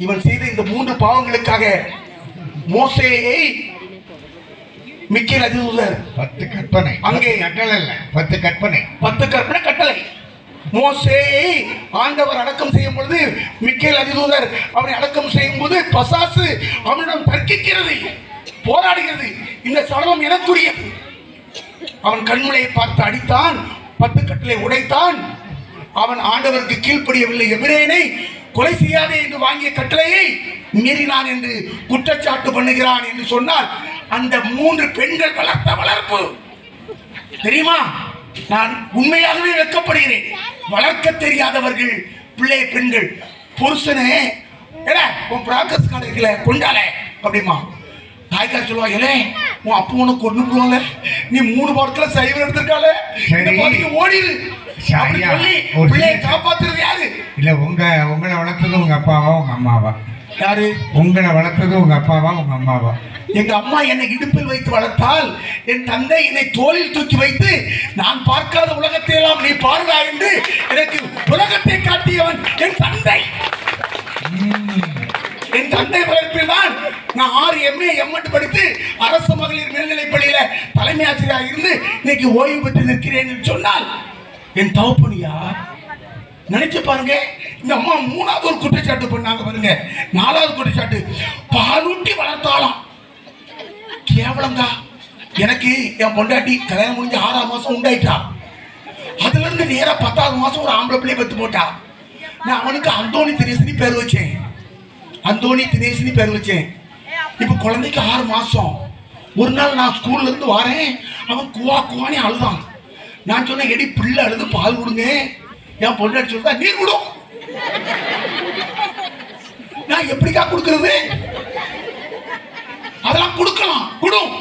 இவன் செய்த இந்த 3 பாவங்களுக்காக மோசேயை மிக்கேல் அதிதூதர் 10 கற்பனை, அங்கே கட்டளை இல்ல, 10 கற்பனை, 10 கற்பனை கட்டளை. மோசேயை ஆண்டவர் அடக்கம் செய்யும் பொழுது மிக்கேல் அதிதூதர் அவனை அடக்கம் செய்யும் போது பசாசு அவனிடம் தர்க்கிக்கிறது, போராடுகிறது. இந்த சடலம் எனக்குரியது. அவன் கண்மலையை பார்த்து அடித்தான், 10 கட்டளை உடைத்தான். அவன் ஆண்டவருக்கு கீழ்ப்படியவில்லை, எபிரேயனை கொலை செய்யாதே என்று வாங்கிய கட்டளையை மீறினான் என்று குற்றச்சாட்டு பண்ணுகிறான் என்று சொன்னால் அந்த 3 பெண்கள் வளர்த்த வளர்ப்பு தெரியுமா? நான் உண்மையாகவே வெட்கப்படுகிறேன். வளர்க்க தெரியாதவர்கள் பிள்ளை பெண்கள். புருஷனே உன் பிராக்கஸ் காலையில கொண்டால அப்படிமா தாய்க்கார் சொல்லுவா, ஏலே உன் அப்பா உனக்கு கொண்டு போவாங்க, நீ 3 வாரத்துல சைவம் எடுத்திருக்கால, ஓடிடு சொல்லி பிள்ளையை காப்பாத்துறது யாரு? இல்ல உங்களை வளர்த்தது உங்க அப்பாவா உங்க அம்மாவா? யாரு? உங்களை வளர்த்தது உங்க அப்பாவா உங்க அம்மாவா? எங்க அம்மா என்னை இடுப்பில் வைத்து வளர்த்தால், என் தந்தை என்னை தோளில் தூக்கி வைத்து நான் பார்க்காத உலகத்தை எல்லாம் நீ பாருடா என்று எனக்கு உலகத்தை காட்டியவன் என் தந்தை. என் தந்தை வளர்ப்பில் தான் நான் 6 MA M.Ed படித்து அரசு மகளிர் மேல்நிலைப் பள்ளியில தலைமை ஆசிரியராக இருந்து இன்னைக்கு ஓய்வு பெற்று நிற்கிறேன் என்று சொன்னால் என் தவப்பனியா நினைச்சு பாருங்க. இந்த அம்மா 3வது ஒரு குற்றச்சாட்டு பண்ணாங்க பாருங்க. 4வது குற்றச்சாட்டு பாலூட்டி வளர்த்தாலாம். கேவலங்கா. எனக்கு என் பொண்டாட்டி கல்யாணம் முடிஞ்சு 6ஆம் மாசம் உண்டாயிட்டா. அதுல இருந்து நேரா 10வது மாசம் ஒரு ஆம்பளை பிள்ளைய பெத்து போட்டா. நான் அவனுக்கு அந்தோணி தினேசினி பேர் வச்சேன். அந்தோணி தினேசினி பேர் வச்சேன். இப்ப குழந்தைக்கு 6 மாசம். ஒரு நாள் நான் ஸ்கூல்ல இருந்து வரேன், அவன் குவா குவானே அழுதான். நான் சொன்னேன், எடி பிள்ளை அழுது பால் கொடுங்க. என் பொண்டாட்டி சொல்றா, நீர் விடும். நான் எப்படிக்கா கொடுக்கறது? அதெல்லாம் கொடுக்கலாம், குடும்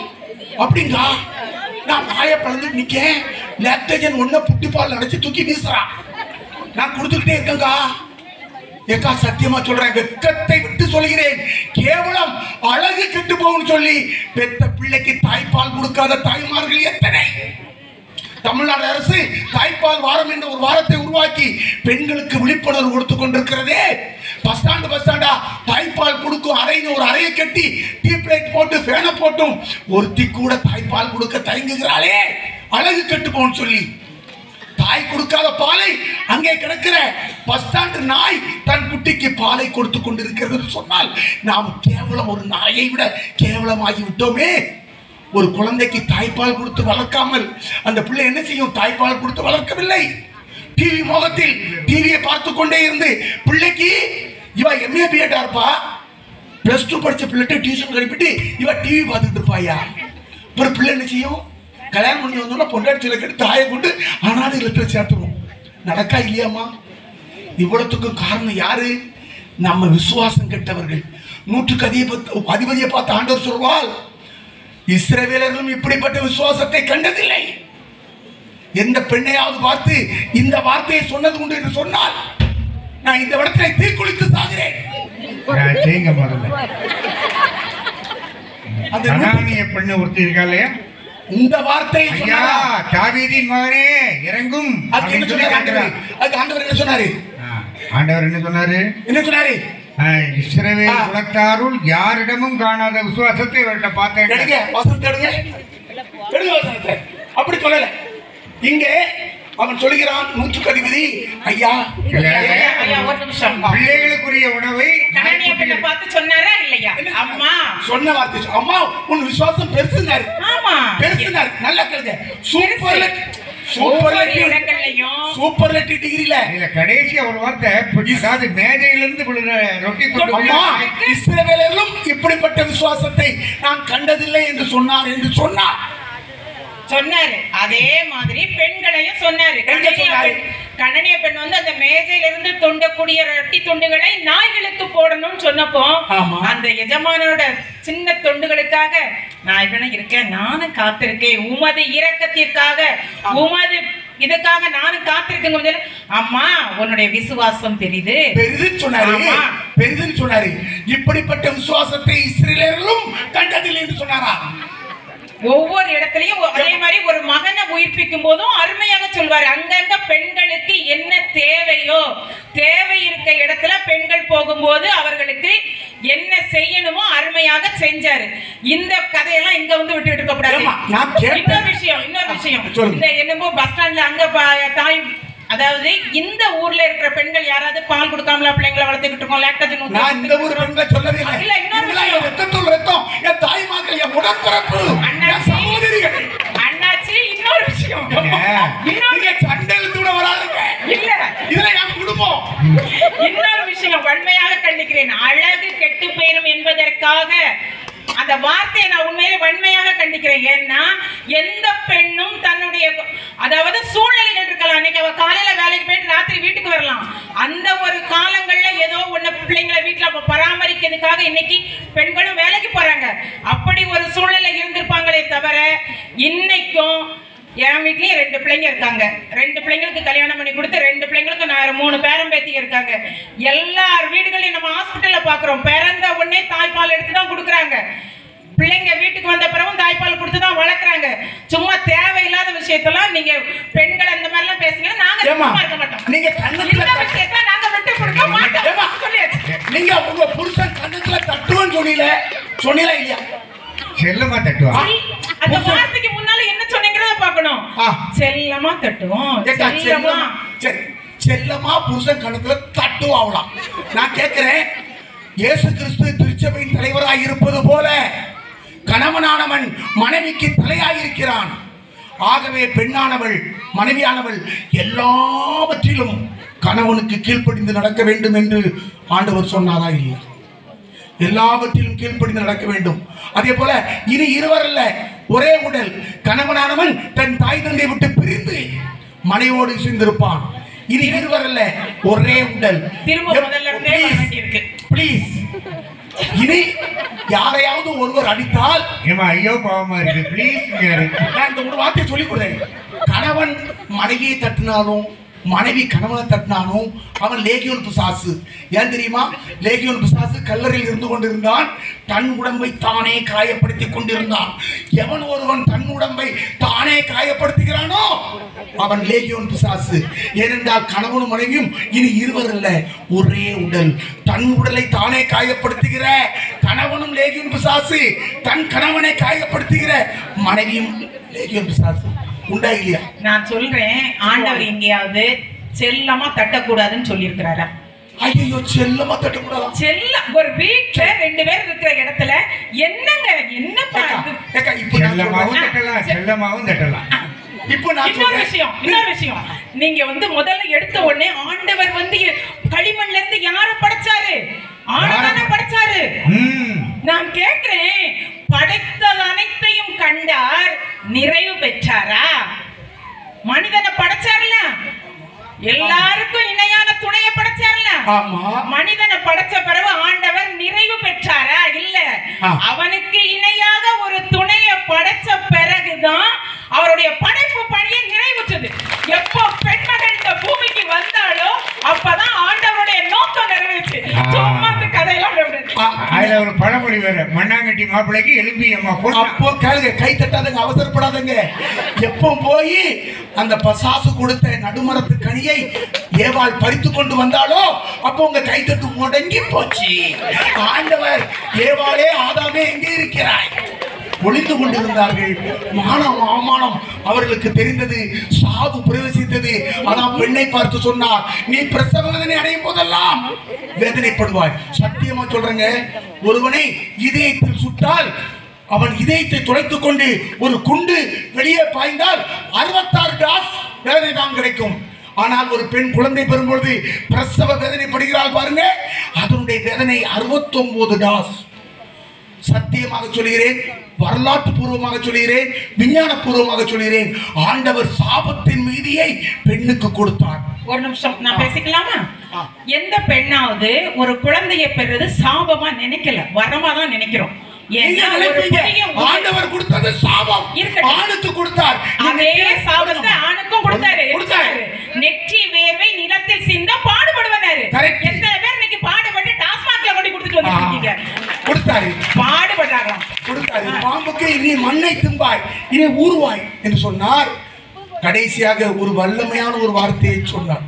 அப்படிங்க. நான் வாயை பிளந்து நிக்க, லாக்டோஜன் 1 புட்டி பால் அடைச்சு தூக்கி வீசுறான். நான் கொடுத்துக்கிட்டே இருக்கேங்கா. ஏக்கா சத்தியமா சொல்றேன், வெட்கத்தை விட்டு சொல்கிறேன், கேவலம் அழகு கெட்டு போகும்னு சொல்லி பெத்த பிள்ளைக்கு தாய்ப்பால் கொடுக்காத தாய்மார்கள் எத்தனை? தமிழ்நாடு அரசு தாய்ப்பால் வாரம் என்ற ஒரு வாரத்தை உருவாக்கி பெண்களுக்கு விழிப்புணர்வு கொடுத்து கொண்டிருக்கிறதே. பஸ் ஸ்டாண்டா தாய்ப்பால் கொடுக்கும் அறைன்னு ஒரு அறையை கட்டி டியூப் லைட் போட்டு ஃபேனை போட்டும் ஒருத்தி கூட தாய்ப்பால் கொடுக்க தயங்குகிறாளே, அழகு கெட்டு போன்னு சொல்லி. தாய் கொடுக்காத பாலை அங்கே கிடக்கிற பஸ் ஸ்டாண்ட் நாய் தன் குட்டிக்கு பாலை கொடுத்து கொண்டிருக்கிறது சொன்னால் நாம் கேவலம், ஒரு நாயை விட கேவலமாகி விட்டோமே. ஒரு குழந்தைக்கு தாய்ப்பால் கொடுத்து வளர்க்காமல் அந்த பிள்ளை என்ன செய்யும்? தாய்ப்பால் கொடுத்து வளர்க்கவில்லை. டிவி முகத்தில் டிவியை பார்த்து கொண்டே இருந்து பிள்ளைக்கு இவ MA B.Ed இருப்பா, +2 படிச்ச பிள்ளைகிட்ட டியூஷன் கழிப்பிட்டு இவ டிவி பார்த்துட்டு இருப்பாயா. ஒரு பிள்ளை என்ன செய்யும்? கல்யாணம் பண்ணி வந்தோம்னா பொண்டாட்டி கேட்டு தாயை கொண்டு அனாதை இல்லத்துல சேர்த்துரும். நடக்கா இல்லையாமா? இவ்வளவுக்கும் காரணம் யாரு? நம்ம விசுவாசம் கெட்டவர்கள். 100க்கு அதிபதியை பார்த்து ஆண்டவர் சொல்வாள், இஸ்ரவேலர்களும் இப்படிப்பட்ட விசுவாசத்தை கண்டதில்லை. எந்த பெண்ணையாவது பார்த்து இந்த வார்த்தையை சொன்னது உண்டு என்று சொன்னால் நான் இந்த இடத்தை தீக்குளித்து சாகிறேன். அந்த பெண்ணை ஒருத்தி இருக்கா இல்லையா? இந்த வார்த்தையை தாவீதின் மகனே இறங்கும். அதுக்கு ஆண்டவர் என்ன சொன்னாரு? ஆண்டவர் என்ன சொன்னாரு? என்ன சொன்னாரு? இஸ்ரவேல் குலத்தாருள் யாரிடமும் காணாத விசுவாசத்தை இவர்கிட்ட பார்த்தேன். அப்படி சொல்லல. இங்கே அவன் சொல்லுகிறான், 100க்கு அதிபதி ஐயா பிள்ளைகளுக்குரிய உணவை பார்த்து சொன்னாரா இல்லையா? அம்மா சொன்ன வார்த்தை, அம்மா உன் விசுவாசம் பெருசுனாரு. பெருசுனாரு. நல்லா கேளுங்க. சூப்பர்லேட்டிவ் டிகிரில இல்ல கடைசியா ஒரு வார்த்தை, அதாவது மேஜையிலிருந்து ரொட்டி கொண்டு இஸ்ரவேலர்களும் இப்படிப்பட்ட விசுவாசத்தை நான் கண்டதில்லை என்று சொன்னார் என்று சொன்னார். சொன்னாரு. அதே மாதிரி பெண்களையும் சொன்னாரு. கணனிய பெண் வந்து அந்த மேஜையில இருந்து தொண்டக்கூடிய ரொட்டி துண்டுகளை நாய்களுக்கு போடணும்னு சொன்னப்போ அந்த எஜமானோட சின்ன தொண்டுகளுக்காக நாய்களும் இருக்கேன், நானும் காத்திருக்கேன், உமது இரக்கத்திற்காக, உமது இதுக்காக நானும் காத்திருக்கேன். அம்மா உன்னுடைய விசுவாசம் பெரிது பெரிதுன்னு சொன்னாரு. பெரிதுன்னு சொன்னாரு. இப்படிப்பட்ட விசுவாசத்தை இஸ்ரவேலர்களும் கண்டதில்லை என்று சொன்னாரா? ஒவ்வொரு இடத்துலயும் அதே மாதிரி ஒரு மகனை உயிர்ப்பிக்கும் போதும் அருமையாக சொல்வாரு. அங்கங்க பெண்களுக்கு என்ன தேவையோ, தேவை இருக்க இடத்துல பெண்கள் போகும்போது அவர்களுக்கு என்ன செய்யணுமோ அருமையாக செஞ்சாரு. இந்த கதையெல்லாம் இங்க வந்து விட்டு இருக்க கூடாது. இன்னொரு விஷயம் இந்த என்னமோ பஸ் ஸ்டாண்ட்ல அங்க தாய், அதாவது இந்த ஊர்ல இருக்கிற பெண்கள் யாராவது பால் கொடுக்காமல பிள்ளைங்களை வளர்த்துக்கிட்டு இருக்கோம், லாக்டோஜன் நான் இந்த ஊர் பெண்களை சொல்லவே இல்லை. இல்ல, இன்னொரு விஷயம், ரத்தத்தோட ரத்தம் என் தாய்மார்கள், என் உடன்பிறப்பு, என் சகோதரிகள். அண்ணாச்சி இன்னொரு விஷயம், நீங்க சண்டையில கூட வராதுங்க. இல்ல இதுல என் குடும்பம். இன்னொரு விஷயம் வன்மையாக கண்டிக்கிறேன். அழகு கெட்டு போயிரும் என்பதற்காக அந்த வார்த்தையை நான் உண்மையிலே வன்மையாக கண்டிக்கிறேன். ஏன்னா எந்த பெண்ணும் தன்னுடைய, அதாவது சூழ்நிலைகள் இருக்கலாம். அன்னைக்கு அவ காலையில வேலைக்கு போயிட்டு ராத்திரி வீட்டுக்கு வரலாம். அந்த ஒரு காலங்கள்ல ஏதோ ஒண்ணு பிள்ளைங்களை வீட்டுல பராமரிக்கிறதுக்காக இன்னைக்கு பெண்களும் வேலைக்கு போறாங்க. அப்படி ஒரு சூழ்நிலை இருந்திருப்பாங்களே தவிர, இன்னைக்கும் என் வீட்லயும் 2 பிள்ளைங்க இருக்காங்க. 2 பிள்ளைங்களுக்கு கல்யாணம் பண்ணி கொடுத்து 2 பிள்ளைங்களுக்கு 3 பேரம்பேத்திங்க இருக்காங்க. எல்லார் வீடுகளையும் நம்ம ஹாஸ்பிட்டல்ல பாக்குறோம். பிறந்த உடனே தாய்ப்பால் எடுத்து தான் கொடுக்குறாங்க. பிள்ளைங்க வீட்டுக்கு வந்த பிறகும் தாய்ப்பால் கொடுத்து தான் வளர்க்குறாங்க. சும்மா தேவையில்லாத விஷயத்தெல்லாம் நீங்க பெண்கள் அந்த மாதிரி எல்லாம் பேசுங்க, நாங்க சும்மா இருக்க மாட்டோம். நீங்க இந்த விஷயத்தை நாங்க விட்டு கொடுக்க மாட்டோம். நீங்க உங்க புருஷன் கண்ணத்துல தட்டுவன்னு சொன்னீல இல்லையா? செல்லமா தட்டுவா. அந்த வார்த்தைக்கு முன்னால என்ன சொன்னீங்கறத பார்க்கணும். செல்லமா தட்டுவோம். செல்லமா புருஷன் கண்ணத்துல தட்டுவாங்களாம். நான் கேட்கிறேன், இயேசு கிறிஸ்து திருச்சபையின் தலைவராய் இருப்பது போல கணவனானவன் மனைவிக்கு தலையாயிருக்கிறான். ஆகவே பெண்ணானவள், மனைவியானவள் எல்லாவற்றிலும் கணவனுக்கு கீழ்ப்படிந்து நடக்க வேண்டும் என்று ஆண்டவர் சொன்னாரா இல்லையா? எல்லாவற்றிலும் கீழ்ப்படிந்து நடக்க வேண்டும். அதே போல இனி இருவர் அல்ல, ஒரே உடல். கணவனானவன் தன் தாய் தந்தை விட்டு பிரிந்து மனைவோடு சேர்ந்திருப்பான். இனி இருவர் அல்ல, ஒரே உடல். பிளீஸ், இனி யாரையாவது ஒருவர் அடித்தால் ஐயோ பாவமா இருக்கு, பிளீஸ். நான் இந்த ஒரு வார்த்தையை சொல்லிக் கொடுறேன். கணவன் மனைவியை தட்டினாலும் மனைவி கணவனை தட்டினாலும் அவன் லேகியோன் பிசாசு. ஏன் தெரியுமா? லேகியோன் பிசாசு கல்லறையில் இருந்து கொண்டிருந்தான். தன் உடம்பை தானே காயப்படுத்தி கொண்டிருந்தான். எவன் ஒருவன் தன் உடம்பை தானே காயப்படுத்துகிறானோ அவன் லேகியோன் பிசாசு. ஏனென்றால் கணவனும் மனைவியும் இனி இருவர் அல்ல, ஒரே உடல். தன் உடலை தானே காயப்படுத்துகிற கணவனும் லேகியோன் பிசாசு, தன் கணவனை காயப்படுத்துகிற மனைவியும் லேகியோன் பிசாசு. உண்டா இல்லையா? நான் சொல்றேன், ஆண்டவர் எங்கேயாவது செல்லமா தட்டக்கூடாதுன்னு சொல்லி இருக்கிறாரா? ஐயோ, செல்லமா தட்டக்கூடாதா? செல்லம் ஒரு வீட்டுல 2 பேர் இருக்கிற இடத்துல என்னங்க என்ன செல்லமாவும் தட்டலாம். இன்னொரு விஷயம், நீங்க வந்து முதல்ல எடுத்த உடனே ஆண்டவர் வந்து களிமண்ல இருந்து யார படைச்சாரு? ஆண்டவனை படைச்சாரு. நான் கேட்கிறேன், படைத்தது அனைத்தையும் கண்டார், நிறைவு பெற்றாரா? மனிதனை படைச்சார்ல, எல்லாருக்கும் இணையான துணையை படைச்சார்ல. மனிதனை படைச்ச பிறகு ஆண்டவர் நிறைவு பெற்றாரா? இல்ல. அவனுக்கு இணையாக ஒரு துணையை படைச்ச பிறகுதான் அவருடைய படைப்பு பணியை நிறைவுற்றது. எப்போ பெண்மகள் இந்த பூமிக்கு வந்தாலோ அப்பதான் ஆண்டவருடைய நோக்கம் நிறைவேற்று. கதையெல்லாம் அதுல ஒரு பழமொழி வேற, மண்ணாங்கட்டி மாப்பிள்ளைக்கு எலும்பி அம்மா. அப்போ கேளுங்க, கை தட்டாதங்க, அவசரப்படாதங்க. எப்போ போய் அந்த பசாசு கொடுத்த நடுமரத்து கனியை ஏவாள் பறித்து கொண்டு வந்தாலோ அப்போ உங்க கைத்தட்டு முடங்கி போச்சு. ஆண்டவர் ஏவாளே ஆதாமே எங்கே இருக்கிறாய் ஒளிந்து கொண்டிருந்தார்கள். மானம் அவமானம் அவர்களுக்கு தெரிந்தது, சாவு பிரவேசித்தது. அதான் பெண்ணை பார்த்து சொன்னார், நீ பிரசவ வேதனை அடையும் போதெல்லாம் வேதனைப்படுவாய். சத்தியமா சொல்றேங்க, ஒருவனை இதயத்தில் சுட்டால் அவன் இதயத்தை துளைத்துக் கொண்டு ஒரு குண்டு வெளியே பாய்ந்தால் 66 டாஸ் வேதனை தான் கிடைக்கும். ஆனால் ஒரு பெண் குழந்தை பெறும்பொழுது பிரசவ வேதனைப்படுகிறாள் பாருங்க, அதனுடைய வேதனை 69 டாஸ். சத்தியமாக சொல்கிறேன், வரலாற்று பூர்வமாக சொல்கிறேன், விஞ்ஞான பூர்வமாக சொல்கிறேன். ஆண்டவர் சாபத்தின் மீதியை பெண்ணுக்கு கொடுத்தார். ஒரு நிமிஷம் நான் பேசிக்கலாமா? எந்த பெண்ணாவது ஒரு குழந்தையை பெறுறது சாபமா நினைக்கல, வரமா தான் நினைக்கிறோம். ஆண்டவர் கொடுத்தது சாபம், ஆணுக்கு கொடுத்தார். அதே சாபத்தை ஆணுக்கும் கொடுத்தாரு. நெற்றி வேர்வை நிலத்தில் சிந்த பாடுபடுவனாரு. எத்தனை பேர் இன்னைக்கு பாடுபட்டு டாஸ்மாக்ல கொண்டு கொடுத்துட்டு வந்திருக்கீங்க? கொடுத்தாரு, பாடுபடுறாங்க. கொடுத்தாரு. சொன்னார், பாம்புக்கு நீ மண்ணை திம்பாய், இனி ஊறுவாய் என்று சொன்னார். கடைசியாக ஒரு வல்லமையான ஒரு வார்த்தையை சொன்னார்.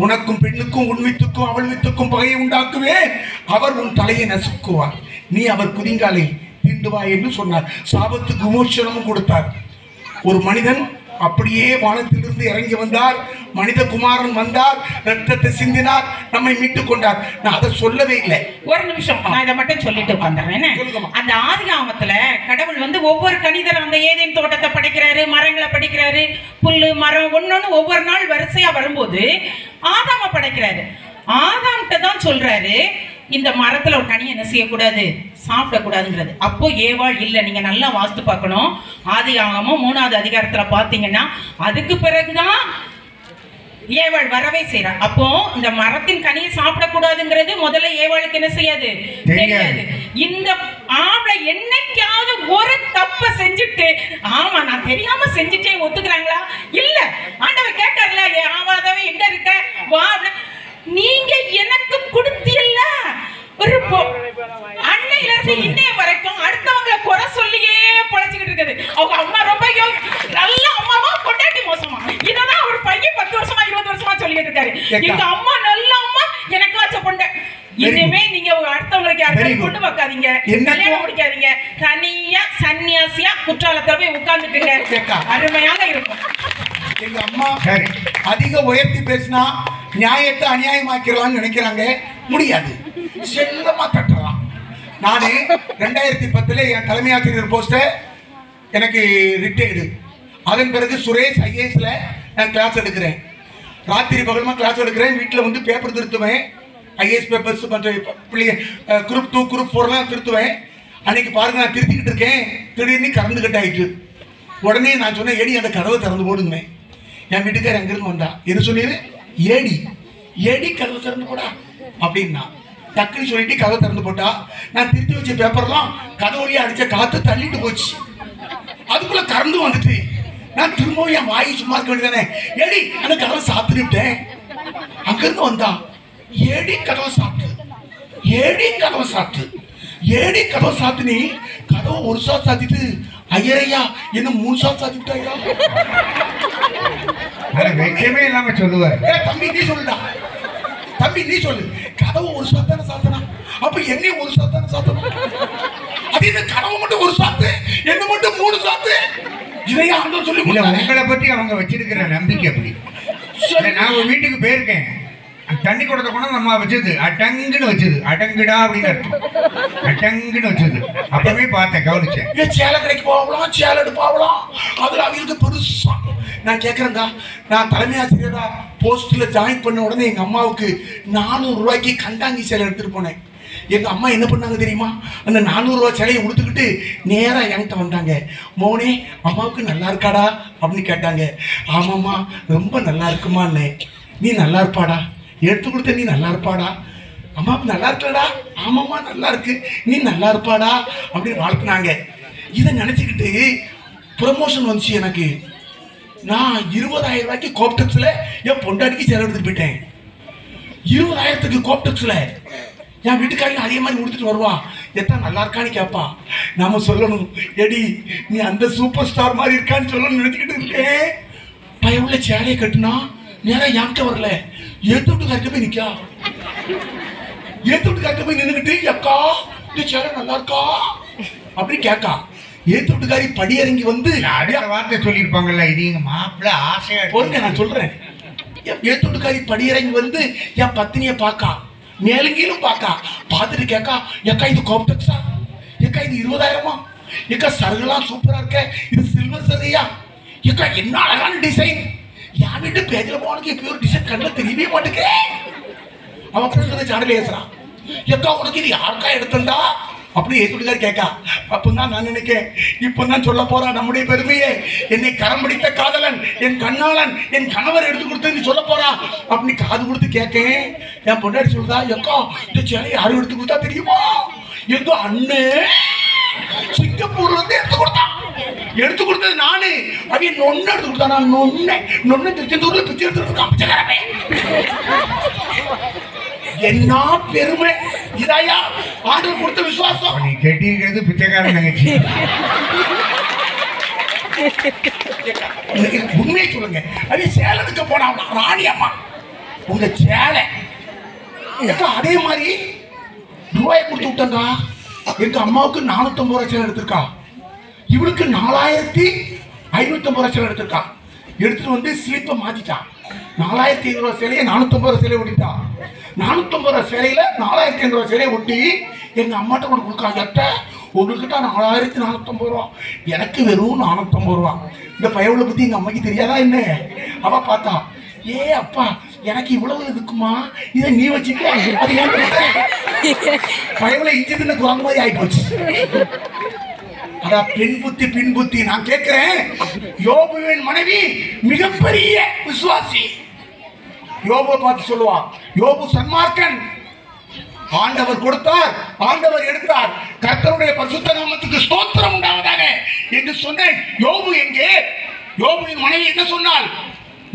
உனக்கும் பெண்ணுக்கும் உன் வித்துக்கும் அவள் வித்துக்கும் பகையை உண்டாக்குவேன், அவர் உன் தலையை நசுக்குவார், நீ அவர் குதிங்காலை தீண்டுவாய் என்று சொன்னார். சாபத்துக்கு விமோசனமும் கொடுத்தார். ஒரு மனிதன் அப்படியே வானத்திலிருந்து இறங்கி வந்தார், மனித குமாரன் வந்தார், ரத்தத்தை சிந்தினார், நம்மை மீட்டுக் கொண்டார். நான் அதை சொல்லவே இல்லை. ஒரு நிமிஷம், நான் இதை மட்டும் சொல்லிட்டு உட்காந்துறேன். அந்த ஆதிகாமத்துல கடவுள் வந்து ஒவ்வொரு கணிதரும் அந்த ஏதேன் தோட்டத்தை படைக்கிறாரு, மரங்களை படைக்கிறாரு, புல்லு மரம் ஒன்னொன்னு ஒவ்வொரு நாள் வரிசையா வரும்போது ஆதாம படைக்கிறாரு. ஆதாம்கிட்ட தான் சொல்றாரு, இந்த மரத்துல ஒரு கனி என்ன செய்யக்கூடாது, சாப்பிடக்கூடாதுங்கிறது. அப்போ ஏவாள் இல்லை. நீங்க நல்லா வாஸ்து பார்க்கணும். ஆதியாகமம் 3வது அதிகாரத்துல பாத்தீங்கன்னா அதுக்கு பிறகுதான் ஏவாள் வரவே செய்யறா. அப்போ இந்த மரத்தின் கனியை சாப்பிடக்கூடாதுங்கிறது முதல்ல ஏவாளுக்கு என்ன செய்யாது, தெரியாது. இந்த ஆம்பளை என்னைக்காவது ஒரு தப்ப செஞ்சுட்டு ஆமா நான் தெரியாம செஞ்சுட்டே ஒத்துக்கிறாங்களா? இல்ல. ஆண்டவர் கேட்டார்ல, ஆவாதவன் எங்க இருக்க வா, நீங்க எனக்கு கொடுத்தீல்ல ஒரு அன்னையில இருந்து இன்னைய வரைக்கும் அடுத்தவங்களை குறை சொல்லியே பொழைச்சுக்கிட்டு இருக்குது. அவங்க அம்மா ரொம்ப நல்ல அம்மாவா கொண்டாட்டி மோசமா, இததான் ஒரு பையன் 10 வருஷமா 20 வருஷமா சொல்லிட்டு இருக்காரு. எங்க அம்மா நல்ல அம்மா, எனக்கு வச்ச பொண்ணு. இனிமே நீங்க அடுத்தவங்களுக்கு யாருக்கும் கொண்டு வைக்காதீங்க, கல்யாணம் முடிக்காதீங்க, தனியா சன்னியாசியா குற்றாலத்துல போய் உட்கார்ந்துட்டுங்க, அருமையாக இருக்கும். எங்க அம்மா அதிக உயர்த்தி பேசினா நியாயத்தை அநியாயமாக்கலாம்னு நினைக்கிறாங்க, முடியாது, செல்லமா தட்டலாம். நானு 2010 என் தலைமை ஆசிரியர் போஸ்ட எனக்கு ரிட்டையர்டு. அதன் பிறகு சுரேஷ் ஐஏஎஸ்ல நான் கிளாஸ் எடுக்கிறேன். ராத்திரி பகலமா கிளாஸ் எடுக்கிறேன். வீட்டில் வந்து பேப்பர் திருத்துவேன், ஐஏஎஸ் பேப்பர்ஸ் மற்ற குரூப் 2 குரூப் 4 திருத்துவேன். அன்னைக்கு பாருங்க, நான் திருத்திக்கிட்டு இருக்கேன், திடீர்னு கரண்ட் கட் ஆயிட்டு. உடனே நான் சொன்னேன், ஏடி அந்த கதவை திறந்து போடுங்க. என் வீட்டுக்கார் அங்கிருந்து வந்தா, என்ன சொல்லிடு, ஏடி ஏடி கதவை திறந்து போடா அப்படின்னா. டக்குன்னு சொல்லிட்டு கதவை திறந்து போட்டா. நான் திருத்தி வச்ச பேப்பர்லாம் கதவுலயே அடிச்ச காத்து தள்ளிட்டு போச்சு. அதுக்குள்ள கறந்து வந்துட்டு நான் திரும்பவும் என் வாய் சும்மா இருக்க வேண்டியதானே, ஏடி அந்த கதவை சாத்துட்டேன். அங்கிருந்து வந்தா, ஏடி கதவை சாத்து, ஏடி கதவை சாத்து, ஏடி கதவை சாத்துனி. கதவை ஒரு சாத்து சாத்திட்டு, ஐயரையா என்ன 3 சாத்து சாத்திட்டாயா? வெக்கமே இல்லாம சொல்லுவார். தம்பி நீ சொல்லுடா, தம்பி நீ சொல்லு, கதவு ஒரு சாத்தான சாத்தனா, அப்ப என்னையும் ஒரு சாத்தான சாத்தனா? அது இந்த கதவு மட்டும் ஒரு சாத்து, என்ன மட்டும் 3 சாத்து? இதையா ஆண்டவர் சொல்லி கொடுத்தாரு. உங்களை பத்தி அவங்க வச்சிருக்கிற நம்பிக்கை அப்படி. நான் ஒரு வீட்டுக்கு போயிருக்கேன், தண்ணி கொடுத்த கூட நம்ம வச்சது அடங்குன்னு வச்சது, அடங்குடா அப்படின்னு அர்த்தம், அடங்குன்னு வச்சது. அப்பவே பார்த்தேன், கவனிச்சேன். சேலை கடைக்கு போகலாம், சேலை எடுப்பாகலாம், அதுல அவங்களுக்கு பெருசா. நான் கேட்கறேங்க, நான் தலைமை ஆசிரியரா போஸ்ட்ல ஜாயின் பண்ண உடனே எங்க அம்மாவுக்கு 400 ரூபாய்க்கு கண்டாங்கி சேலை எடுத்துட்டு போனேன். எங்க அம்மா என்ன பண்ணாங்க தெரியுமா, அந்த 400 ரூபாய் சேலையை உடுத்துக்கிட்டு நேரா என்கிட்ட வந்தாங்க. மோனே அம்மாவுக்கு நல்லா இருக்காடா அப்படின்னு கேட்டாங்க. ஆமாம்மா ரொம்ப நல்லா இருக்குமான்னு. நீ நல்லா இருப்பாடா, எடுத்து கொடுத்த நீ நல்லா இருப்பாடா. அம்மாவுக்கு நல்லா இருக்கலடா, ஆமாம்மா நல்லா இருக்கு, நீ நல்லா இருப்பாடா அப்படின்னு வாழ்த்துனாங்க. இதை நினைச்சுக்கிட்டு ப்ரமோஷன் வந்துச்சு எனக்கு. நான் 20,000 ரூபாய்க்கு கோப்டெக்ஸ்ல என் பொண்டாட்டிக்கு சேலை எடுத்துட்டு போயிட்டேன். 20,000க்கு கோப்டெக்ஸ்ல என் வீட்டுக்காரங்க அதே மாதிரி முடிச்சுட்டு வருவா. எத்தான் நல்லா இருக்கான்னு கேட்பா. நாம சொல்லணும், எடி நீ அந்த சூப்பர் ஸ்டார் மாதிரி இருக்கான்னு சொல்லணும்னு நினைச்சுக்கிட்டு இருக்கேன். பையன் உள்ள சேலையை கட்டுனா நேரா என்கிட்ட வரல, ஏத்து விட்டு கட்ட போய் நிக்கா. ஏத்து விட்டு கட்ட போய் நின்றுக்கிட்டு, அக்கா இந்த சேலை நல்லா இருக்கா அப்படின்னு கேட்கா. ஏத்து விட்டுக்காரி படி இறங்கி வந்து அடுத்த வார்த்தை சொல்லியிருப்பாங்கல்ல, இது எங்க மாப்பிள்ள ஆசையா போருங்க, நான் சொல்றேன். ஏத்து விட்டுக்காரி படி இறங்கி வந்து என் பத்தினியை பாக்கா, மேலுங்கீழும் பாக்கா. பார்த்துட்டு கேட்கா, எக்கா இது காம்ப்ளெக்ஸா, எக்கா இது 20,000மா, எக்கா சருகெல்லாம் சூப்பரா இருக்க, இது சில்வர் சரையா, எக்கா என்ன அழகான டிசைன். என் வீட்டு பேஜில் போனதுக்கு எப்படி ஒரு டிசைன் கண்ணில் தெரியவே மாட்டேங்கிறேன். அவன் பேசுறத சாடல ஏசுறான். எக்கா உனக்கு இது யாருக்கா எடுத்தா அப்படி ஏத்துட்டுக்காரு கேட்கா. அப்பதான் நான் நினைக்கிறேன், இப்பதான் சொல்ல போறான் நம்முடைய பெருமையே. என்னை கரம் பிடித்த காதலன், என் கண்ணாளன், என் கணவர் எடுத்து கொடுத்து சொல்ல போறான் அப்படி காது கொடுத்து கேட்கேன். என் பொண்டாட்டி சொல்றா, எக்கா இந்த சேலை யாரும் எடுத்து கொடுத்தா தெரியுமா, எங்க அண்ணே சிங்கப்பூர்ல இருந்து எடுத்து கொடுத்தது நானு. அவன் நொண்ணு எடுத்து கொடுத்தா, நான் நொண்ணு திருச்செந்தூர்ல பிச்சை எடுத்துட்டு என்ன பெருமை இதாயா ஆண்டவர் கொடுத்த விசுவாசம். நீ கெட்டியிருக்கிறது பிச்சைக்காரன் தங்கச்சி. உண்மையை சொல்லுங்க. அது சேலத்துக்கு போனா ராணி அம்மா உங்க சேலை அதே மாதிரி ரூபாய் கொடுத்து விட்டா. எங்க அம்மாவுக்கு 450 ரூபாய் சேலை எடுத்திருக்கா. இவளுக்கு 4550 ரூபாய் சேலை எடுத்திருக்கா. எடுத்துட்டு வந்து ஸ்லீப்பை மாத்திட்டான். 4500 ரூபாய் சேலையை 450 ரூபாய் சேலையை ஒட்டிட்டான். 450 ரூபாய் சேலையில 4500 ரூபாய் சேலையை ஒட்டி எங்க அம்மாட்ட கொண்டு கொடுக்காங்க. எட்ட உங்ககிட்ட 4450 ரூபா, எனக்கு வெறும் 450 ரூபா. இந்த பயவுளை பத்தி எங்க அம்மாக்கு தெரியாதா என்ன? அவ பார்த்தா, ஏ அப்பா எனக்கு இவ்வளவு இருக்குமா, இதை நீ வச்சுக்க. அது பயவுளை இன்ஜின் குரங்கு மாதிரி ஆகி போச்சு. அதான் பெண் புத்தி பின் புத்தி. நான் கேட்கிறேன், யோபுவின் மனைவி மிகப்பெரிய விசுவாசி. யோபு பார்த்து சொல்லுவா, யோபு சன்மார்க்கன். ஆண்டவர் கொடுத்தார், ஆண்டவர் எடுத்தார். கர்த்தருடைய பரிசுத்த நாமத்துக்கு ஸ்தோத்திரம் உண்டாவதாக என்று சொன்னேன். யோபு எங்கே? யோபுவின் மனைவி என்ன சொன்னாள்?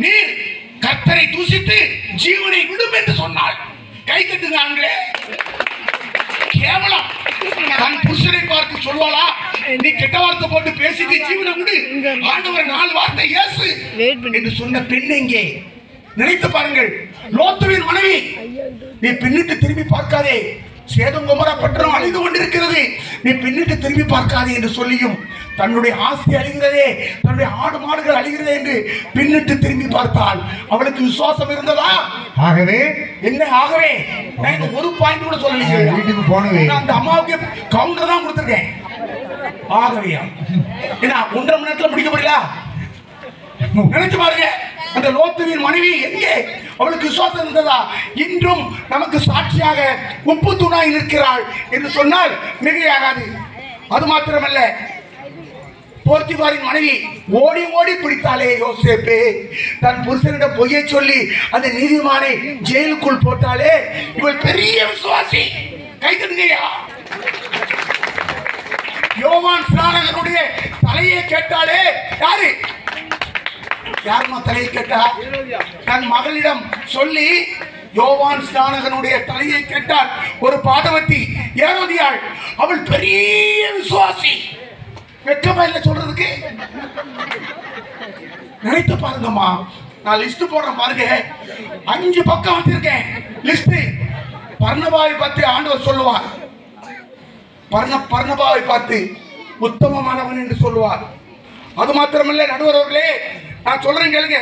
நீர் கர்த்தரை தூசித்து ஜீவனை விடும் என்று சொன்னாள். கை கட்டுங்க ஆண்களே. கேவலம். தன் புருஷனை பார்த்து சொல்வாளா, நீ கெட்ட வார்த்தை போட்டு பேசிட்டு ஜீவனை விடு, ஆண்டவர் 4 வார்த்தை இயேசு என்று சொன்ன பெண் எங்கே? நினைத்து பாருங்கள். லோத்துவின் மனைவி, நீ பின்னிட்டு திரும்பி பார்க்காதே, சேதம் குமரா பட்டணம் அழிந்து கொண்டிருக்கிறது, நீ பின்னிட்டு திரும்பி பார்க்காதே என்று சொல்லியும் தன்னுடைய ஆஸ்தி அழிகிறதே, தன்னுடைய ஆடு மாடுகள் அழிகிறதே என்று பின்னிட்டு திரும்பி பார்த்தால் அவளுக்கு விசுவாசம் இருந்ததா? ஆகவே என்ன ஆகவே? நான் ஒரு பாயிண்ட் கூட சொல்லலையே. வீட்டுக்கு போனவே அந்த அம்மாவுக்கு கவுண்டர் தான் கொடுத்துருக்கேன். ஆகவே என்ன 1.5 மணி நேரத்தில் முடிக்க முடியல? நினைச்சு பாருங்க. அந்த லோத்துவின் மனைவி எங்கே? அவளுக்கு விசுவாசம் இருந்ததா? இன்றும் நமக்கு சாட்சியாக உப்பு தூணாய் நிற்கிறாள் என்று சொன்னால் மிகையாகாது. அது மாத்திரமல்ல, போர்த்திபாரின் மனைவி ஓடி ஓடி பிடித்தாலே யோசேப்பே, தன் புருஷனிடம் பொய்யை சொல்லி அந்த நீதிமானை ஜெயிலுக்குள் போட்டாலே இவள் பெரிய விசுவாசி. கை தட்டுங்கய்யா. யோவான் ஸ்நானகனுடைய தலையை கேட்டாலே யாரு? யாருமா தலையை கேட்டா? தன் மகளிடம் சொல்லி யோவான் ஸ்நானகனுடைய தலையை கேட்டாள் ஒரு பாதவத்தி ஏரோதியாள். அவள் பெரிய விசுவாசி. வெக்கமா இல்ல சொல்றதுக்கு? நினைத்து பாருங்கம்மா. நான் லிஸ்ட் போடுறேன் பாருங்க. 5 பக்கம் வச்சிருக்கேன் லிஸ்ட். பர்னபாவை பற்றி ஆண்டவர் சொல்லுவார். பர்னபாவை பார்த்து உத்தமமானவன் என்று சொல்லுவார். அது மாத்திரமல்ல நடுவர் அவர்களே, நான் சொல்றேன் கேளுங்க.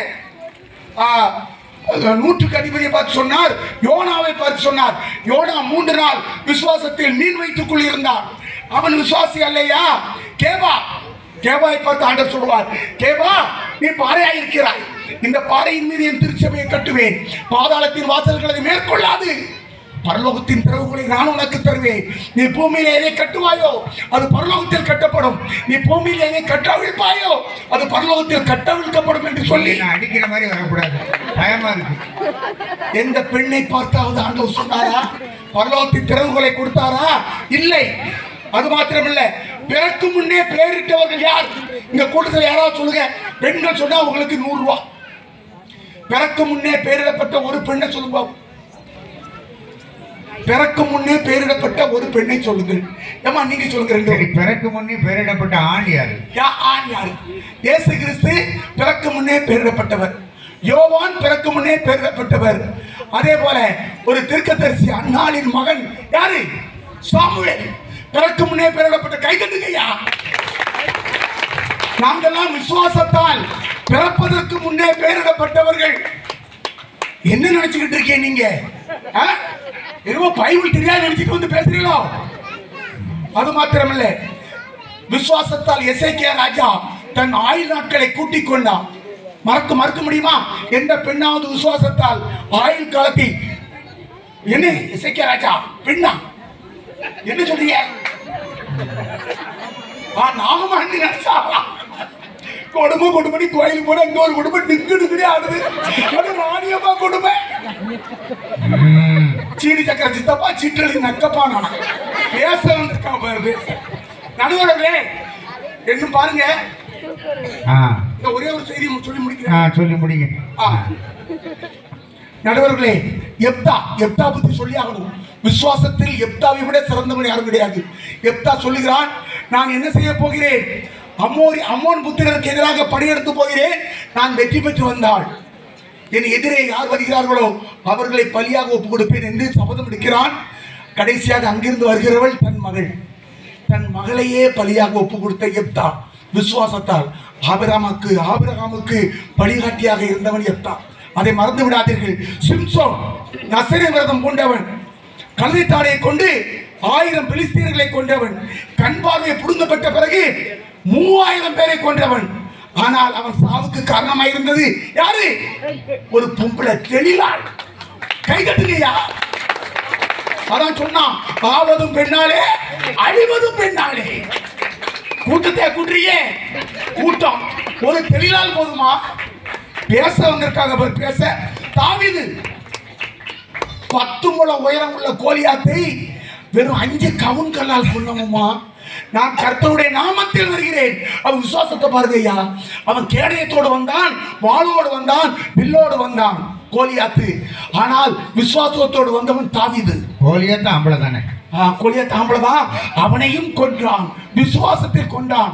100க்கு அதிபதியை பார்த்து சொன்னார். யோனாவை பார்த்து சொன்னார். யோனா 3 நாள் விசுவாசத்தில் மீன் வைத்துக் கொண்டிருந்தான். அவன் விசுவாசி அல்லையா? கேபாவை பார்த்து ஆண்டவர் சொல்லுவார், கேபா நீ பாறையாயிருக்கிறாய், இந்த பாறையின் மீது என் திருச்சபையை கட்டுவேன், பாதாளத்தின் வாசல்கள் அதை மேற்கொள்ளாது, பரலோகத்தின் திறவுகளை நான் உனக்கு தருவேன். நீ பூமியில எதை கட்டுவாயோ அது பரலோகத்தில் கட்டப்படும், நீ பூமியில எதை கட்டவிழ்ப்பாயோ அது பரலோகத்தில் கட்டவிழ்க்கப்படும் என்று சொல்லி அடிக்கிற மாதிரி வரக்கூடாது, பயமா இருக்கு. எந்த பெண்ணை பார்த்தாவது ஆண்டவர் சொன்னாரா? பரலோகத்தின் திறவுகளை கொடுத்தாரா? இல்லை. அது மாத்திரமல்ல, பிறக்கு முன்னே பெயரிட்டவர்கள் யார்? இந்த கூட்டத்தில் யாராவது சொல்லுங்க. பெண்கள் சொன்னா உங்களுக்கு 100 ரூபாய். பிறக்கு முன்னே பெயரிடப்பட்ட ஒரு பெண்ணை சொல்லுங்க. பிறக்கு முன்னே பெயரிடப்பட்ட ஒரு பெண்ணை சொல்லுங்கள். ஏமா நீங்க சொல்லுங்க. பிறக்கு முன்னே பெயரிடப்பட்ட ஆண் யாரு? ஆண் யாரு? இயேசு கிறிஸ்து பிறக்கு முன்னே பெயரிடப்பட்டவர். யோவான் பிறக்கு முன்னே பெயரிடப்பட்டவர். அதே போல ஒரு தீர்க்கதரிசி அன்னாளின் மகன் யாரு? சாமுவேல் பிறக்கு முன்னே பெயரிடப்பட்ட. கை தட்டுங்கய்யா. நாங்கெல்லாம் விசுவாசத்தால் பிறப்பதற்கு முன்னே பெயரிடப்பட்டவர்கள். என்ன நினைச்சுக்கிட்டு இருக்கீங்க நீங்க? என்னவோ பைபிள் தெரியாது நினைச்சிட்டு வந்து பேசுறீங்களோ? அது மாத்திரமல்ல, விசுவாசத்தால் எசேக்கியா ராஜா தன் ஆயுள் நாட்களை கூட்டிக் கொண்டான். மறக்க முடியுமா? எந்த பெண்ணாவது விசுவாசத்தால் ஆயுள் காலத்தை என்ன? எசேக்கியா ராஜா பெண்ணா? என்ன சொல்றீங்க? நாம நினைச்சா கொடுமை கோயிலுக்கு போன இங்க ஒரு குடும்பம் டிங்கு ஆடுது. ராணியம்மா கொடுமை, சீனி சக்கர சித்தப்பா சிற்றலி நக்கப்பா நானா பேச வந்திருக்கான் பாரு. நடுவர்களே என்னும் பாருங்க. ஒரே ஒரு செய்தி சொல்லி முடிக்கிறேன். சொல்லி முடிங்க நடுவர்களே. எப்தா பத்தி சொல்லி ஆகணும். விசுவாசத்தில் எப்தாவை விட சிறந்தவன் யாரும் கிடையாது. எப்தா சொல்லுகிறான், நான் என்ன செய்ய போகிறேன், அம்மோன் புத்திரருக்கு எதிராக படையெடுத்து போகிறேன், நான் வெற்றி பெற்று வந்தாள், என் எதிரே யார் வருகிறார்களோ அவர்களை பலியாக ஒப்பு கொடுப்பேன் என்று சபதம் எடுக்கிறான். கடைசியாக அங்கிருந்து வருகிறவள் தன் மகளையே பலியாக ஒப்பு கொடுத்த எப்தா விசுவாசத்தால் ஆபிரகாமுக்கு வழிகாட்டியாக இருந்தவன் எப்தா. அதை மறந்து விடாதீர்கள். சிம்சோன் நசரேய விரதம் கொண்டவன், கழுதைத்தாடையை கொண்டு 1000 பெலிஸ்தீனர்களை கொண்டவன், கண் பார்வையை புடுங்கப்பட்ட பிறகு 3000 பேரை கொண்டவன். ஆனால் அவன் சாவுக்கு காரணமாக இருந்தது யாரு? ஒரு பொம்பளை தெளிலாள். கை தட்டுங்கய்யா. அதான் சொன்னான், ஆவதும் பெண்ணாலே அழிவதும் பெண்ணாலே. கூட்டத்தை கூட்டுறியே, கூட்டம் ஒரு தெளிலால் போதுமா? பேச வந்திருக்காங்க பேச. தாவீது 10 முழம் உயரம் உள்ள கோலியாத்தை வெறும் 5 கவுன் கல்லால் கொன்னமுமா? நான் கர்த்தருடைய நாமத்தில் வருகிறேன். அவன் விசுவாசத்தை பாருங்க ஐயா. அவன் கேடயத்தோடு வந்தான், வாளோடு வந்தான், வில்லோடு வந்தான் கோலியாத்து. ஆனால் விசுவாசத்தோடு வந்தவன் தாவீது. கோலியாத்து ஆம்பளை தானே? கோலியாத்து ஆம்பளை தான். அவனையும் கொன்றான், விசுவாசத்தில் கொண்டான்.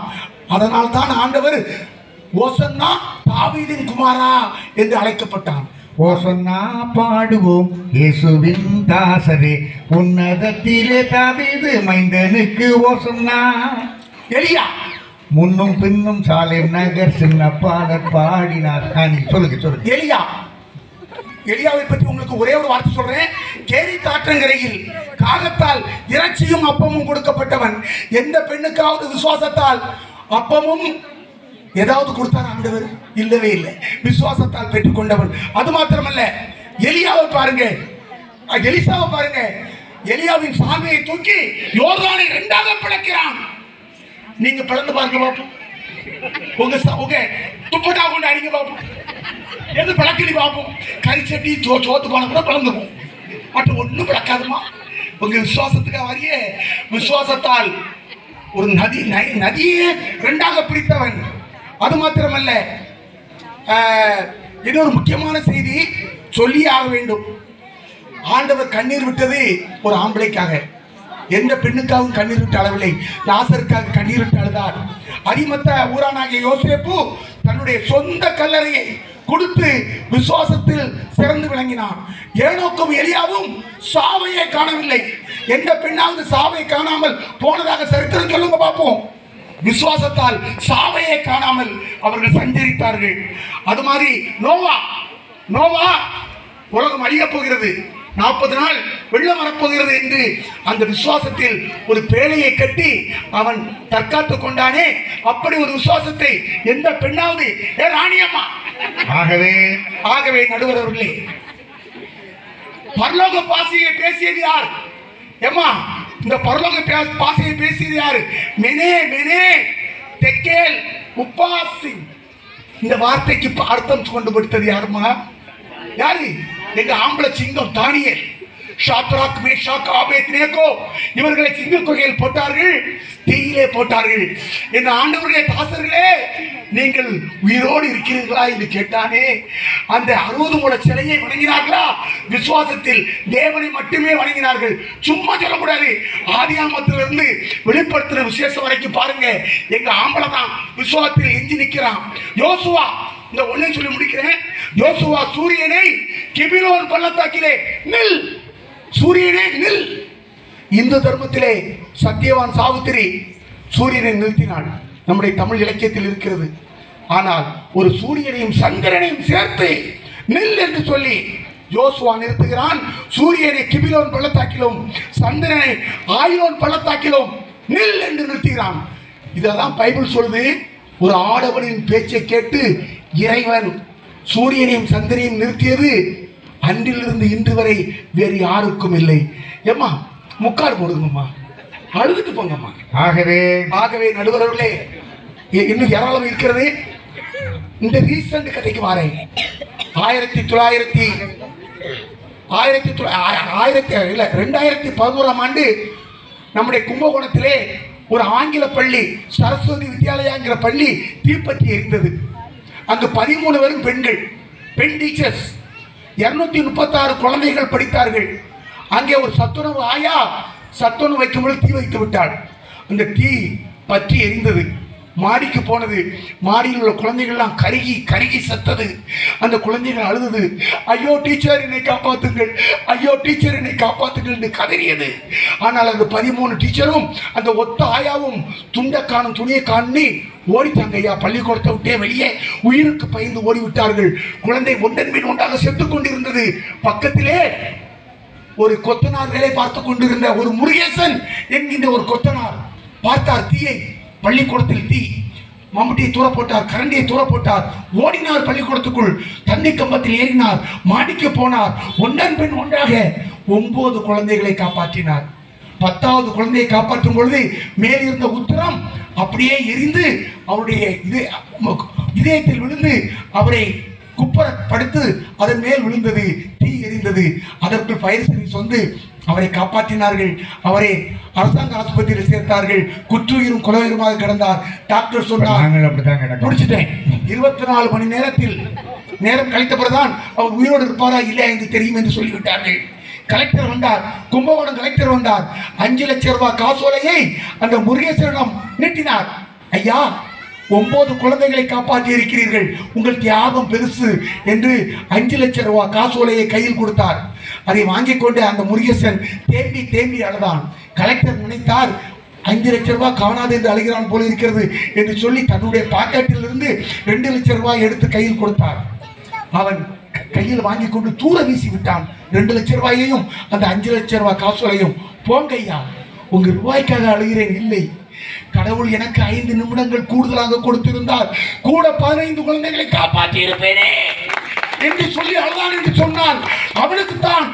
அதனால் தான் ஆண்டவர் ஓசன்னா தாவீதின் குமாரா என்று அழைக்கப்பட்டான். ஓசன்னா பாடுவோம் இயேசுவின் தாசரே, உன்னதத்திலே தாவீது மைந்தனுக்கு ஓசன்னா. எலியா முன்னும் பின்னும் சாலேம் நகர் சின்னப்பாளர் பாடினார். சொல்லுங்க. எலியாவை பற்றி உங்களுக்கு ஒரே ஒரு வார்த்தை சொல்றேன். கேரி தாற்றங்கரையில் காகத்தால் இறைச்சியும் அப்பமும் கொடுக்கப்பட்டவன். எந்த பெண்ணுக்காவது விசுவாசத்தால் அப்பமும் ஏதாவது கொடுத்தார் ஆண்டவர்? இல்லவே இல்லை. விசுவாசத்தால் பெற்றுக்கொண்டவன். அது மாத்திரமல்ல, எலியாவை பாருங்க, எலிசாவை பாருங்க. எலியாவின் சாமியை தூக்கி யோர்தானை 2ஆக பிளக்கிறான். நீங்க பிளந்து பாருங்க பாப்போம். உங்க துப்பட்டா கொண்டு அடிங்க பாப்போம். எது பிளக்கடி பாப்போம். கரிச்சட்டி சோத்து போன கூட பிளந்துக்கும். மற்ற ஒன்றும் பிளக்காதுமா. உங்க விசுவாசத்துக்காக வரைய விசுவாசத்தால் ஒரு நதியே 2ஆக பிரித்தவன். அது மாத்திரமல்ல, இன்னொரு முக்கியமான செய்தி சொல்லி ஆக வேண்டும். ஆண்டவர் கண்ணீர் விட்டது ஒரு ஆம்பளைக்காக. எந்த பெண்ணுக்காகவும் கண்ணீர் விட்டு அளவில்லை. லாசருக்காக கண்ணீர் விட்டு அழுதார். அரிமத்த ஊரானாகிய யோசேப்பு தன்னுடைய சொந்த கல்லறையை கொடுத்து விசுவாசத்தில் சிறந்து விளங்கினான். ஏனோக்கும் எலியாவும் சாவையை காணவில்லை. எந்த பெண்ணாவது சாவை காணாமல் போனதாக சரித்திரம் சொல்லுங்க பார்ப்போம். விசுவாசத்தால் சாவையை காணாமல் அவர்கள் சஞ்சரித்தார்கள். அது மாதிரி நோவா உலகம் அழியப் போகிறது, 40 நாள் வெள்ளம் வரப்போகிறது என்று அந்த விசுவாசத்தில் ஒரு பேழையை கட்டி அவன் தற்காத்துக் கொண்டானே. அப்படி ஒரு விசுவாசத்தை எந்த பெண்ணாவது ராணியம்மா. ஆகவே நடுவர் அவர்களே, பரலோக பாசையை பேசியது யார்? ஏமா, இந்த பரலோக பாசையை பேசியது யாரு? மெனே தெக்கேல் உப்பாசி. இந்த வார்த்தைக்கு அர்த்தம் கொண்டு கொடுத்தது யாருமா? யாரு? எங்க ஆம்பளை சிங்கம் தானியேல். ஷாத்ராக், மேஷாக், ஆபேத்நேகோ இவர்களை சிங்க குகையில் போட்டார்கள், தீயிலே போட்டார்கள். என் ஆண்டவருடைய தாசர்களே, நீங்கள் உயிரோடு இருக்கிறீர்களா என்று கேட்டானே. அந்த 60 முழ சிலையை வணங்கினார்களா? விசுவாசத்தில் தேவனை மட்டுமே வணங்கினார்கள். சும்மா சொல்லக்கூடாது. ஆதியாமத்திலிருந்து வெளிப்படுத்துற விசேஷம் வரைக்கும் பாருங்க. எங்க ஆம்பளை தான் விசுவாசத்தில் எஞ்சி நிற்கிறான். யோசுவா, இந்த ஒன்றை சொல்லி முடிக்கிறேன். யோசுவா சூரியனை கிபிலோன் பள்ளத்தாக்கிலே நில், சூரியனே நில். இந்து தர்மத்திலே சத்தியவான் சாவித்திரி சூரியனை நிறுத்தினாள். நம்முடைய தமிழ் இலக்கியத்தில் இருக்கிறது. ஆனால் ஒரு சூரியனையும் சந்திரனையும் சேர்த்து நில் என்று சொல்லி யோசுவா நிறுத்துகிறான். சூரியனை கிபிலோன் பள்ளத்தாக்கிலும் சந்திரனை ஆயிலோன் பள்ளத்தாக்கிலும் நில் என்று நிறுத்துகிறான். இதெல்லாம் பைபிள் சொல்லுது. ஒரு ஆடவனின் பேச்சை கேட்டு இறைவன் சூரியனையும் சந்திரனையும் நிறுத்தியது அன்றிலிருந்து இன்று வரை வேறு யாருக்கும் இல்லை. ஏம்மா, முக்காடு போடுங்கம்மா, அழுதுட்டு போங்கம்மா. ஆகவே நடுவர்களே, இன்னும் ஏராளம் இருக்கிறது. இந்த ரீசன்ட் கதைக்கு வரேன். 2011ஆம் ஆண்டு நம்முடைய கும்பகோணத்திலே ஒரு ஆங்கில பள்ளி, சரஸ்வதி வித்யாலயாங்கிற பள்ளி தீப்பற்றி எரிந்தது. அங்கு 13 பேரும் பெண் டீச்சர்ஸ். 236 குழந்தைகள் படித்தார்கள். அங்கே ஒரு சத்துணவு ஆயா சத்துணவு வைக்கும்போது தீ வைத்து விட்டாள். அந்த தீ பற்றி எரிந்தது. மாடிக்கு போனது. மாடியில் உள்ள குழந்தைகள்லாம் கருகி கருகி செத்தது. அந்த குழந்தைகள் அழுதது. ஐயோ டீச்சர் என்னை காப்பாத்துங்கள், ஐயோ டீச்சர் என்னை காப்பாத்துங்கள் என்று கதறியது. ஆனால் அந்த 13 டீச்சரும் அந்த ஒத்த ஆயாவும் துண்டை காணும் துணியை காணி ஓடித்தாங்க ஐயா. பள்ளிக்கூடத்தை விட்டே வெளியே உயிருக்கு பயந்து ஓடிவிட்டார்கள். குழந்தை ஒன்றன் பின் ஒன்றாக செத்துக் கொண்டிருந்தது. பக்கத்திலே ஒரு கொத்தனார் வேலை பார்த்து கொண்டிருந்த ஒரு முருகேசன் என்கின்ற ஒரு கொத்தனார் பார்த்தார் தீயை. பள்ளிக்கூடத்தில் தீ. மம்முட்டியை தூர போட்டார், கரண்டியை தூர போட்டார், ஓடினார் பள்ளிக்கூடத்துக்குள். தண்ணி கம்பத்தில் ஏறினார், மாடிக்கு போனார். ஒன்றன் பின் ஒன்றாக 9 குழந்தைகளை காப்பாற்றினார். 10வது குழந்தையை காப்பாற்றும் பொழுது மேலிருந்த உத்தரம் அப்படியே எரிந்து அவருடைய இதயத்தில் விழுந்து அவரை குப்பர படுத்து அதன் மேல் விழுந்தது. தீ எரிந்தது. அதற்குள் ஃபயர் சர்வீஸ் வந்து அவரை காப்பாற்றினார்கள். அவரை அரசாங்க ஆஸ்பத்திரியில் சேர்த்தார்கள். குற்றுயிரும் குலவீரமாக கிடந்தார். டாக்டர் சொன்னார், முடிச்சிட்டேன், 24 மணி நேரத்தில் நேரம் கழித்த பிறகுதான் அவர் உயிரோடு இருப்பாரா இல்லையா என்று தெரியும் என்று சொல்லிவிட்டார்கள். கலெக்டர் வந்தார். கும்பகோணம் கலெக்டர் வந்தார். 5 லட்சம் ரூபாய் காசோலையை அந்த முருகேசனிடம் நீட்டினார். ஐயா, 9 குழந்தைகளை காப்பாற்றி இருக்கிறீர்கள், உங்கள் தியாகம் பெருசு என்று 5 லட்சம் ரூபாய் காசோலையை கையில் கொடுத்தார். அதை வாங்கிக் கொண்டு அந்த முருகேசன் தேம்பி தேம்பி அழுதான். கலெக்டர் நினைத்தார், 5 லட்சம் ரூபாய் காணாது என்று அழுகிறான் போல இருக்கிறது என்று சொல்லி தன்னுடைய பாக்கெட்டில் இருந்து 2 லட்சம் ரூபாய் எடுத்து கையில் கொடுத்தார். அவன் கையில் வாங்கி கொண்டு தூர வீசி விட்டான். 2 லட்சம் ரூபாயையும் அந்த 5 லட்சம் ரூபாய் காசோலையும். போங்க ஐயா, உங்க ரூபாய்க்காக அழுகிறேன் இல்லை, கடவுள் எனக்கு 5 நிமிடங்கள் கூடுதலாக கொடுத்திருந்தால் கூட 15 குழந்தைகளை காப்பாற்றி இருப்பேனே என்று சொல்லி அழுதான் என்று சொன்னான். அவனுக்கு தான்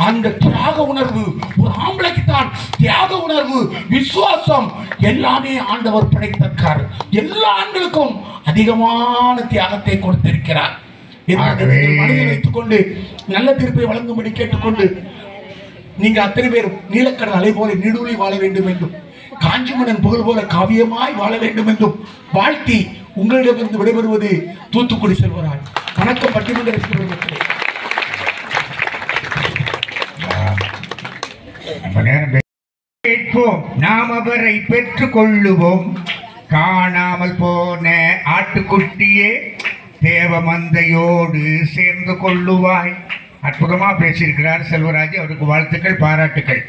அந்த தியாக உணர்வு, ஒரு ஆம்பளைக்கு தான் தியாக உணர்வு, விசுவாசம் எல்லாமே ஆண்டவர் படைத்திருக்கார். எல்லா ஆண்களுக்கும் அதிகமான தியாகத்தை கொடுத்திருக்கிறார். மனதில் வைத்துக் கொண்டு நல்ல தீர்ப்பை வழங்கும்படி கேட்டுக்கொண்டு, நீங்க அத்தனை பேர் நீலக்கடல் அலை போல நீடூழி வாழ வேண்டும் என்றும், காஞ்சிமணன் புகழ் போல காவியமாய் வாழ வேண்டும் என்றும் வாழ்த்தி உங்களிடமிருந்து விடைபெறுவது தூத்துக்குடி செல்வராஜ். வணக்கம். பட்டிமன்ற கேட்போம், நாம் அவரை பெற்றுக் கொள்ளுவோம். காணாமல் போன ஆட்டுக்குட்டியே தேவமந்தையோடு சேர்ந்து கொள்ளுவாய். அற்புதமா பேசியிருக்கிறார் செல்வராஜ். அவருக்கு வாழ்த்துக்கள், பாராட்டுக்கள்.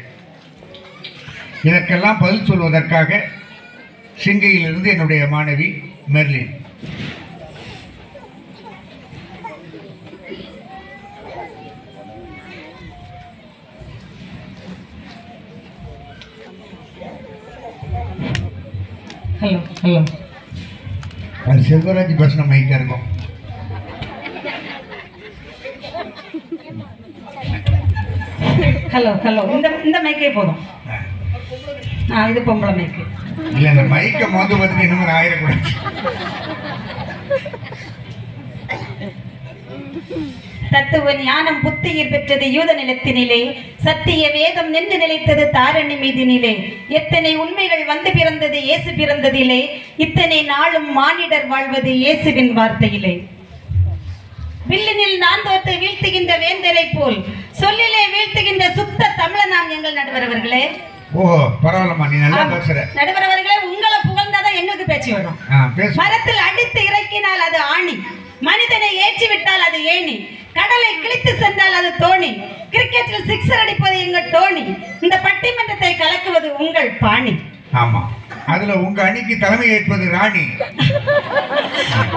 இதற்கெல்லாம் பதில் சொல்வதற்காக சிங்கையிலிருந்து என்னுடைய மாணவி மெர்லின். Hello hello. அது செல்வராஜ் பேசின மைக்கா இருக்கும். Hello hello. இந்த மைக்கே போதும். இது பொம்பளை மைக்கு இல்ல. இந்த மைக்கை மோந்து பார்த்துட்டு இன்னும் ஆயிரக்கூடாது. தத்துவ ஞானம் புத்தியில் பெற்றது யூத நிலத்தினிலே, சத்திய வேதம் நின்று நிலைத்தது தாரணி மீதினிலே. எத்தனை உண்மைகள் வந்து பிறந்தது இயேசு பிறந்ததிலே, இத்தனை நாளும் மானிடர் வாழ்வது இயேசுவின் வார்த்தையிலே. வில்லினில் நான் தோற்று வீழ்த்துகின்ற வேந்தரை போல் சொல்லிலே வீழ்த்துகின்ற சுத்த தமிழனாம் எங்கள் நடுவர் அவர்களே. ஓ, பரவாயில்லம்மா, நீ நல்லா பேசுற. நடுவர் அவர்களே, உங்களை புகழ்ந்தாதான் எங்களுக்கு பேச்சு வரும். மரத்தில் அடித்து இறக்கினால் அது ஆணி, மனிதனை ஏற்றி விட்டால் அது ஏணி, கடலை கிழித்து சென்றால் அது தோணி, கிரிக்கெட்டில் சிக்ஸர் அடிப்பது எங்கள் டோனி, இந்த பட்டிமன்றத்தை கலக்குவது உங்கள் பாணி. ஆமா, அதுல உங்க அணிக்கு தலைமை ஏற்பது ராணி.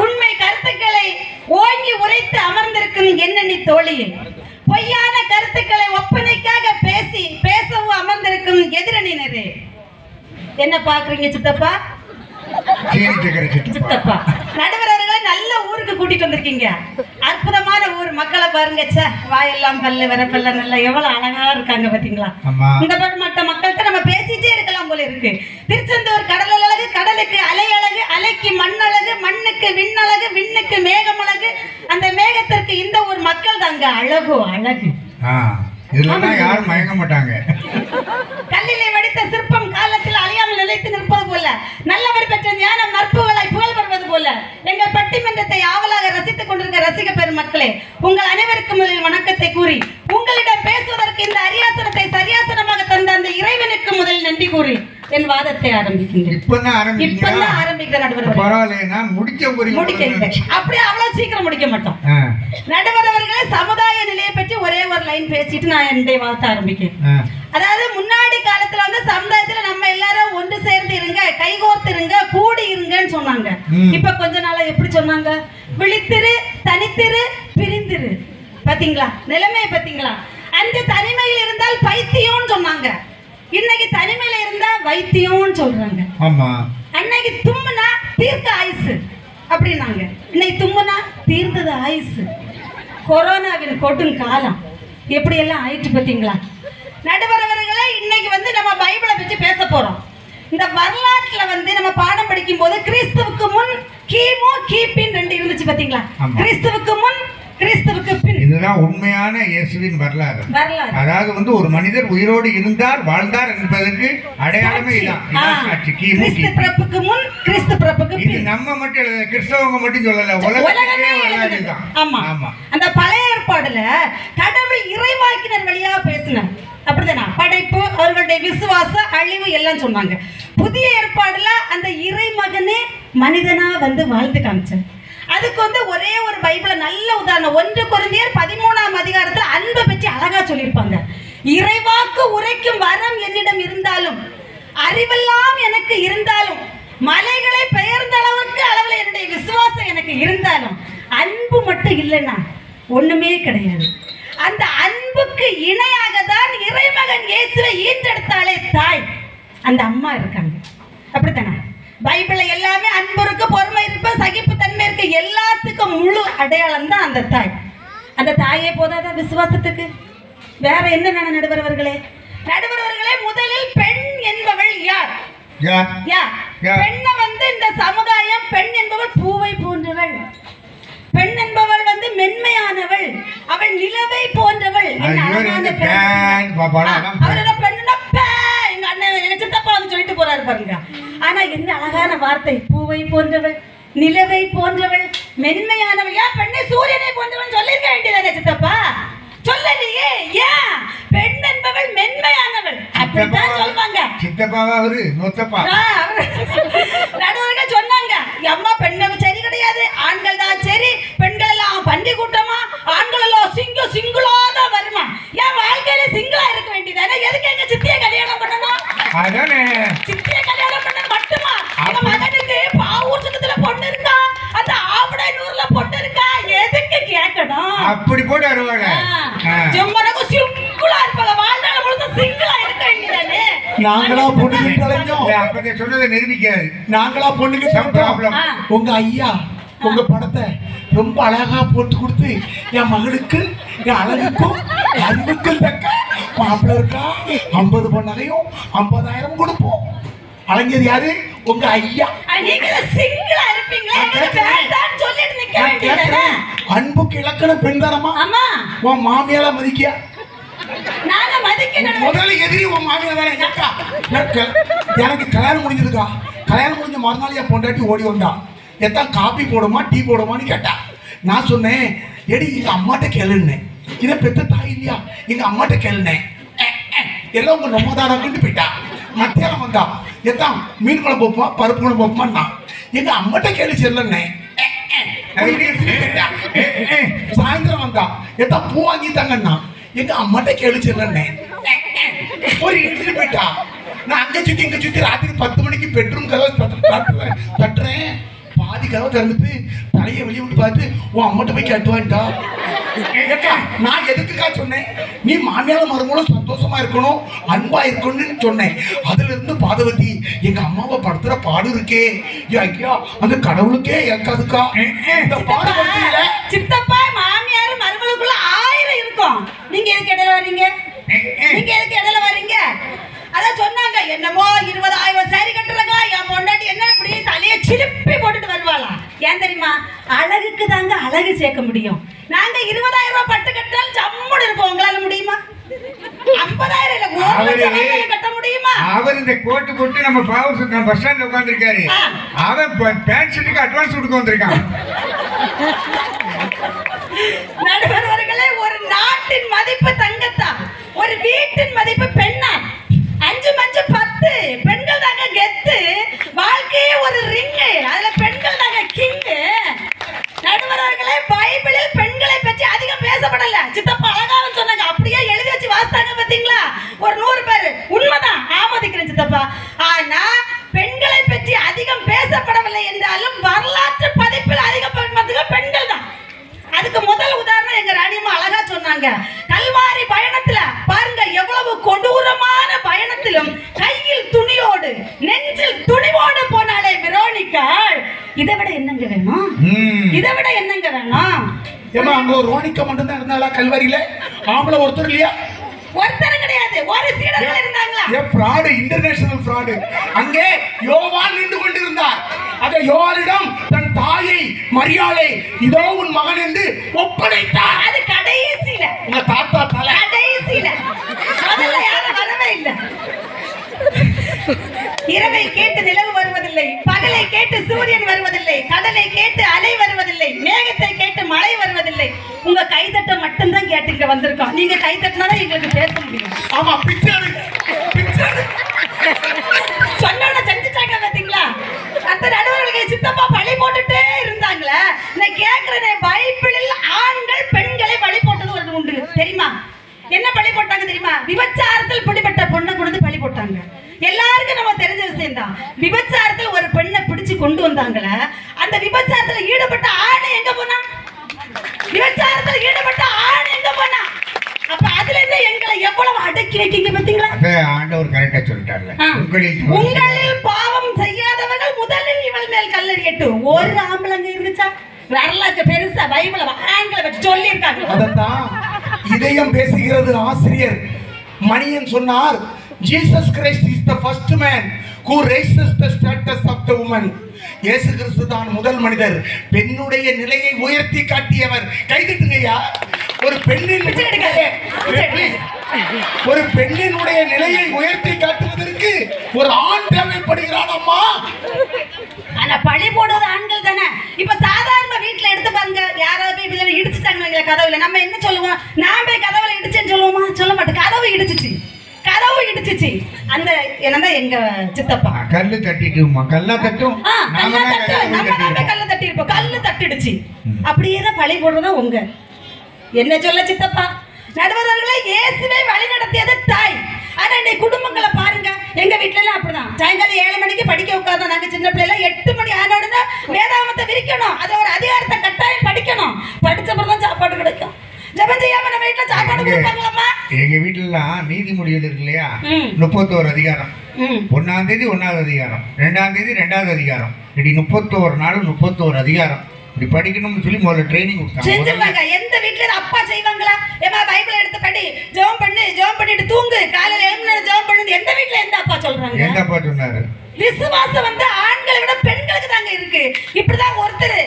உண்மை கருத்துக்களை ஓங்கி உரைத்து அமர்ந்திருக்கும் எண்ணெய் தோழியை, பொய்யான கருத்துக்களை ஒப்பனைக்காக பேசவும் அமர்ந்திருக்கும் எதிரணியினரே. என்ன பாக்குறீங்க சித்தப்பா? சித்தப்பா நடுவர் அவர்களை நல்ல ஊருக்கு கூட்டிட்டு வந்திருக்கீங்க. அற்புதமான ஊர். மக்களை பாருங்க, வாயெல்லாம் பல்லு வரப்பல்ல நல்லா எவ்வளவு அழகா இருக்காங்க பாத்தீங்களா? இந்த மற்ற மக்கள்கிட்ட நம்ம பேசிட்டே இருக்கலாம் போல இருக்கு. திருச்செந்தூர் கடல் அழகு, கடலுக்கு அலை அழகு, அலைக்கு மண் அழகு, மண்ணுக்கு விண்ணழகு, விண்ணுக்கு மேகம் அழகு, அந்த மேகத்திற்கு இந்த ஊர் மக்கள் தாங்க அழகோ அழகு. யாரும் மயங்க மாட்டாங்க. கல்லிலே வடித்த சிற்பம் காலத்தில் அழியாமல் நிலைத்து நிற்பது போல, நல்லவர் பெற்ற ஞானம் நற்புகழாய் புகழ் பெறுவது போல, எங்கள் பட்டி பட்டிமன்றத்தை ஆவலாக ரசித்துக் கொண்டிருக்க ரசிக பெருமக்களே, உங்கள் அனைவருக்கும் முதலில் வணக்கத்தை கூறி உங்களிடம் பேசுவதற்கு இந்த அரியாசனத்தை சரியாசனமாக தந்த அந்த இறைவனுக்கு முதல் நன்றி கூறி என் வாதத்தை ஆரம்பிக்கின்றேன். இப்பதான் ஆரம்பிக்கிற நடுவர் அப்படியே அவ்வளவு சீக்கிரம் முடிக்க மாட்டோம். நடுவர் அவர்களே, சமுதாய நிலையை பற்றி ஒரே ஒரு லைன் பேசிட்டு நான் என்னுடைய வாதத்தை ஆரம்பிக்கிறேன். அதாவது முன்னாடி காலத்துல வந்து சமுதாயத்துல நம்ம எல்லாரும் ஒன்று சேர்ந்து இருங்க, கைகோர்த்து இருங்க, கூடி இருங்கன்னு சொன்னாங்க. இப்ப கொஞ்ச நாளா எப்படி சொன்னாங்க? விழித்திரு, தனித்திரு, பிரிந்திரு. பாத்தீங்களா நிலைமையை? பாத்தீங்களா? அந்த தனிமையில் இருந்தால் பைத்தியம்னு சொன்னாங்க. இன்னைக்கு தனிமையில இருந்தா வைத்தியம்னு சொல்றாங்க. அன்னைக்கு தும்முனா தீர்க்க ஆயுசு அப்படின்னாங்க. இன்னைக்கு தும்முனா தீர்ந்தது ஆயுசு. கொரோனாவின் கொடும் காலம் எப்படி எல்லாம் ஆயிட்டு பாத்தீங்களா? நடுவரவர்களே, இன்னைக்கு வந்து நம்ம பைபிளை பற்றி பேச போறோம். இந்த வரலாற்றுல வந்து நம்ம பாடம் படிக்கும் போது கிறிஸ்துவுக்கு முன், கிமு, கிபின்னு 2 இருந்துச்சு பாத்தீங்களா? கிறிஸ்துவுக்கு முன், கிறிஸ்துவுக்கு பின். இதுதான் உண்மையான இயேசுவின் வரலாறு. அதாவது வந்து ஒரு மனிதர் உயிரோடு இருந்தார், வாழ்ந்தார் என்பதற்கு அடையாளமே இதான். கிறிஸ்து பிறப்புக்கு முன், கிறிஸ்து பிறப்புக்கு பின். இது நம்ம மட்டும் எழுத, கிறிஸ்தவங்க மட்டும் சொல்லல, உலகமே வரலாறு தான். ஆமா. அந்த பழைய ஏற்பாடுல கடவுள் இறைவாக்கினர் வழியா பேசினார். அப்படிதானா? படைப்பு, அவர்களுடைய விசுவாசம், அழிவு எல்லாம் சொன்னாங்க. புதிய ஏற்பாடுல அந்த இறைமகனே மனிதனா வந்து வாழ்ந்து காமிச்சார். அதுக்கு வந்து ஒரே ஒரு பைபிள நல்ல உதாரணம். 1 கொரிந்தியர் 13ஆம் அதிகாரத்துல அன்பை பற்றி அழகா சொல்லியிருப்பாங்க. இறைவாக்கு உரைக்கும் வரம் என்னிடம் இருந்தாலும், அறிவெல்லாம் எனக்கு இருந்தாலும், மலைகளை பெயர்ந்த அளவுல என்னுடைய விசுவாசம் எனக்கு இருந்தாலும், அன்பு மட்டும் இல்லைன்னா ஒண்ணுமே கிடையாது. அந்த அன்புக்கு இணையாக தான் இறைமகன் இயேசுவை ஈன்றெடுத்தாலே தாய், அந்த அம்மா இருக்காங்க. அப்படித்தானே? பைபிள்ல எல்லாமே அன்பு இருக்கு, பொறுமை இருக்கு, சகிப்பு தன்மை இருக்கு. எல்லாத்துக்கும் முழு அடையாளம் தான் அந்த தாய். அந்த தாயே போதாத விசுவாசத்துக்கு வேற என்ன வேணும்? நடுவரவர்களே, முதலில் பெண் என்பவள் யார்? பெண்ணை வந்து இந்த சமுதாயம், பெண் என்பவள் பூவை போன்றவள், பெண் என்பவள் வந்து மென்மையானவள், அவள் நிலவை போன்றவள். சொல்லிட்டு போறாரு பாருங்க. ஆனா என்ன அழகான வார்த்தை! பூவை போன்றவள், நிலவை போன்றவள், மென்மையானவள். ஏன் பெண்ணை சூரியனை போன்றவள் சொல்லிருக்க வேண்டியதானே சித்தப்பா? சொல்லலையே. ஏன்? பெண் என்பவள் மென்மையானவள் அப்படித்தான் சொல்வாங்க. சித்தப்பாவா அவரு நொத்தப்பா நடுவர்கள் சொன்னாங்க. அம்மா பெண்கள் சரி கிடையாது, ஆண்கள் தான் சரி. பெண்கள் எல்லாம் பண்டி கூட்டமா, ஆண்கள் எல்லாம் சிங்கிளா தான் வருமா? என் வாழ்க்கையில சிங்கிளா இருக்க வேண்டியதானே? எதுக்கு எங்க சித்தியை கல்யாணம் பண்ணணும்? சித்தியை கல்யாணம் பண்ண மட்டுமா? எங்க மகனுக்கு பாவூர் சட்டத்துல பொண்ணு இருக்கா, அந்த ஆவடையூர்ல பொண்ணு இருக்கா, எதுக்கு கேட்கணும்? அப்படி போட்டு வருவாங்க. ஜம்மனக்கு சிங்கிளா இருப்பாங்க, வாழ்நாள் முழுக்க சிங்கிளா இருக்க வேண்டியதானே? நாங்களா பொண்ணுங்க அப்பதே சொன்னதை நிரூபிக்காது. நாங்களா பொண்ணுங்க ப்ராப்ளம். உங்க ஐயா உங்க படத்தை ரொம்ப அழகா போட்டு கொடுத்து என் மகளுக்கு, என் அழகுக்கும் அறிவுக்கும் தக்க மாப்பிள்ள இருக்கா, 50 பொண்ணகையும் 50,000 கொடுப்போம். அழகியது யாரு? உங்க ஐயா. அன்புக்கு இலக்கணம் பெண் தானமா? உன் மாமியால மதிக்கியா? முதல்ல எதிரி உன் மாமியார் தானே. எனக்கு கல்யாணம் முடிஞ்சிருக்கா, கல்யாணம் முடிஞ்ச மறுநாள் என் பொண்டாட்டி ஓடி வந்தா. எத்தான் காப்பி போடுமா, டீ போடுமான்னு கேட்டா. நான் சொன்னேன், எடி எங்க அம்மாட்ட கேளுன்னேன். இதை பெற்ற தாய் இல்லையா, எங்க அம்மாட்ட கேளுனேன். எல்லாம் உங்க நம்ம தானு போயிட்டா. மத்தியானம் வந்தா, எத்தான் மீன் குழம்பு வைப்போமா, பருப்பு குழம்பு வைப்போமா. எங்க அம்மாட்ட கேள்வி செல்லன்னே. சாயந்தரம் வந்தா, எத்தான் பூ வாங்கி தாங்கன்னா எங்க அம்மாட்ட கேள்வி செல்லன்னே. ஒரு இடிச்சுட்டு போயிட்டா. நான் அங்க சுத்தி இங்க சுத்தி ராத்திரி 10 மணிக்கு பெட்ரூம் கதவை தட்டுறேன். பாதி கதவை திறந்துட்டு தலையை வெளியே விட்டு பார்த்து உன் அம்மாட்ட போய் கேட்டுவான்டா. நான் எதுக்குக்கா சொன்னேன்? நீ மாமியார மருமகளும் சந்தோஷமா இருக்கணும், அன்பா இருக்கணும்னு சொன்னேன். அதுல இருந்து பாதவதி எங்க அம்மாவை படுத்துற பாடு இருக்கே, ஐயா அந்த கடவுளுக்கே ஏற்காதுக்கா. இந்த பாடு படுத்தல சித்தப்பா. மாமியார் மருமகளுக்குள்ள 1000 இருக்கும். நீங்க எதுக்கு இடையில வர்றீங்க? நீங்க எதுக்கு இடையில வர்றீங்க? அதான் சொன்னாங்க, என்னமோ 20,000 சாரி கட்டுறாங்க, என் பொண்டாட்டி என்ன இப்படி தலையை சிலுப்பி போட்டுட்டு வருவாளா? ஏன் தெரியுமா? அழகுக்கு தாங்க அழகு சேர்க்க முடியும். நாங்க 20,000 ரூபாய் பட்டு கட்டினாலும் ஜம்முன்னு இருப்போம். உங்களால முடியுமா? 50,000 இல்ல 1,00,000 கட்ட முடியுமா? அவர் இந்த கோட்டு போட்டு நம்ம பாவூர் பஸ் ஸ்டாண்ட்ல உட்கார்ந்திருக்காரு. அவன் பேண்ட் ஷர்ட்டுக்கு அட்வான்ஸ் கொடுக்க வந்திருக்கான். நடுவர்களே, ஒரு நாட்டின் மதிப்பு தங்கத்தான், ஒரு வீட்டின் மதிப்பு பெண்ணா. 5 5 10 பெண்கள் தாங்க கெத்து. வாழ்க்கையே ஒரு ரிங்கு, அதுல பெண்கள் தாங்க கிங்கு. நடுவர்களே, பைபிளில் பெண்களை பற்றி அதிகம் பேசப்படல. சித்தப்பா அழகாக சொன்னாங்க, அப்படியே எழுதி வச்சு வாசித்தாங்க பாத்தீங்களா? ஒரு 100 பேர். உண்மைதான், ஆமோதிக்கிறேன் சித்தப்பா. ஆனா பெண்களை பற்றி அதிகம் பேசப்படவில்லை என்றாலும் வரலாற்று பதிப்பில் அதிகப்படுத்துகள் பெண்கள் தான். அதுக்கு முதல் உதாரணம் எங்க ராணியம்மா அழகா சொன்னாங்க. கல்வாரி பயணத்துல பாருங்க, எவ்வளவு கொடூரமான பயணத்திலும் கையில் துணியோடு நெஞ்சில் துணிவோடு போனாலே வெரோனிகாள். இதை விட என்னங்க வேணும்? இதை விட என்னங்க வேணும்? ஏமா அங்க ஒரு ரோனிகா மட்டும் தான் இருந்தாளா கல்வாரியில? ஆம்பளை ஒருத்தர் இல்லையா? ஒருத்தரும் கிடையாது, ஒரு சீடர்கள் இருந்தாங்களா? Fraud, international fraud. அங்கே யோவான் நின்று கொண்டிருந்தார். அந்த யோவானிடம் தன் தாயை மரியாளை இதோ உன் மகன் என்று ஒப்படைத்தார். அது கடைசியில, உங்க தாத்தா தலை கடைசியில. முதல்ல யாரும் வரவே இல்லை. இரவை கேட்டு நிலவு வருவதில்லை, பகலை கேட்டு சூரியன் வருவதில்லை, கடலை கேட்டு அலை வருவதில்லை, மேகத்தை கேட்டு மழை வருவதில்லை. உங்க கைதட்ட மட்டும்தான் கேட்டு இங்க வந்திருக்கோம். நீங்க கைதட்டினாதான் எங்களுக்கு பேச முடியும். ஆமா, பிக்சர் பிக்சர் சொன்ன செஞ்சுட்டாங்க பாத்தீங்களா? அந்த நடுவர்களுக்கு சித்தப்பா பழி போட்டுட்டே இருந்தாங்களே. நான் கேக்குறேன், பைபிளில் ஆண்கள் பெண்களை பழி போட்டது ஒரு உண்டு தெரியுமா? என்ன பழி போட்டாங்க தெரியுமா? விபச்சாரத்தில் பிடிபட்ட பொண்ணை கொண்டு பழி போட்டாங்க. எல்லாருக்கும் நம்ம தெரிஞ்ச விஷயம் தான். விபச்சாரத்தில் ஒரு பெண்ணை பிடிச்சு கொண்டு வந்தாங்களே, அந்த விபச்சாரத்தில் ஈடுபட்ட ஆணை எங்க போனா? விபச்சாரத்தில் ஈடுபட்ட ஆண் எங்க போனா? அப்ப அதுல இருந்து எங்களை எவ்வளவு அடக்கி வைக்கீங்க பாத்தீங்களா? ஆண்டவர் கரெக்டா சொல்லிட்டார்ல, உங்களில் பாவம் செய்யாதவர்கள் முதலில் இவள் மேல் கல்லெறியட்டும். ஒரு ஆம்பளங்க இருந்துச்சா? வரலாற்று பெருசா பைபிள ஆண்களை வச்சு சொல்லி இருக்காங்க. அதத்தான் இதயம் பேசுகிறது ஆசிரியர் மணியன் சொன்னார். Jesus Christ is the first man who raises the status of the woman. இயேசு கிறிஸ்து தான் முதல் மனிதர் பெண்ணுடைய நிலையை உயர்த்தி காட்டியவர். கைதட்டுங்கய்யா. ஒரு பெண்ணினுடைய நிலையை உயர்த்தி காட்டுவதற்கு ஒரு ஆண் தேவைப்படுகிறான் அம்மா. ஆனா பழி போடுறது ஆண்கள் தானே. இப்ப சாதாரண வீட்டுல எடுத்து பாருங்க, யாராவது போய் இடிச்சுட்டாங்க கதவுல, நம்ம என்ன சொல்லுவோம்? நான் போய் கதவுல இடிச்சேன்னு சொல்லுவோமா? சொல்ல மாட்டேன். கதவு இடிச்சிச்சு. அந்த என்னன்னா எங்க சித்தப்பா கல்லு தட்டிட்டுமா, கல்ல தட்டும், கல்ல தட்டி இருப்போம். கல்லு தட்டிடுச்சு. அப்படியேதான் பழி போடுறதா உங்க என்ன சொல்ல சித்தப்பா? நடுவர்களே, இயேசுவை வழி நடத்தியது தாய். ஆனா இன்னைக்கு குடும்பங்களை பாருங்க. எங்க வீட்டுல எல்லாம் அப்படிதான். சாயங்காலம் 7 மணிக்கு படிக்க உட்கார்ந்தோம். நாங்க சின்ன பிள்ளைல 8 மணி ஆன உடனே வேதாகமத்தை விரிக்கணும். அது ஒரு அதிகாரத்தை கட்டாயம் படிக்கணும். படிச்ச பிறகுதான் சாப்பாடு கிடைக்கும். ஜெபம் செய்யாம நம்ம வீட்டுல சாப்பாடு கொடுப்பாங்களாமா? எங்க வீட்டுலாம் நீதிமொழி இருக்கு இல்லையா? 31 அதிகாரம். 1ஆம் தேதி 1வது அதிகாரம், 2ஆம் தேதி 2வது அதிகாரம், இப்படி 31 நாள் 31 அதிகாரம் இப்படி படிக்கணும்னு சொல்லி முதல்ல ட்ரைனிங் கொடுத்தாங்க. எந்த வீட்டுல அப்பா செய்வாங்களா? ஏமா பைபிள் எடுத்து படி, ஜெபம் பண்ணு, ஜெபம் பண்ணிட்டு தூங்கு, காலையில 7 மணி நேரம் ஜெபம் பண்ணு. எந்த வீட்டுல எந்த அப்பா சொல்றாங்க? எந்த அப்பா சொன்னாரு? விசுவாசம் வந்து ஆண்களை விட பெண்களுக்கு தாங்க இருக்கு. இப்படிதான் ஒருத்தர்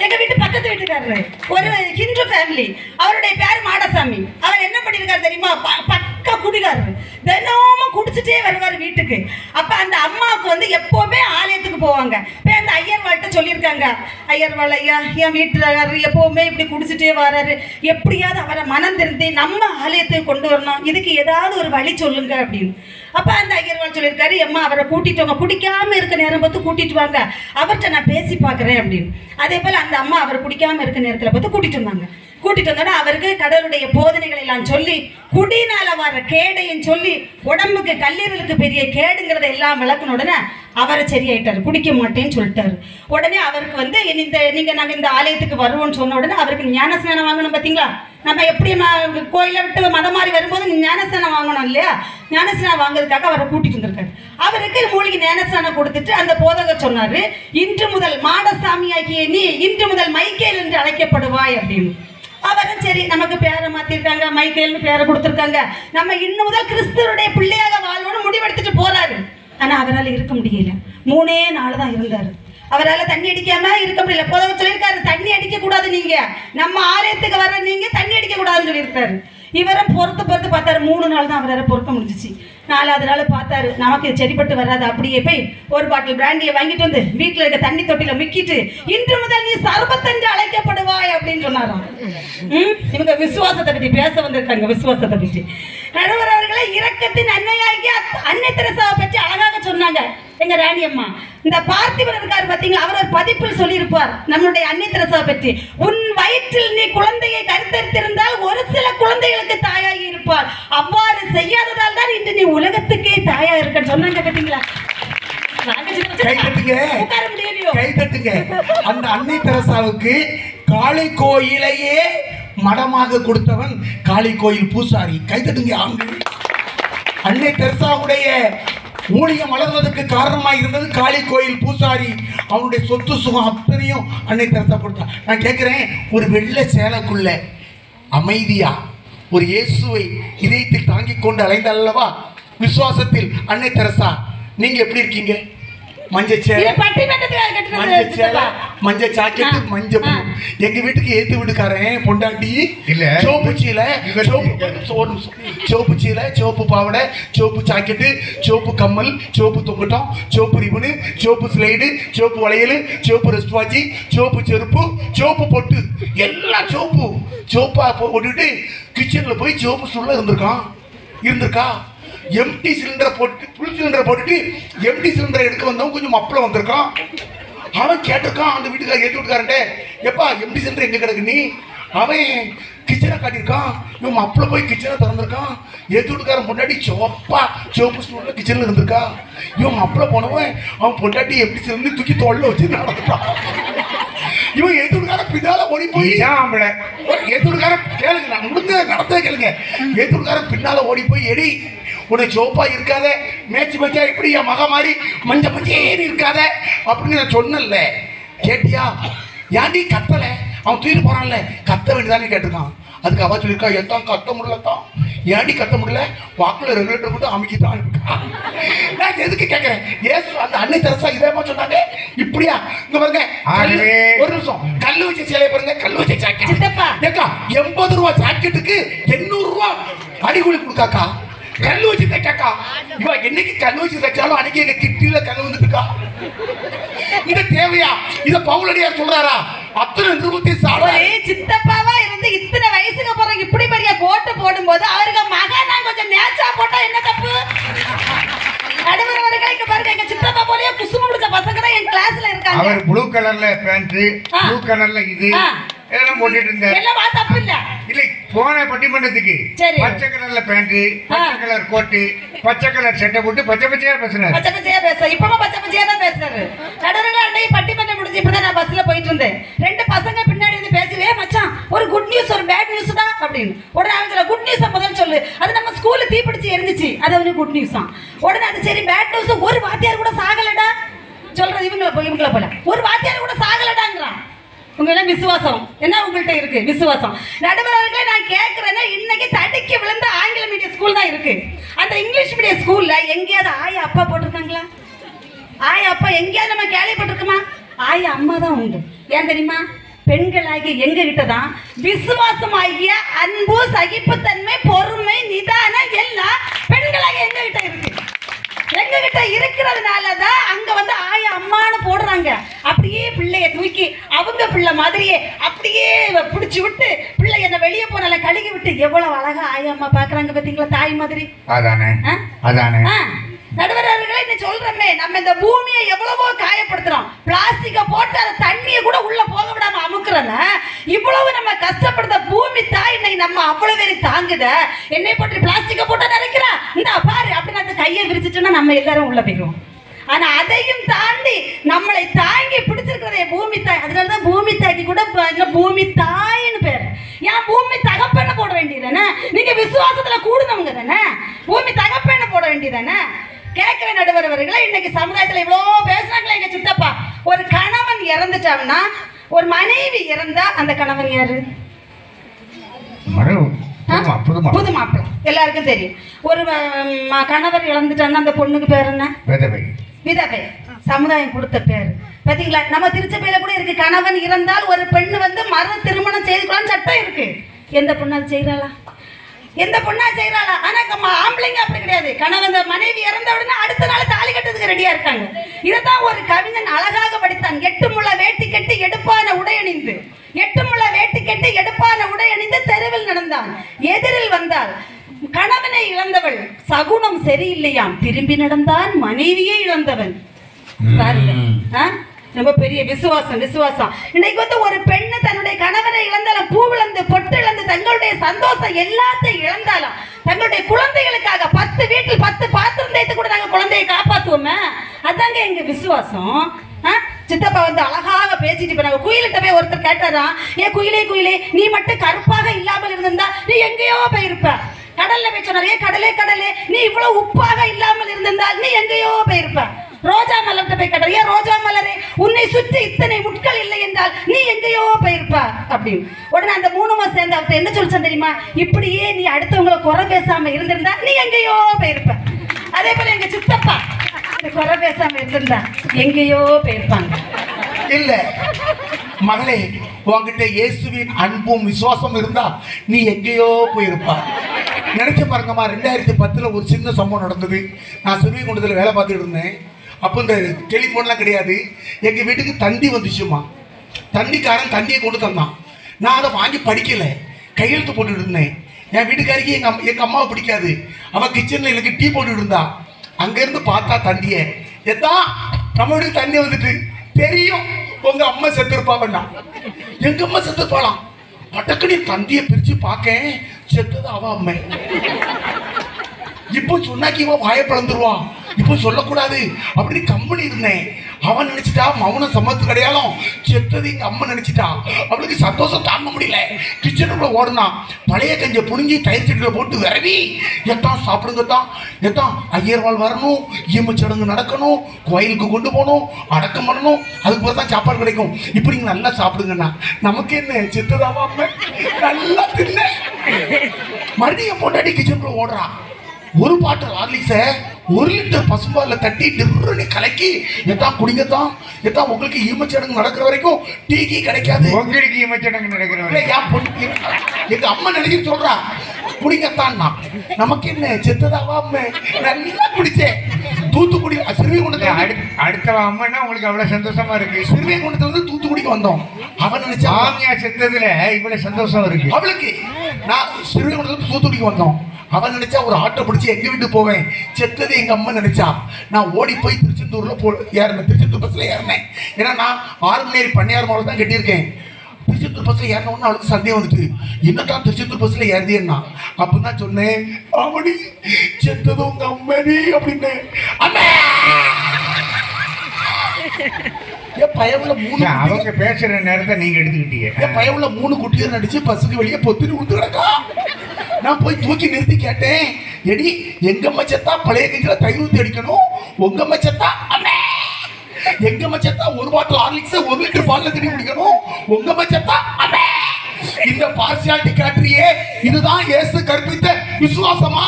எங்க வீட்டு பக்கத்து வீட்டுக்காரரு, ஒரு ஹிந்து ஃபேமிலி, அவருடைய பேர் மாடசாமி. அவர் என்ன பண்ணிருக்காரு தெரியுமா? பக்க குடிகாரரு. தினமும் குடிச்சிட்டே வருவார் வீட்டுக்கு. அப்ப அந்த அம்மாவுக்கு வந்து எப்பவுமே ஆலயத்துக்கு போவாங்க. போய் அந்த ஐயர்வாள்கிட்ட சொல்லியிருக்காங்க, ஐயர்வாள் ஐயா, என் வீட்டுக்காரரு எப்பவுமே இப்படி குடிச்சிட்டே வராரு, எப்படியாவது அவரை மனம் திருந்தி நம்ம ஆலயத்துக்கு கொண்டு வரணும், இதுக்கு ஏதாவது ஒரு வழி சொல்லுங்க அப்படின்னு. அப்ப அந்த ஐயர்வாள் சொல்லியிருக்காரு, அம்மா அவரை கூட்டிட்டு வாங்க, குடிக்காம இருக்க நேரம் பார்த்து கூட்டிட்டு வாங்க, அவர்கிட்ட நான் பேசி பார்க்குறேன் அப்படின்னு. அதே போல அந்த அம்மா அவர் குடிக்காம இருக்க நேரத்தில் பார்த்து கூட்டிட்டு வந்தாங்க. கூட்டிட்டு வந்தோன்னா அவருக்கு கடவுளுடைய போதனைகளை எல்லாம் சொல்லி, குடினால வர கேடையும் சொல்லி, உடம்புக்கு கல்லீரலுக்கு பெரிய கேடுங்கிறத எல்லாம் விளக்குன உடனே அவரை சரியாயிட்டாரு, குடிக்க மாட்டேன்னு சொல்லிட்டாரு. உடனே அவருக்கு வந்து நாங்க இந்த ஆலயத்துக்கு வருவோம்னு சொன்ன உடனே அவருக்கு ஞானஸ்நானம் வாங்கணும். பார்த்தீங்களா, நம்ம எப்படி கோயிலை விட்டு மதம் மாறி வரும்போது ஞானஸ்நானம் வாங்கணும் இல்லையா? ஞானஸ்நானம் வாங்குறதுக்காக அவரை கூட்டிட்டு வந்திருக்காரு. அவருக்கு மூலிகை ஞானஸ்நானம் கொடுத்துட்டு அந்த போதகர் சொன்னாரு, இன்று முதல் மாடசாமி ஆகிய நீ இன்று முதல் மைக்கேல் என்று அழைக்கப்படுவாய் அப்படின்னு. அவரும் சரி, நமக்கு பேரை மாத்திருக்காங்க, மைக்கேல்னு பேரை கொடுத்துருக்காங்க, நம்ம இன்னும் முதல் கிறிஸ்துவனுடைய பிள்ளையாக வாழ்வோன்னு முடிவெடுத்துட்டு போறாரு. ஆனா அவரால் இருக்க முடியல. 3 நாள் தான் இருந்தாரு. அவரால் தண்ணி அடிக்காம இருக்க முடியல. போதவர் சொல்லியிருக்காரு, தண்ணி அடிக்க கூடாது, நீங்க நம்ம ஆலயத்துக்கு வர நீங்க தண்ணி அடிக்க கூடாதுன்னு சொல்லியிருக்காரு. இவரும் பொறுத்து பார்த்தாரு. 3 நாள் தான் அவரால் பொறுக்க முடிஞ்சிச்சு. 4வது நாள் பார்த்தாரு, நமக்கு இது சரிப்பட்டு வராது. அப்படியே போய் ஒரு பாட்டில் பிராண்டியை வாங்கிட்டு வந்து வீட்டில் இருக்க தண்ணி தொட்டில மிக்கிட்டு, இன்று முதல் நீ சர்பத்தென்று அழைக்கப்படுவாய் அப்படின்னு சொன்னாராம். இவங்க விசுவாசத்தை பற்றி பேச வந்திருக்காங்க. விசுவாசத்தை பற்றி நடுவர் அவர்களை இரக்கத்தின் அன்னையாகி அன்னை தெரசாவை பற்றி அழகாக சொன்னாங்க எங்க ராணி அம்மா. இந்த பார்த்திபன் இருக்காரு பாத்தீங்களா, அவர் ஒரு பதிப்பில் சொல்லியிருப்பார் நம்மளுடைய அன்னை தெரசாவை பற்றி. உன் வயிற்றில் நீ குழந்தையை கருத்தரித்திருந்தால் ஒரு சில குழந்தைகளுக்கு தாயாகி இருப்பார். அவ்வாறு செய்யாததால் தான் இன்று நீ உலகத்துக்கே தாயா இருக்கன்னு சொன்னாங்க பாத்தீங்களா. கைதட்டுங்க. அந்த அன்னை தெரசாவுக்கு காளி கோயிலையே மடமாக கொடுத்தவன் காளி கோயில் பூசாரி. கைதட்டுங்க. அன்னை தெரசாவுடைய ஊழியம் வளர்வதற்கு காரணமாக இருந்தது காளி கோயில் பூசாரி. அவனுடைய சொத்து சுகம் அத்தனையும் அன்னை தெரசா கொடுத்தான். நான் கேட்கிறேன், ஒரு வெள்ளை சேலைக்குள்ள அமைதியா ஒரு இயேசுவை இதயத்தில் தாங்கிக் கொண்டு அலைந்த அல்லவா விசுவாசத்தில் அன்னை தெரசா. நீங்க எப்படி இருக்கீங்க? மஞ்சள் சேலை, மஞ்சள் ஜாக்கெட், மஞ்சள் பூ. எங்க வீட்டுக்கு ஏத்து வீட்டுக்காரன் பொண்டாட்டி சோப்பு சீலை, சோப்பு சீலை, சோப்பு பாவடை, சோப்பு ஜாக்கெட்டு, சோப்பு கம்மல், சோப்பு தொங்கட்டம், soap ribbon, soap slide, soap வளையல், சோப்பு ரெஸ்ட் வாட்சி, சோப்பு செருப்பு, சோப்பு பொட்டு, எல்லாம் சோப்பா போட்டுட்டு கிச்சன்ல போய் சோப்பு சுள்ள இருந்திருக்கா. எம்டி சிலிண்டரை போட்டு ஃபுல் சிலிண்டரை போட்டுட்டு எம்டி சிலிண்டரை எடுக்க வந்தவன் கொஞ்சம் மப்பிள வந்திருக்கான். அவன் கேட்டிருக்கான் அந்த வீட்டுக்கார ஏற்றி வீட்டுக்காரன்ட்டே, எப்பா எம்டி சிலிண்டர் எங்கே கிடக்கு நீ? அவன் கிச்சனை காட்டியிருக்கான். இவன் மப்பிள போய் கிச்சனை திறந்திருக்கான். ஏற்றி வீட்டுக்காரன் பொண்டாட்டி சோப்பு ஸ்டூலில் கிச்சனில் இருந்திருக்கா. இவன் மப்பிள போனவன் அவன் பொண்டாட்டி எம்டி சிலிண்டர் தூக்கி தோளில் வச்சு நடந்துட்டான். இவன் ஏத்துக்கார பின்னால ஓடி போய் ஏத்துக்கார கேளுங்க, நான் முடிஞ்ச நடத்த கேளுங்க. ஏத்துக்கார பின்னால ஓடி போய் எடி உன்னை சோப்பா இருக்காத, மேட்சா இப்படி என் மக மாதிரி மஞ்சேறி இருக்காத அப்படின்னு நான் சொன்னல. கேட்டியா? ஏன்டி கத்தல? அவன் தூக்கிட்டு போறான்ல, கத்த வேண்டியதானே கேட்டிருக்கான். அதுக்கு அவ சொல்லியிருக்கா, எத்தான் கத்த முடியலத்தான். ஏன்டி கத்த முடியல? வாக்குல ரெகுலேட்டர் போட்டு அமைக்கிட்டான். நான் எதுக்கு கேட்கிறேன்? ஏசு அந்த அன்னை தெரசா இதேமா சொன்னாங்க. இப்படியா? இங்க பாருங்க, ஒரு நிமிஷம். கல்லு வச்ச சேலையை பாருங்க, கல்லு வச்ச ஜாக்கெட். ஏக்கா 80 ரூபா ஜாக்கெட்டுக்கு 800 ரூபா அடிக்கூலி கொடுக்காக்கா. கல்லு வச்சு தைக்காக்கா. இவ என்னைக்கு கல்லு வச்சு தைச்சாலும் அன்னைக்கு எங்க கிட்டியில கல்லு வந்துட்டுக்கா. இந்த தேவையா? இத பவுலடியார் சொல்றாரா? அத்தனை நிருபத்தை சாப்பிட சித்தப்பாவா இருந்து இத்தனை வயசுக்கு அப்புறம் இப்படி பெரிய கோட்டு போடும்போது அவருக்கு மகன் நான் கொஞ்சம் நேச்சா போட்டா என்ன தப்பு? நடுவர் அவர்கள் இங்க பாருங்க, எங்க சித்தப்பா போலயே குசும முடிச்ச பசங்க தான் என் கிளாஸ்ல இருக்காங்க. அவர் ப்ளூ கலர்ல பேண்ட், ப்ளூ கலர்ல இது எல்லாம் போட்டுட்டு இருந்தாரு. எல்லாம் தப்பு இல்ல. இல்ல போன பட்டிமன்றத்துக்கு பச்சை கலர்ல பேண்ட், பச்சை கலர் கோட்டு, பச்சை கலர் சட்டை போட்டு பச்சையா பேசுறாரு. பச்சையா பேச இப்பவும் பச்சையா தான் பேசுறாரு. நடுவர்கள் அன்னைக்கு பட்டிமன்றம் முடிஞ்சு இப்பதான் நான் பஸ்ல போயிட்டு இருந்தேன். 2 பசங்க பின்னாடி வந்து பேசுறே, மச்சான் ஒரு குட் நியூஸ் ஒரு பேட் நியூஸ் தான் அப்படின்னு. உடனே அவன் சொல்ல, குட் நியூஸ் முதல்ல சொல்லு. அது நம்ம ஸ்கூல்ல தீப்பிடிச்சு எரிஞ்சிச்சு, அது அவனுக்கு குட் நியூஸ் தான். உடனே அது சரி பேட் நியூஸ், ஒரு வாத்தியார் கூட சாகலடா சொல்றது. இவங்கள போல ஒரு வாத்தியார் கூட சாகலடாங்கிறான். உங்க எல்லாம் விசுவாசம் என்ன உங்கள்கிட்ட இருக்கு? விசுவாசம். நடுவர்களே நான் கேட்கிறேன்னா, இன்னைக்கு தடுக்கி விழுந்த ஆங்கில மீடியம் ஸ்கூல் தான் இருக்கு. அந்த இங்கிலீஷ் மீடியம் ஸ்கூல்ல எங்கேயாவது ஆயா அப்பா போட்டிருக்காங்களா? ஆயா அப்பா எங்கேயாவது நம்ம கேள்விப்பட்டிருக்குமா? ஆயா அம்மா தான் உண்டு. ஏன் தெரியுமா? பெண்களாகிய எங்க கிட்ட தான் விசுவாசமாகிய அன்பு, சகிப்புத்தன்மை, பொறுமை, நிதானம் எல்லாம் பெண்களாகிய எங்க கிட்ட இருக்கு. எங்க கிட்ட இருக்கிறதுனாலதான் அங்க வந்து ஆயா அம்மான்னு போடுறாங்க. அப்படியே பிள்ளைய தூக்கி அவங்க பிள்ளை மாதிரியே அப்படியே பிடிச்சு விட்டு பிள்ளை என்ன வெளியே போனால கழுகி விட்டு எவ்வளவு அழகா ஆயா அம்மா பாக்குறாங்க பாத்தீங்களா? தாய் மாதிரி. அதானே நடுவர்களே என்ன சொல்றமே, நம்ம இந்த பூமியை எவ்வளவோ காயப்படுத்துறோம். பிளாஸ்டிக்க போட்டு அந்த தண்ணியை கூட உள்ள போக விடாம அமுக்குறோம். இவ்வளவு நம்ம கஷ்டப்படுத்த பூமி தாய் இன்னைக்கு நம்ம அவ்வளவு பேரு தாங்குத. என்னை போட்டு பிளாஸ்டிக்க போட்டு நினைக்கிறா இந்த பாரு அப்படின்னு அந்த கையை விரிச்சிட்டோம்னா நம்ம எல்லாரும் உள்ள போயிடுவோம். ஆனா அதையும் தாண்டி நம்மளை தாங்கி பிடிச்சிருக்கிறதே பூமி தாய். அதனாலதான் பூமி தாய்க்கு கூட பூமி தாயின்னு பேர். ஏன் பூமி தகப்பன்னு போட வேண்டியதானே? நீங்க விசுவாசத்துல கூடுனவங்க தானே, பூமி தகப்பன்னு போட வேண்டியதானே? கேட்கிற நடுவர்களே, இன்னைக்கு சமுதாயத்துல இவ்வளோ பேசுறாங்களே. எங்க சித்தப்பா, ஒரு கணவன் இறந்துட்டான்னா, ஒரு மனைவி இறந்தா அந்த கணவன் யாரு? புது மாப்பிள்ளை. எல்லாருக்கும் தெரியும். ஒரு கணவர் இழந்துட்டான்னா அந்த பொண்ணுக்கு பேர் என்ன? விதவை. சமுதாயம் கொடுத்த பேரு பாத்தீங்களா? நம்ம திருச்சபையில கூட இருக்கு, கணவன் இறந்தால் ஒரு பெண்ணு வந்து மறு திருமணம் செய்து கொள்ளலாம் சட்டம் இருக்கு. எந்த பொண்ணு அது செய்யறாளா? எந்த பொண்ணா செய்யறாளா? ஆனா ஆம்பளைங்க அப்படி கிடையாது. கணவன் மனைவி இறந்த உடனே அடுத்த நாள் தாலி கட்டுறதுக்கு ரெடியா இருக்காங்க. இதைத்தான் ஒரு கவிஞன் அழகாக படித்தான். 8 முழ வேட்டி கட்டி எடுப்பான உடை அணிந்து, 8 முழ வேட்டி கட்டி எடுப்பான உடை அணிந்து தெருவில் நடந்தான். எதிரில் வந்தால் கணவனை இழந்தவள் சகுனம் சரியில்லையாம், திரும்பி நடந்தான் மனைவியே இழந்தவன். பாருங்க, ரொம்ப பெரிய விசுவாசம். இன்னைக்கு வந்து ஒரு பெண்ணு தன்னுடைய கணவனை இழந்தாலும், பூ இழந்து, பொட்டு இழந்து, தங்களுடைய சந்தோஷம் எல்லாத்தையும் இழந்தாலும், தங்களுடைய குழந்தைகளுக்காக 10 வீட்டில் 10 பாத்திரம் தேய்த்து கூட நாங்க குழந்தையை காப்பாத்துவோமே. அதாங்க எங்க விசுவாசம். சித்தப்பா வந்து அழகாக பேசிட்டு போனாங்க. குயிலிட்ட போய் ஒருத்தர் கேட்டாராம், ஏன் குயிலே குயிலே, நீ மட்டும் கருப்பாக இல்லாமல் இருந்திருந்தா நீ எங்கேயோ போயிருப்ப. கடல்ல போய் சொன்னார், ஏன் கடலே கடலே, நீ இவ்வளவு உப்பாக இல்லாமல் இருந்திருந்தால் நீ எங்கேயோ போயிருப்ப. ரோஜா மலர்கிட்ட போய் கேட்டார், ஏன் ரோஜா மலரே, உன்னை சுற்றி இத்தனை முட்கள் இல்லை என்றால் நீ எங்கேயோ போயிருப்ப அப்படின்னு. உடனே அந்த 3 சேர்ந்து அவர்கிட்ட என்ன சொல்லிச்சேன் தெரியுமா, இப்படியே நீ அடுத்தவங்களை குறை பேசாம இருந்திருந்தா நீ எங்கேயோ போயிருப்ப. அதே போல எங்க சித்தப்பா குறை பேசாம இருந்திருந்தா எங்கேயோ போயிருப்பாங்க. இல்ல மகளே, உங்ககிட்ட இயேசுவின் அன்பும் விசுவாசம் இருந்தா நீ எங்கேயோ போயிருப்பா. நினைச்சு பாருங்கம்மா, 2010 ஒரு சின்ன சம்பவம் நடந்தது. நான் சிறுவைகுண்டத்தில் வேலை பார்த்துட்டு இருந்தேன். அப்போ இந்த டெலிஃபோன்லாம் கிடையாது. எங்கள் வீட்டுக்கு தந்தி வந்துச்சுமா. தந்திக்காரன் தந்தியை கொண்டு தந்தான். நான் அதை வாங்கி படிக்கல, கையெழுத்து போட்டுட்டு இருந்தேன். என் வீட்டுக்காரிக்கு எங்கள் அம்மாவை பிடிக்காது. அவள் கிச்சனில் எனக்கு டீ போட்டுட்டு இருந்தா. அங்கேருந்து பார்த்தா தந்தியை எதான் நம்ம வீட்டுக்கு தந்தி வந்துட்டு தெரியும், உங்க அம்மா செத்துருப்பா வேண்டாம். எங்க அம்மா செத்துருப்பாளாம். பட்டக்கடி தந்தியை பிரிச்சு பார்க்க செத்தது அவ அம்மை. இப்போ சொன்னாக்கி இவன் வாயை பிளந்துருவான், இப்போ சொல்லக்கூடாது அப்படின்னு கம்பெனி இருந்தேன். அவன் நினைச்சிட்டா மௌனம் சம்மத்து கிடையாலும் செத்தது எங்க அம்மா நினைச்சிட்டா. அவளுக்கு சந்தோஷம் தாங்க முடியல. கிச்சனுக்குள்ள ஓடுனா பழைய கஞ்சை புழிஞ்சி தயிர் சட்டியில் போட்டு விரவி, எத்தான் சாப்பிடுங்கத்தான், எத்தான் ஐயர்வாள் வரணும், ஈமச்சடங்கு நடக்கணும், கோயிலுக்கு கொண்டு போகணும், அடக்கம் பண்ணணும், அதுக்கு பிறகு தான் சாப்பாடு கிடைக்கும். இப்படி நீங்க நல்லா சாப்பிடுங்கண்ணா. நமக்கு என்ன செத்ததாவா அம்மா, நல்லா தின்ன. மறுபடியும் பொண்டாட்டி கிச்சனுக்குள்ள ஓடுறான். ஒரு பாட்டில் ஹார்லிக்ஸ 1 லிட்டர் பசும்பால்ல தட்டி டிர்னு கலக்கி, எத்தான் குடிங்கத்தான், எத்தான் உங்களுக்கு ஈமச்சடங்கு நடக்கிற வரைக்கும் டீ கிடைக்காது. உங்களுக்கு ஈமச்சடங்கு நடக்கிற வரைக்கும் எங்க அம்மா நினைச்சு சொல்றா, குடிங்கத்தான். நமக்கு என்ன செத்ததாவா அம்மா, நல்லா குடிச்சேன். தூத்துக்குடி சிறுவைகுண்டத்துல அடுத்த அம்மானா உங்களுக்கு அவ்வளவு சந்தோஷமா இருக்கு. சிறுவைகுண்டத்துல வந்து தூத்துக்குடிக்கு வந்தோம். அவன் நினைச்சா ஆமியா செத்ததுல இவ்வளவு சந்தோஷம் இருக்கு அவளுக்கு. நான் சிறுவைகுண்டத்துல தூத்துக்குடிக்கு வந்தோம். அவன் நினைச்சா ஒரு ஆட்டோ பிடிச்சி எங்க வீட்டுக்கு போவேன். செத்தது எங்க அம்மா நினைச்சா. நான் ஓடி போய் திருச்செந்தூர்ல ஏறினேன். திருச்செந்தூர் பஸ்ல ஏறினேன். ஏன்னா நான் 6 மணி நேரம் பன்னியார் மாவட்டம் தான் கட்டியிருக்கேன். திருச்செந்தூர் பஸ்ல ஏறினோன்னு அவளுக்கு சந்தேகம் வந்துட்டு, என்னதான் திருச்செந்தூர் பஸ்ல ஏறியேன்னா. அப்பதான் சொன்னேன், அவனி செத்தது உங்க அம்மனி அப்படின்னு. அம்மா பயவுல 3 அவங்க பேசுற நேரத்தை நீங்க எடுத்துக்கிட்டீங்க. பயவுல 3 குட்டியை நடிச்சு பஸ்ஸுக்கு வெளியே பொத்துட்டு விழுந்து கிடக்கா. நான் போய் தூக்கி நிறுத்தி கேட்டேன், எடி எங்க மச்சத்தா பழைய கஞ்சில தயிர் ஊற்றி அடிக்கணும், உங்க மச்சத்தா எங்க மச்சத்தா 1 பாட்டில் ஹார்லிக்ஸ் 1 லிட்டர் பால்ல தண்ணி குடிக்கணும், உங்க மச்சத்தா இந்த பார்சியாலிட்டி காட்டுறியே, இதுதான் இயேசு கற்பித்த விசுவாசமா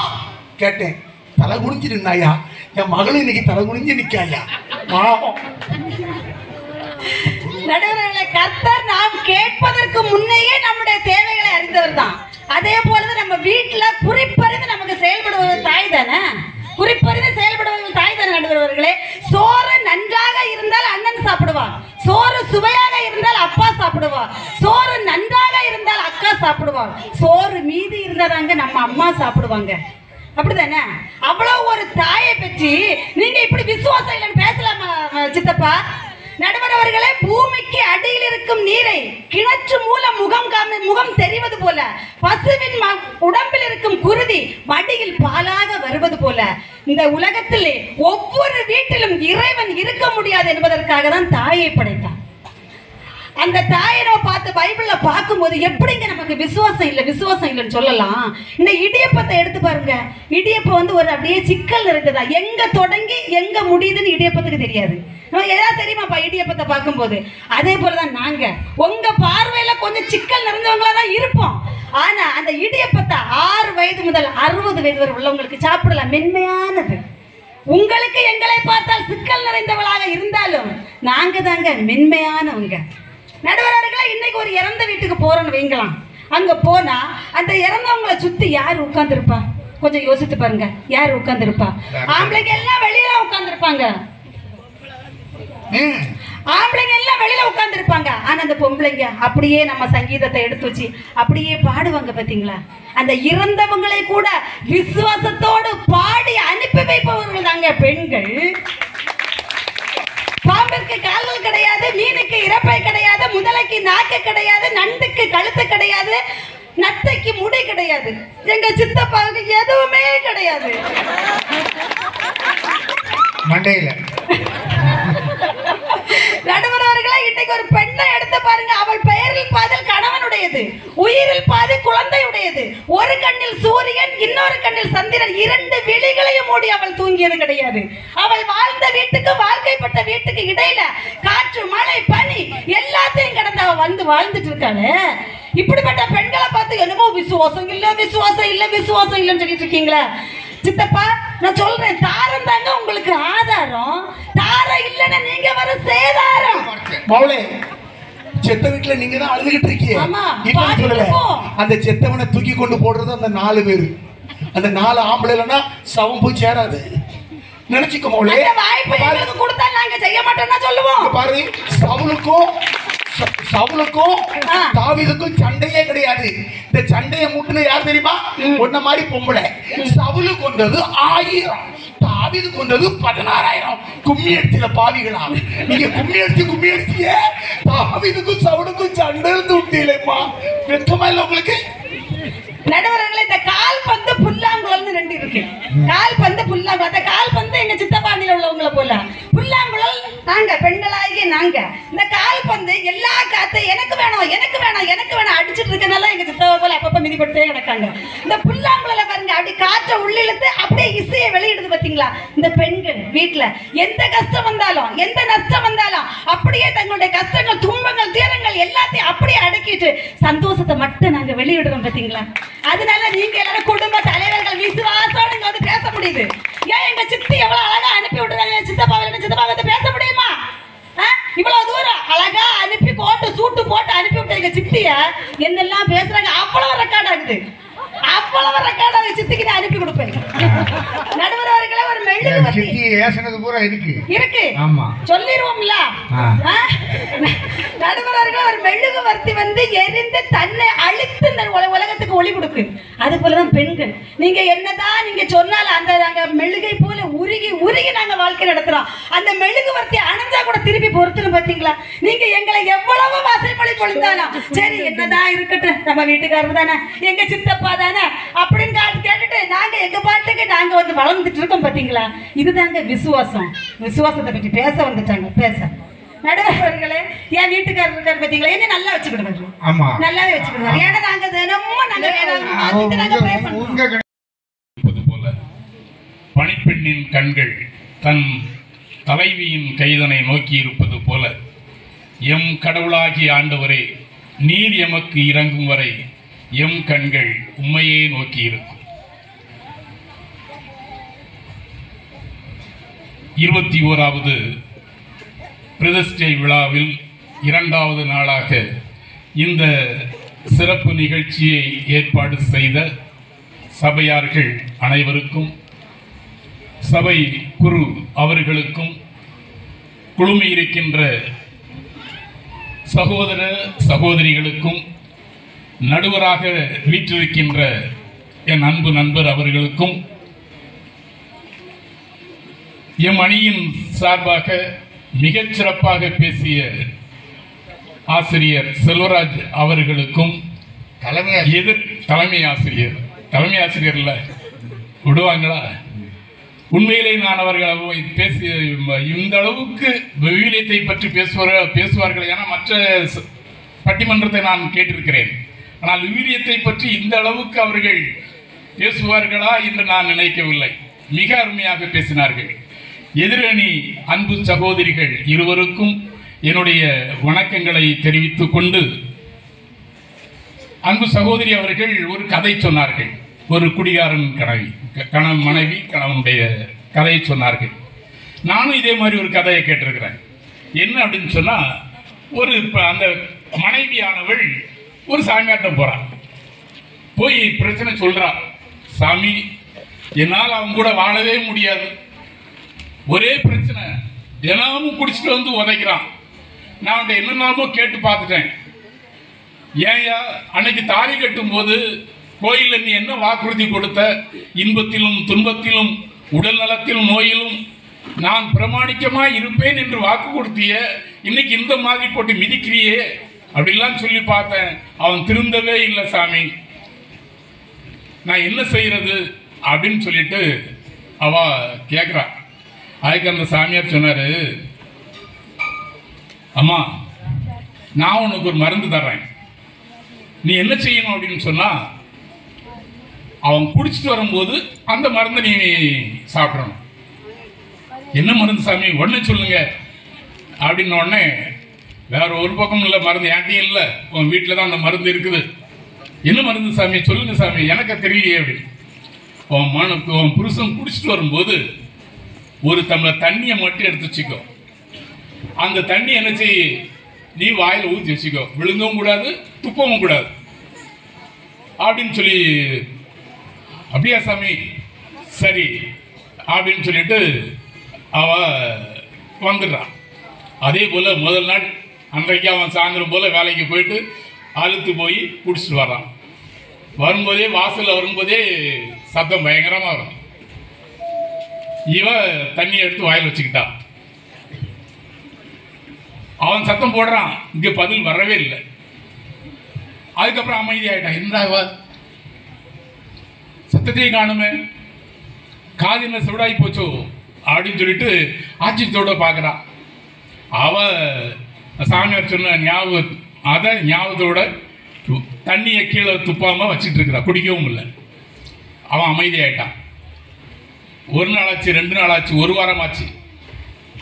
கேட்டேன். தலை குனிஞ்சு நின்னாயா. என் மகளும் இன்னைக்கு தலை குனிஞ்சு நிக்காயா. நடுவர்களே, கர்த்தர் நாம் கேட்பதற்கு முன்னையே நம்முடைய தேவைகளை அறிந்தவர் தான். அதே போலதான் நம்ம வீட்டுல குறிப்பறிந்து நமக்கு செயல்படுவது தாய் தானே. குறிப்பறிந்து செயல்படுவது தாய் தானே. நடுவர்களே, சோறு நன்றாக இருந்தால் அண்ணன் சாப்பிடுவான், சோறு சுவையாக இருந்தால் அப்பா சாப்பிடுவான், சோறு நன்றாக இருந்தால் அக்கா சாப்பிடுவான், சோறு மீதி இருந்தாதாங்க நம்ம அம்மா சாப்பிடுவாங்க. அப்படிதானே? அவ்வளவு ஒரு தாயை பற்றி நீங்க இப்படி விசுவாசம் இல்லைன்னு பேசலாமா சித்தப்பா? நடுவர் அவர்களே, பூமிக்கு அடியில் இருக்கும் நீரை கிணற்று மூலம் முகம் தெரிவது போல, பசுவின் உடம்பில் இருக்கும் குருதி மடியில் பாலாக வருவது போல, இந்த உலகத்திலே ஒவ்வொரு வீட்டிலும் இறைவன் இருக்க முடியாது என்பதற்காக தான் தாயை படைத்தான். அந்த தாயை நம்ம பார்த்து பைபிள்ல பார்க்கும்போது எப்படிங்க நமக்கு விசுவாசம் இல்லைன்னு சொல்லலாம். இந்த இடியப்பத்தை எடுத்து பாருங்க. இடியப்பம் வந்து ஒரு அப்படியே சிக்கல் இருந்ததா, எங்க தொடங்கி எங்க முடியுதுன்னு இடியப்பத்துக்கு தெரியாது. ஏதாவது தெரியுமாப்பா இடியப்பத்தை பார்க்கும்போது? அதே போலதான் நாங்க உங்க பார்வையில கொஞ்சம் சிக்கல் நிறைஞ்சவங்களா தான் இருப்போம். ஆனா அந்த இடியப்பத்தை 6 வயது முதல் 60 வயது வரை உள்ளவங்களுக்கு சாப்பிடலாம், மென்மையானது. உங்களுக்கு எங்களை பார்த்தால் சிக்கல் நிறைந்தவளாக இருந்தாலும் நாங்க தாங்க மென்மையானவங்க. நடுவர்களே, இன்னைக்கு ஒரு இறந்த வீட்டுக்கு போறோம்னு வைங்கலாம். அங்க போனா அந்த இறந்தவங்களை சுத்தி யார் உட்கார்ந்துருப்பா? கொஞ்சம் யோசித்து பாருங்க, யார் உட்கார்ந்துருப்பா? ஆம்பளைங்க எல்லாம் வெளியில உட்கார்ந்துருப்பாங்க, ஆம்பளைங்க எல்லாம் வெளியில உட்கார்ந்துருப்பாங்க. ஆனா அந்த பொம்பளைங்க அப்படியே நம்ம சங்கீதத்தை எடுத்து வச்சு அப்படியே பாடுவாங்க பாத்தீங்களா? அந்த இறந்தவங்களை கூட விசுவாசத்தோடு பாடி அனுப்பி வைப்பவர்கள் தாங்க பெண்கள். பாம்பிற்கு கால்கள் கிடையாது, மீனுக்கு இறப்பை கிடையாது, முதலைக்கு நாக்கு கிடையாது, நண்டுக்கு கழுத்து கிடையாது, நத்தைக்கு முடி கிடையாது. எங்க சித்தப்பாவுக்கு எதுவுமே கிடையாது. மண்டையில நடுவர் அவர்களே, இன்னைக்கு ஒரு பெண்ணை எடுத்து பாருங்க. அவள் பெயரில் பாதி கணவனுடையது, உயிரில் பாதி குழந்தையுடையது. ஒரு கண்ணில் சூரியன், இன்னொரு கண்ணில் சந்திரன், 2 விழிகளையும் மூடி அவள் தூங்கியது கிடையாது. அவள் வாழ்ந்த வீட்டுக்கு வாழ்க்கைப்பட்ட வீட்டுக்கு இடையில காற்று மழை பனி எல்லாத்தையும் கடந்து அவள் வந்து வாழ்ந்துட்டு இருக்காளே. இப்படிப்பட்ட பெண்களை பார்த்து என்னமோ விசுவாசம் இல்ல விசுவாசம் இல்ல விசுவாசம் இல்லைன்னு சொல்லிட்டு இருக்கீங்களா? சித்தப்பா, நான் சொல்றேன், தாரம் தாங்க உங்களுக்கு ஆதாரம். தாரம் இல்லைன்னா நீங்க வர சேதாரம். மௌலே, செத்த வீட்டுல நீங்க தான் அழுதுகிட்டு இருக்கீங்க. அந்த செத்தவனை தூக்கி கொண்டு போடுறது அந்த 4 பேரு. அந்த 4 ஆம்பளை இல்லைன்னா சவம் போய் சேராது. நினைச்சுக்க மௌலே. வாய்ப்பு கொடுத்தா நாங்க செய்ய மாட்டோம்னா சொல்லுவோம். பாரு, சவுலுக்கும் தாவீதுக்கும் சண்டையே கிடையாது. இந்த சண்டையை மூட்டுல யார் தெரியுமா? ஒன்ன மாதிரி பொம்பளை. சவுலு கொண்டது 1000, தாவீது கொண்டது 16000. கும்மி அடிச்சுல பாவிகளா நீங்க? கும்மி அடிச்சிய தாவீதுக்கும் சவுலுக்கும் சண்டை இருந்து விட்டீங்களேம்மா. வெக்கமா இல்ல உங்களுக்கு? நடுவர்களே, இந்த கால் பந்து புல்லாங்குழல்னு 2 இருக்கு. கால் பந்து புல்லாங்குழல். அந்த கால் பந்து எங்க சித்தப்பாண்டியில உள்ளவங்களை போல, புல்லாங்குழல் நாங்க பெண்களாகிய நாங்க. இந்த கால் பந்து எல்லா காத்தையும் எனக்கு வேணும் எனக்கு வேணும் எனக்கு வேணும் அடிச்சுட்டு இருக்கனால எங்க சித்தப்பா போல அப்பப்ப மிதிப்பட்டே கிடக்காங்க. இந்த புல்லாங்குழல பாருங்க, அப்படி காற்றை உள்ளிழுத்து அப்படியே இசையை வெளியிடுது பாத்தீங்களா? இந்த பெண்கள் வீட்டுல எந்த கஷ்டம் வந்தாலும் எந்த நஷ்டம் வந்தாலும் அப்படியே தங்களுடைய கஷ்டங்கள் துன்பங்கள் தீரங்கள் எல்லாத்தையும் அப்படியே அடக்கிட்டு சந்தோஷத்தை மட்டும் நாங்க வெளியிடுறோம் பாத்தீங்களா? அதனால நீங்க எல்லாரும் குடும்ப தலைவர்கள் விசுவாசம் நீங்க வந்து பேச முடியுது. ஏன் எங்க சித்தி எவ்வளவு அழகா அனுப்பி விட்டுறாங்க, சித்தப்பா வந்து பேச முடியுமா? இவ்வளவு தூரம் அழகா அனுப்பி கோட்டு சூட்டு போட்டு அனுப்பி விட்ட எங்க சித்திய என்னெல்லாம் பேசுறாங்க அவ்வளவு ரெக்கார்ட் ஆகுது. அவ்வளவு ரெக்கார்ட் ஆகுது. சித்திக்கு நான் அனுப்பி கொடுப்பேன். நடுவர் அவர்களே, ஒரு மெழுகு சித்தி ஏசனது பூரா இருக்கு. ஆமா, சொல்லிடுவோம்ல. நடுவர் அவர்களே, ஒரு மெழுகு வர்த்தி வந்து எரிந்து தன்னை அழித்து இந்த உலகத்துக்கு ஒளி கொடுக்கு. அது போலதான் பெண்கள். நீங்க என்னதான் நீங்க சொன்னாலும் அந்த நாங்க மெழுகை போல உருகி உருகி நாங்க வாழ்க்கை நடத்துறோம். அந்த மெழுகு வர்த்தி அணைஞ்சா கூட திருப்பி பொறுத்துரும் பாத்தீங்களா? நீங்க எங்களை எவ்வளவு வாசைமொழி பொழிந்தாலும் சரி, என்னதான் இருக்கட்டும், நம்ம வீட்டுக்காரர் தானே, எங்க சித்தப்பா தானே அப்படின்னு கேட்டுட்டு நாங்க எங்க பாட்டுக்கு நாங்க வந்து வளர்ந்துட்டு இருக்கோம் பாத்தீங்களா? இதுதாங்க விசுவாசம். விசுவாசத்தை பற்றி பேச வந்துட்டாங்க. பேச நடுவர்களே, என் வீட்டுக்காரர் இருக்காரு பாத்தீங்களா, என்ன நல்லா வச்சுக்கிடுவாரு. நல்லாவே வச்சுக்கிடுவாரு. ஏன்னா நாங்க தினமும் போல பணிப்பெண்ணின் கண்கள் தன் தலைவியின் கைதனை நோக்கி இருப்பது போல எம் கடவுளாகிய ஆண்டவரே, நீர் எமக்கு இறங்கும் வரை எம் கண்கள் உம்மையே நோக்கி இருக்கும். 21வது பிரதிஷ்டை விழாவில் 2வது நாளாக இந்த சிறப்பு நிகழ்ச்சியை ஏற்பாடு செய்த சபையார்கள் அனைவருக்கும், சபை குரு அவர்களுக்கும், குழுமியிருக்கின்ற சகோதர சகோதரிகளுக்கும், நடுவராக வீற்றிருக்கின்ற என் அன்பு நண்பர் அவர்களுக்கும், எம் அணியின் சார்பாக மிகச் சிறப்பாக பேசிய ஆசிரியர் செல்வராஜ் அவர்களுக்கும், தலைமை ஆசிரியர் இல்ல விடுவாங்களா? உண்மையிலே நான் அவர்கள் பேசிய இந்த அளவுக்கு விவிலியத்தை பற்றி பேசுவார்கள் என மற்ற பட்டிமன்றத்தை நான் கேட்டிருக்கிறேன். ஆனால் விவிலியத்தை பற்றி இந்த அளவுக்கு அவர்கள் பேசுவார்களா என்று நான் நினைக்கவில்லை. மிக அருமையாக பேசினார்கள். எதிரணி அன்பு சகோதரிகள் இருவருக்கும் என்னுடைய வணக்கங்களை தெரிவித்துக் கொண்டு, அன்பு சகோதரி அவர்கள் ஒரு கதை சொன்னார்கள். ஒரு குடிகாரன் மனைவி கணவனுடைய கதையை சொன்னார்கள். நானும் இதே மாதிரி ஒரு கதையை கேட்டிருக்கிறேன். என்ன அப்படின்னு சொன்னா, அந்த மனைவியானவள் ஒரு சாமியாட்டம் போறான். போய் பிரச்சனை சொல்றா. சாமி, என்னால் அவன் கூட வாழவே முடியாது, ஒரே பிரச்சனை, தினமும் குடிச்சிட்டு வந்து உதைக்கிறான். நான் அவன் என்னென்னமோ கேட்டு பார்த்துட்டேன். ஏன்யா அன்னைக்கு தாலி கட்டும் போது கோயிலில் நீ என்ன வாக்குறுதி கொடுத்த? இன்பத்திலும் துன்பத்திலும் உடல் நலத்திலும் நோயிலும் நான் பிரமாணிக்கமா இருப்பேன் என்று வாக்கு கொடுத்திய, இன்னைக்கு இந்த மாதிரி போட்டு மிதிக்கிறியே அப்படிலாம் சொல்லி பார்த்தேன். அவன் திருந்தவே இல்லை சாமி, நான் என்ன செய்யறது அப்படின்னு சொல்லிட்டு அவ கேட்குறா. அதுக்கு அந்த சாமியார் சொன்னாரு, அம்மா நான் உனக்கு ஒரு மருந்து தர்றேன், நீ என்ன செய்யணும் அப்படின்னு சொன்னா, அவன் குடிச்சிட்டு வரும்போது அந்த மருந்தை நீ சாப்பிடணும். என்ன மருந்து சாமி, உடனே சொல்லுங்க அப்படின்ன உடனே, வேற ஒரு பக்கம் இல்லை, மருந்து ஏன்ட்டையும் இல்லை, உன் வீட்டில் தான் அந்த மருந்து இருக்குது. என்ன மருந்து சாமி, சொல்லுங்க சாமி, எனக்கு தெரியலையே அப்படின்னு. உன் புருஷன் குடிச்சிட்டு வரும்போது ஒரு டம்ளர் தண்ணியை மட்டும் எடுத்து வச்சுக்கோ. அந்த தண்ணி என்ன செய், நீ வாயில் ஊற்றி வச்சுக்கோ, விழுங்கவும் கூடாது துப்பவும் கூடாது அப்படின்னு சொல்லி. அப்படியா சாமி, சரி அப்படின்னு சொல்லிட்டு அவ வந்துடுறான். அதே போல் முதல் நாள் அன்றைக்கு அவன் சாயந்தரம் போல் வேலைக்கு போயிட்டு அழுத்து போய் குடிச்சிட்டு வர்றான். வரும்போதே வாசலில் வரும்போதே சத்தம் பயங்கரமாக வரும். இவ தண்ணி எடுத்து வாயில் வச்சுக்கிட்டான். அவன் சத்தம் போடுறான், இங்கே பதில் வரவே இல்லை. அதுக்கப்புறம் அமைதியாயிட்டான். என்ன சத்தத்தையும் காணுமே, காது என்ன சுடாகி போச்சோ அப்படின்னு சொல்லிட்டு ஆச்சரியத்தோட பார்க்குறான். அவ சாமியார் சொன்ன ஞாபகத்தோட தண்ணியை கீழே துப்பாம வச்சுட்டு இருக்கிறா, குடிக்கவும் இல்லை. அவன் அமைதியாயிட்டான். ஒரு நாள் ஆச்சு, 2 நாள் ஆச்சு, 1 வாரம் ஆச்சு,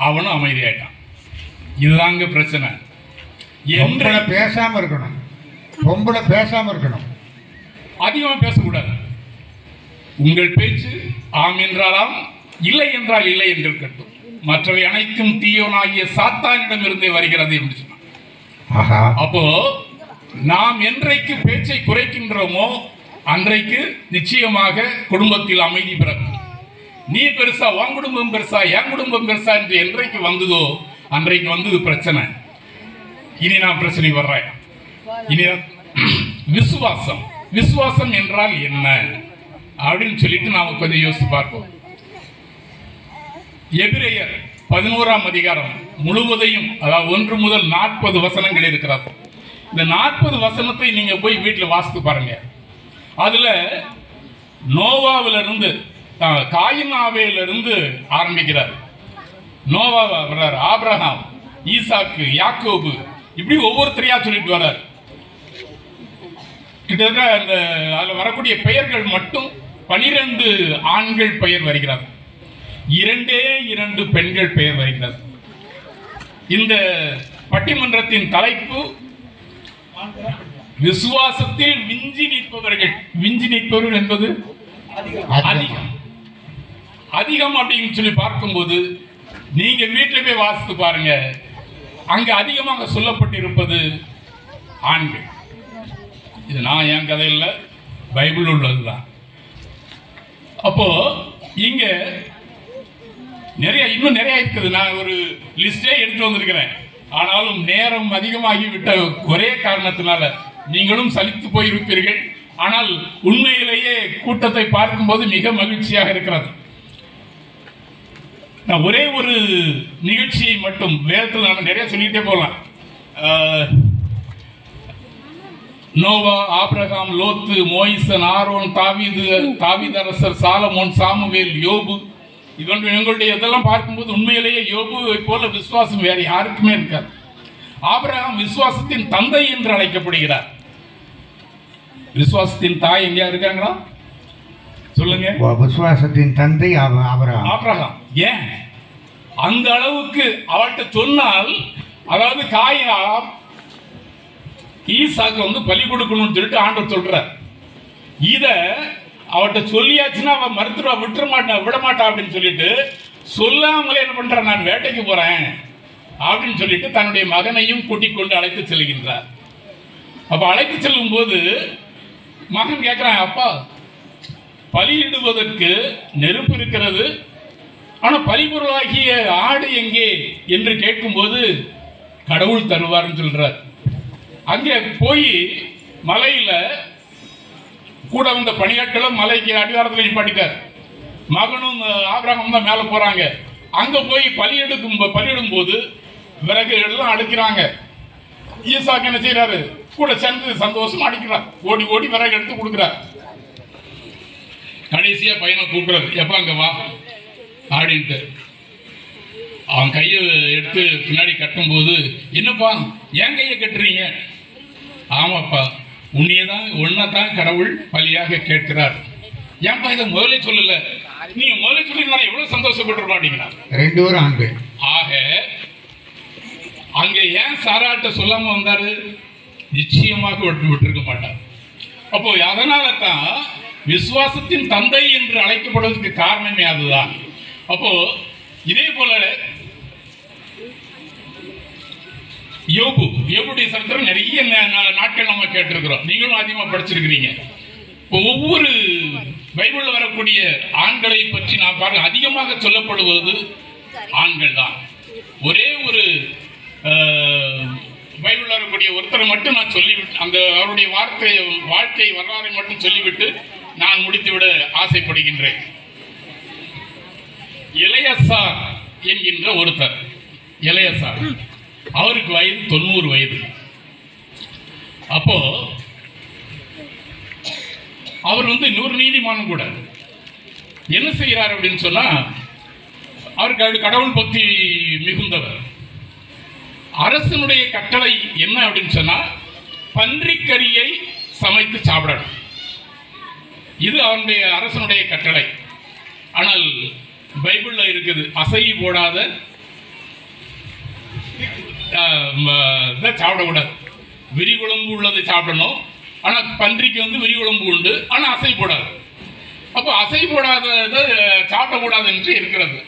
அவனும் அமைதியாயிட்டான். இதுதாங்க பிரச்சனை. பேசாம இருக்கணும், பொம்பளை பேசாம இருக்கணும், அதிகமாக பேசக்கூடாது. உங்கள் பேச்சு ஆம் என்றாலாம், இல்லை என்றால் இல்லை என்று இருக்கட்டும், மற்றவை அனைத்தும் தீயோனாகிய சாத்தானிடம் இருந்தே வருகிறது என்று சொன்னார். அப்போ நாம் என்றைக்கு பேச்சை குறைக்கின்றோமோ அன்றைக்கு நிச்சயமாக குடும்பத்தில் அமைதி பிறக்கும். நீ பெருசா, உன் குடும்பம் பெருசா, என் குடும்பம் பெருசா என்று என்றைக்கு வந்ததோ அன்றைக்கு வந்தது பிரச்சனை. இனி நான் பிரச்சனை வர்றேன். இனி விசுவாசம், விசுவாசம் என்றால் என்ன அப்படின்னு சொல்லிட்டு நாம கொஞ்சம் யோசித்து பார்ப்போம். எபிரேயர் 11ஆம் அதிகாரம் முழுவதையும், அதாவது 1 முதல் 40 வசனங்கள் இருக்கிறது. இந்த 40 வசனத்தை நீங்க போய் வீட்டில் வாசித்து பாருங்க. அதுல நோவாவிலிருந்து காயின் ஆபேலிருந்து ஆரம்பிக்கிறார். நோவா வர்றார், ஆபிரகாம், ஈசாக்கு, யாக்கோபு, இப்படி ஒவ்வொருத்தரையா சொல்லிட்டு வர்றார். கிட்டத்தட்ட அந்த அதில் வரக்கூடிய பெயர்கள் மட்டும் 12 ஆண்கள் பெயர் வருகிறது, 2 பெண்கள் பெயர் வருகிறது. இந்த பட்டிமன்றத்தின் தலைப்பு விசுவாசத்தில் விஞ்சி நிற்பவர்கள். விஞ்சி நிற்பவர்கள் என்பது அதிகம். அதிகம் அப்படின்னு சொல்லி பார்க்கும்போது நீங்க வீட்டில் போய் வாசித்து பாருங்க, அங்க அதிகமாக சொல்லப்பட்டிருப்பது ஆண்கள். இது நான் என் கதையில் பைபிள் உள்ளதுதான். அப்போ இங்க இன்னும் நிறைய இருக்குது. நான் ஒரு லிஸ்டே எடுத்து வந்திருக்கிறேன். ஆனாலும் நேரம் அதிகமாகிவிட்ட ஒரே காரணத்தினால நீங்களும் சலித்து போயிருப்பீர்கள். ஆனால் உண்மையிலேயே கூட்டத்தை பார்க்கும்போது மிக மகிழ்ச்சியாக இருக்கிறது. நான் ஒரே ஒரு நிகழ்ச்சியை மட்டும், வேதத்தில் நம்ம நிறைய சொல்லிட்டே போகலாம். நோவா, ஆபிரகாம், லோத்து, மோயிசன், ஆரோன், தாவீதரசர், சாலமோன், சாமுவேல், யோபு, இவங்களுடைய இதெல்லாம் பார்க்கும்போது உண்மையிலேயே யோபுவை போல விசுவாசம் வேற யாருக்குமே இருக்காது. ஆபிரகாம் விசுவாசத்தின் தந்தை என்று அழைக்கப்படுகிறார். விசுவாசத்தின் தாய் எங்கேயா இருக்காங்களா சொல்லுங்க? விசுவாசத்தின் தந்தை ஆபிரகாம். ஏன் அந்த அளவுக்கு அவர்கிட்ட சொன்னால், அதாவது ஈசாக்கு வந்து பலி கொடுக்கணும்னு சொல்லிட்டு ஆண்டவர் சொல்றார். இத அவர்கிட்ட சொல்லியாச்சுன்னா அவன் மறுத்துடுவா, விட மாட்டா அப்படின்னு சொல்லிட்டு சொல்லாமலே என்ன பண்ற, நான் வேட்டைக்கு போறேன் அப்படின்னு சொல்லிட்டு தன்னுடைய மகனையும் கூட்டிக் கொண்டு அழைத்து செல்கின்றார். அப்ப அழைத்து செல்லும் போது மகன் கேட்கிறான், அப்பா பலியிடுவதற்கு நெருப்பு இருக்கிறது, ஆனா பலிபொருளாகிய ஆடு எங்கே என்று கேட்கும்போது கடவுள் தருவார்னு சொல்றார். அங்கே போய் மலையில கூட வந்த பணியாட்களும் மலைக்கு அடிவாரத்தில் நிப்பாட்டிட்டார். மகனும் ஆபிரகாமும் தான் மேலே போறாங்க. அங்க போய் பலியிடும் போது விறகு எல்லாம் அடுக்கிறாங்க. ஈசாக்கு என்ன செய்யறாரு, கூட சேர்ந்து சந்தோஷமா அடிக்கிறார். ஓடி ஓடி விறகு எடுத்து கொடுக்குறார். கடைசியா பையனை கூப்பிடுறாரு, எப்ப அங்க வா அப்படின்ட்டு. அவன் கையை எடுத்து பின்னாடி கட்டும் போது, என்னப்பா என் கையை கட்டுறீங்க? ஆமாப்பா, உன்னையதான் ஒன்னதான் கடவுள் பலியாக கேட்கிறார். ஏன்பா இதை முதல்ல சொல்லல? நீங்க முதல்ல சொல்லி எவ்வளவு சந்தோஷப்பட்டு அப்படிங்கிறார். 2 பேரும் ஆண்கள். ஆக அங்க ஏன் சாராட்ட சொல்லாம வந்தாரு? நிச்சயமாக விட்டிருக்க மாட்டார். அப்போ அதனால தான் விசுவாசத்தின் தந்தை என்று அழைக்கப்படுவதற்கு காரணமே அதுதான். அப்போ இதே போல யோபுடைய சரித்திரம் நிறைய நாட்கள் நம்ம கேட்டிருக்கிறோம். நீங்களும் அதிகமா படிச்சிருக்கிறீங்க. ஒவ்வொரு பைபிள்ல வரக்கூடிய ஆண்களை பற்றி நான் பாருங்க, அதிகமாக சொல்லப்படுவது ஆண்கள் தான். ஒரே ஒரு பைபிள்ல வரக்கூடிய ஒருத்தரை மட்டும் நான் சொல்லிவிட்டு, அந்த அவருடைய வாழ்க்கை வரலாறை மட்டும் சொல்லிவிட்டு நான் முடித்துவிட ஆசைப்படுகின்றேன். இளையசார் என்கின்ற ஒருத்தர், இளையசார், அவருக்கு வயது 90 வயது. அப்போ அவர் இன்னொரு நீதிமானும் கூட என்ன செய்கிறார் அப்படின்னு சொன்னா, அவருக்கு கடவுள் பக்தி மிகுந்தவர். அரசனுடைய கட்டளை என்ன அப்படின்னு சொன்னா, பன்றிக்கறியை சமைத்து சாப்பிடணும். இது அவனுடைய அரசனுடைய கட்டளை. ஆனால் பைபிள்ல இருக்குது, அசைவி போடாத சாப்பிடக்கூடாது. விரிகுழம்பு உள்ளதை சாப்பிடணும். ஆனா பன்றிக்கு விரிகுழம்பு உண்டு, ஆனா அசை போடாது. அப்போ அசை போடாததை சாப்பிடக்கூடாது என்று இருக்கிறது.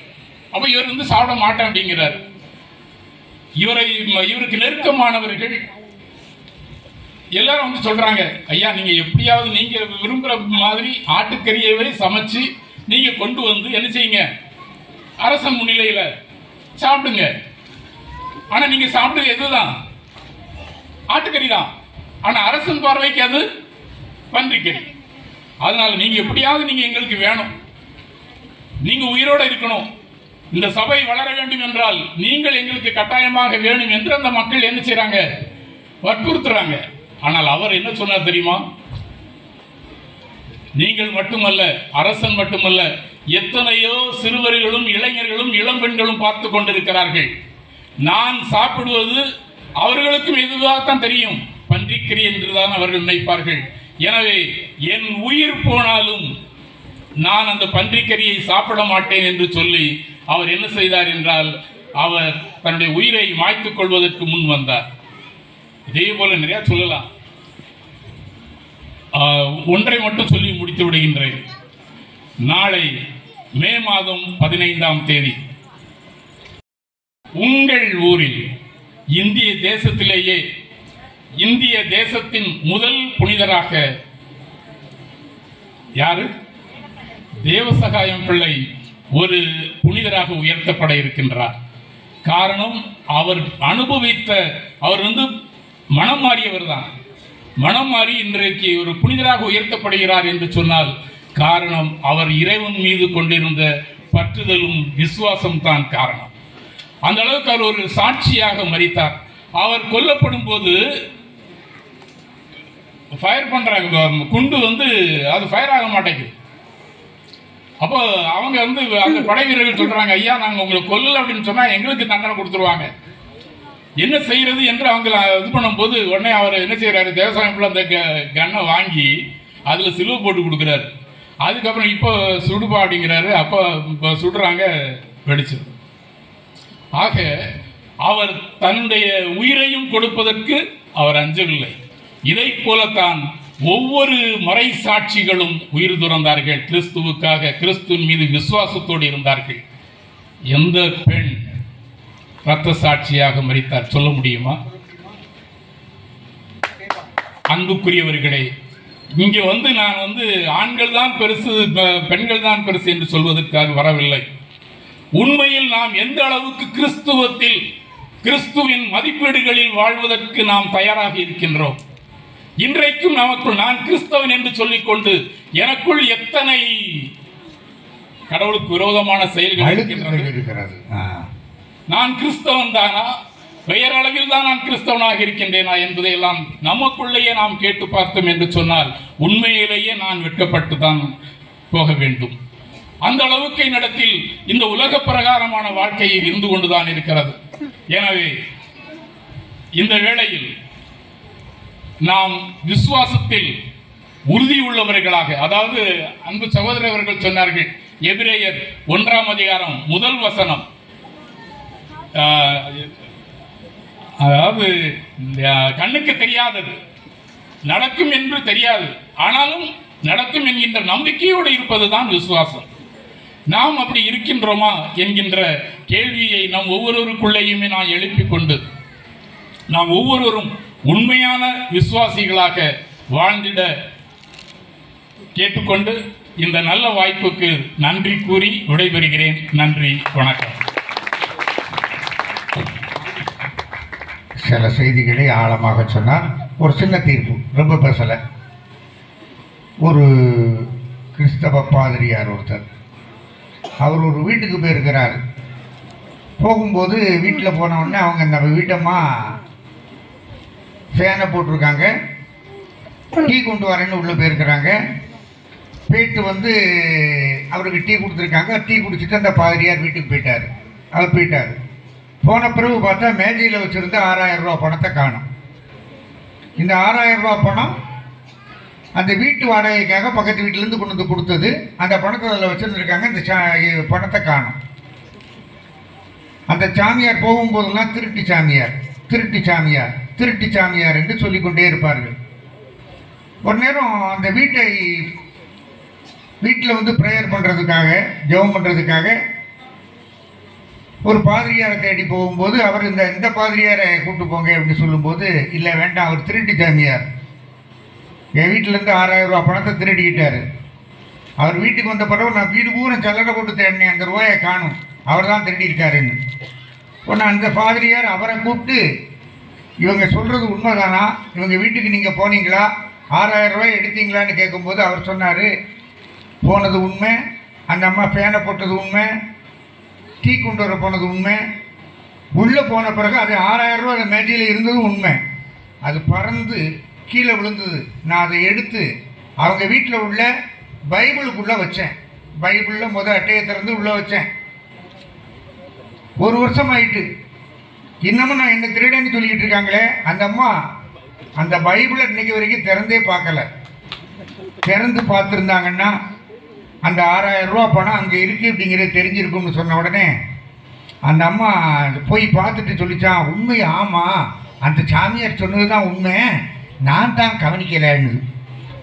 அப்ப இவர் சாப்பிட மாட்டேன் அப்படிங்கிறார். இவருக்கு நெருக்கமானவர்கள் எல்லாரும் சொல்றாங்க, ஐயா நீங்க எப்படியாவது நீங்க விரும்புற மாதிரி ஆட்டுக்கறியவே சமைச்சு நீங்க கொண்டு வந்து என்ன செய்யுங்க, அரசன் முன்னிலையில சாப்பிடுங்க. ஆனா நீங்க சாப்பிடுறது எதுதான்? ஆட்டுக்கறி தான். ஆனா அரசன் பார்வைக்கு அது பன்றிக்கறி. அதனால நீங்க எப்படியாவது நீங்க எங்களுக்கு வேணும், நீங்க உயிரோட இருக்கணும், இந்த சபை வளர வேண்டும் என்றால் நீங்கள் எங்களுக்கு கட்டாயமாக வேணும் என்று அந்த மக்கள் என்ன செய்றாங்க, வற்புறுத்துறாங்க. ஆனால் அவர் என்ன சொன்னார் தெரியுமா? நீங்கள் மட்டுமல்ல, அரசன் மட்டுமல்ல, எத்தனையோ சிறுவர்களும் இளைஞர்களும் இளம்பெண்களும் பார்த்து கொண்டிருக்கிறார்கள். நான் சாப்பிடுவது அவர்களுக்கும் எதுவாகத்தான் தெரியும், பன்றிக்கறி என்றுதான் அவர்கள் நினைப்பார்கள். எனவே என் உயிர் போனாலும் நான் அந்த பன்றிக்கறியை சாப்பிட மாட்டேன் என்று சொல்லி அவர் என்ன செய்தார் என்றால், அவர் தன்னுடைய உயிரை மாய்த்துக் கொள்வதற்கு முன் வந்தார். இதே போல நிறைய சொல்லலாம். ஒன்றை மட்டும் சொல்லி முடித்து விடுகின்றேன். நாளை மே மாதம் 15ஆம் தேதி உங்கள் ஊரில் இந்திய தேசத்திலேயே இந்திய தேசத்தின் முதல் புனிதராக யாரு? தேவசகாயம் பிள்ளை ஒரு புனிதராக உயர்த்தப்பட இருக்கின்றார். காரணம், அவர் அனுபவித்த, அவர் மனம் மாறியவர் தான். மனம் மாறி இன்றைக்கு ஒரு புனிதராக உயர்த்தப்படுகிறார் என்று சொன்னால் காரணம் அவர் இறைவன் மீது கொண்டிருந்த பற்றுதலும் விசுவாசம் தான் காரணம். அந்த அளவுக்கு அவர் ஒரு சாட்சியாக மரித்தார். அவர் கொல்லப்படும் போது ஃபயர் பண்றாங்க, குண்டு அது ஃபயர் ஆக மாட்டேங்குது. அப்போ அவங்க அந்த படை வீரர்கள் சொல்றாங்க, ஐயா நாங்க உங்களை கொல்லல அப்படின்னு சொன்னா எங்களுக்கு தண்டனை கொடுத்துருவாங்க, என்ன செய்யறது என்று அவங்க இது பண்ணும்போது உடனே அவர் என்ன செய்யறாரு, தேவசாயம் அந்த கன்னை வாங்கி அதுல சிலுவை போட்டு கொடுக்குறாரு. அதுக்கப்புறம் இப்போ சுடுபா அப்படிங்கிறாரு. அப்போ சுடுறாங்க, வெடிச்சு. ஆக அவர் தன்னுடைய உயிரையும் கொடுப்பதற்கு அவர் அஞ்சவில்லை. இதை போலத்தான் ஒவ்வொரு மறை சாட்சிகளும் உயிர் துறந்தார்கள் கிறிஸ்துவுக்காக, கிறிஸ்துவின் மீது விசுவாசத்தோடு இருந்தார்கள். எந்த பெண் இரத்த சாட்சியாக மரித்தார் சொல்ல முடியுமா? அன்புக்குரியவர்களே, இங்கே நான் ஆண்கள் தான் பெருசு பெண்கள் தான் பெருசு என்று சொல்வதற்காக வரவில்லை. உண்மையில் நாம் எந்த அளவுக்கு கிறிஸ்துவின் மதிப்பீடுகளில் வாழ்வதற்கு நாம் தயாராக இருக்கின்றோம். இன்றைக்கும் நமக்குள் நான் கிறிஸ்தவன் என்று சொல்லிக்கொண்டு எனக்குள் எத்தனை கடவுளுக்கு விரோதமான செயல்கள் இருக்கிறது. நான் கிறிஸ்தவன் தானா, பெயரளவில் தான் நான் கிறிஸ்தவனாக இருக்கின்றேனா என்பதை எல்லாம் நமக்குள்ளேயே நாம் கேட்டு பார்த்தோம் என்று சொன்னால் உண்மையிலேயே நான் வெட்கப்பட்டு தான் போக வேண்டும். அந்த அளவுக்கு என்னிடத்தில் இந்த உலக பிரகாரமான வாழ்க்கையை இருந்து கொண்டுதான் இருக்கிறது. எனவே இந்த வேளையில் நாம் விசுவாசத்தில் உறுதி உள்ளவர்களாக, அதாவது அன்பு சகோதரர் அவர்கள் சொன்னார்கள், எபிரேயர் 1ஆம் அதிகாரம் 1 வசனம், அதாவது கண்ணுக்கு தெரியாதது நடக்கும் என்று தெரியாது, ஆனாலும் நடக்கும் என்கின்ற நம்பிக்கையோடு இருப்பதுதான் விசுவாசம். நாம் அப்படி இருக்கின்றோமா என்கின்ற கேள்வியை நம் ஒவ்வொருவருக்குள்ளேயுமே நான் எழுப்பிக் கொண்டு நாம் ஒவ்வொருவரும் உண்மையான விசுவாசிகளாக வாழ்ந்திட கேட்டுக்கொண்டு இந்த நல்ல வாய்ப்புக்கு நன்றி கூறி விடைபெறுகிறேன். நன்றி, வணக்கம். சில செய்திகளை ஆழமாக சொன்னார். ஒரு சின்ன தீர்ப்பு, ரொம்ப பேசலை. ஒரு கிறிஸ்தவ பாதிரியார் ஒருத்தர், அவர் ஒரு வீட்டுக்கு போயிருக்கிறார். போகும்போது வீட்டில் போன உடனே அவங்க நம்ம வீட்டம்மா ஃபேனை போட்டிருக்காங்க, டீ கொண்டு வரேன்னு உள்ளே போயிருக்கிறாங்க. போயிட்டு அவருக்கு டீ கொடுத்துருக்காங்க. டீ குடிச்சிட்டு அந்த பாதிரியார் வீட்டுக்கு போயிட்டார். அவர் போயிட்டார். போன பிறகு பார்த்தா மேஜையில் வச்சுருந்த 6000 ரூபா பணத்தை காணும். இந்த 6000 ரூபா பணம் அந்த வீட்டு வாடகைக்காக பக்கத்து வீட்டிலேருந்து கொண்டு வந்து கொடுத்தது. அந்த பணத்தை அதில் வச்சுருந்துருக்காங்க. இந்த பணத்தை காணும். அந்த சாமியார் போகும்போதெல்லாம் திருட்டு சாமியார், திருட்டு சாமியார், திருட்டு சாமியார் என்று சொல்லிக்கொண்டே இருப்பார்கள். ஒரு நேரம் அந்த வீட்டில் ப்ரேயர் பண்ணுறதுக்காக, ஜெபம் பண்ணுறதுக்காக ஒரு பாதிரியாரை தேடி போகும்போது அவர் இந்த பாதிரியாரை கூப்பிட்டு போங்க அப்படின்னு சொல்லும்போது, இல்லை வேண்டாம், அவர் திருட்டு சாமியார், என் வீட்டிலேருந்து 6000 ரூபா பணத்தை திருடிக்கிட்டார். அவர் வீட்டுக்கு வந்த பிறகு நான் வீடு பூரா சல்லடை போட்டு தேடினேன், அந்த ரூபாயை காணும், அவர் தான் திருடியிருக்காருன்னு. உடனே அந்த பாதிரியார் அவரை கூப்பிட்டு, இவங்க சொல்கிறது உண்மைதானா, இவங்க வீட்டுக்கு நீங்கள் போனீங்களா, 6000 ரூபாய் எடுத்தீங்களான்னு கேட்கும்போது அவர் சொன்னார், போனது உண்மை, அந்த அம்மா ஃபேனை போட்டது உண்மை, டீ கொண்டு வர போனது உண்மை, உள்ளே போன பிறகு அது 6000 ரூபா அந்த மேஜையில் இருந்ததும் உண்மை. அது பறந்து கீழே விழுந்தது. நான் அதை எடுத்து அவங்க வீட்டில் உள்ள பைபிளுக்குள்ளே வச்சேன். பைபிளில் அட்டையை திறந்து உள்ளே வச்சேன். 1 வருஷம் ஆயிட்டு, இன்னமும் நான் என்ன திருடன்னு சொல்லிக்கிட்டு இருக்காங்களே. அந்த அம்மா அந்த பைபிளை இன்னைக்கு வரைக்கும் திறந்தே பார்க்கல. திறந்து பார்த்துருந்தாங்கன்னா அந்த 6000 ரூபா பணம் அங்கே இருக்குது அப்படிங்கிறது தெரிஞ்சிருக்கும்னு சொன்ன உடனே அந்த அம்மா போய் பார்த்துட்டு சொல்லிச்சான், உண்மை, ஆமாம், அந்த சாமியார் சொன்னது தான் உண்மை, நான் தான் கவனிக்கலைன்னு.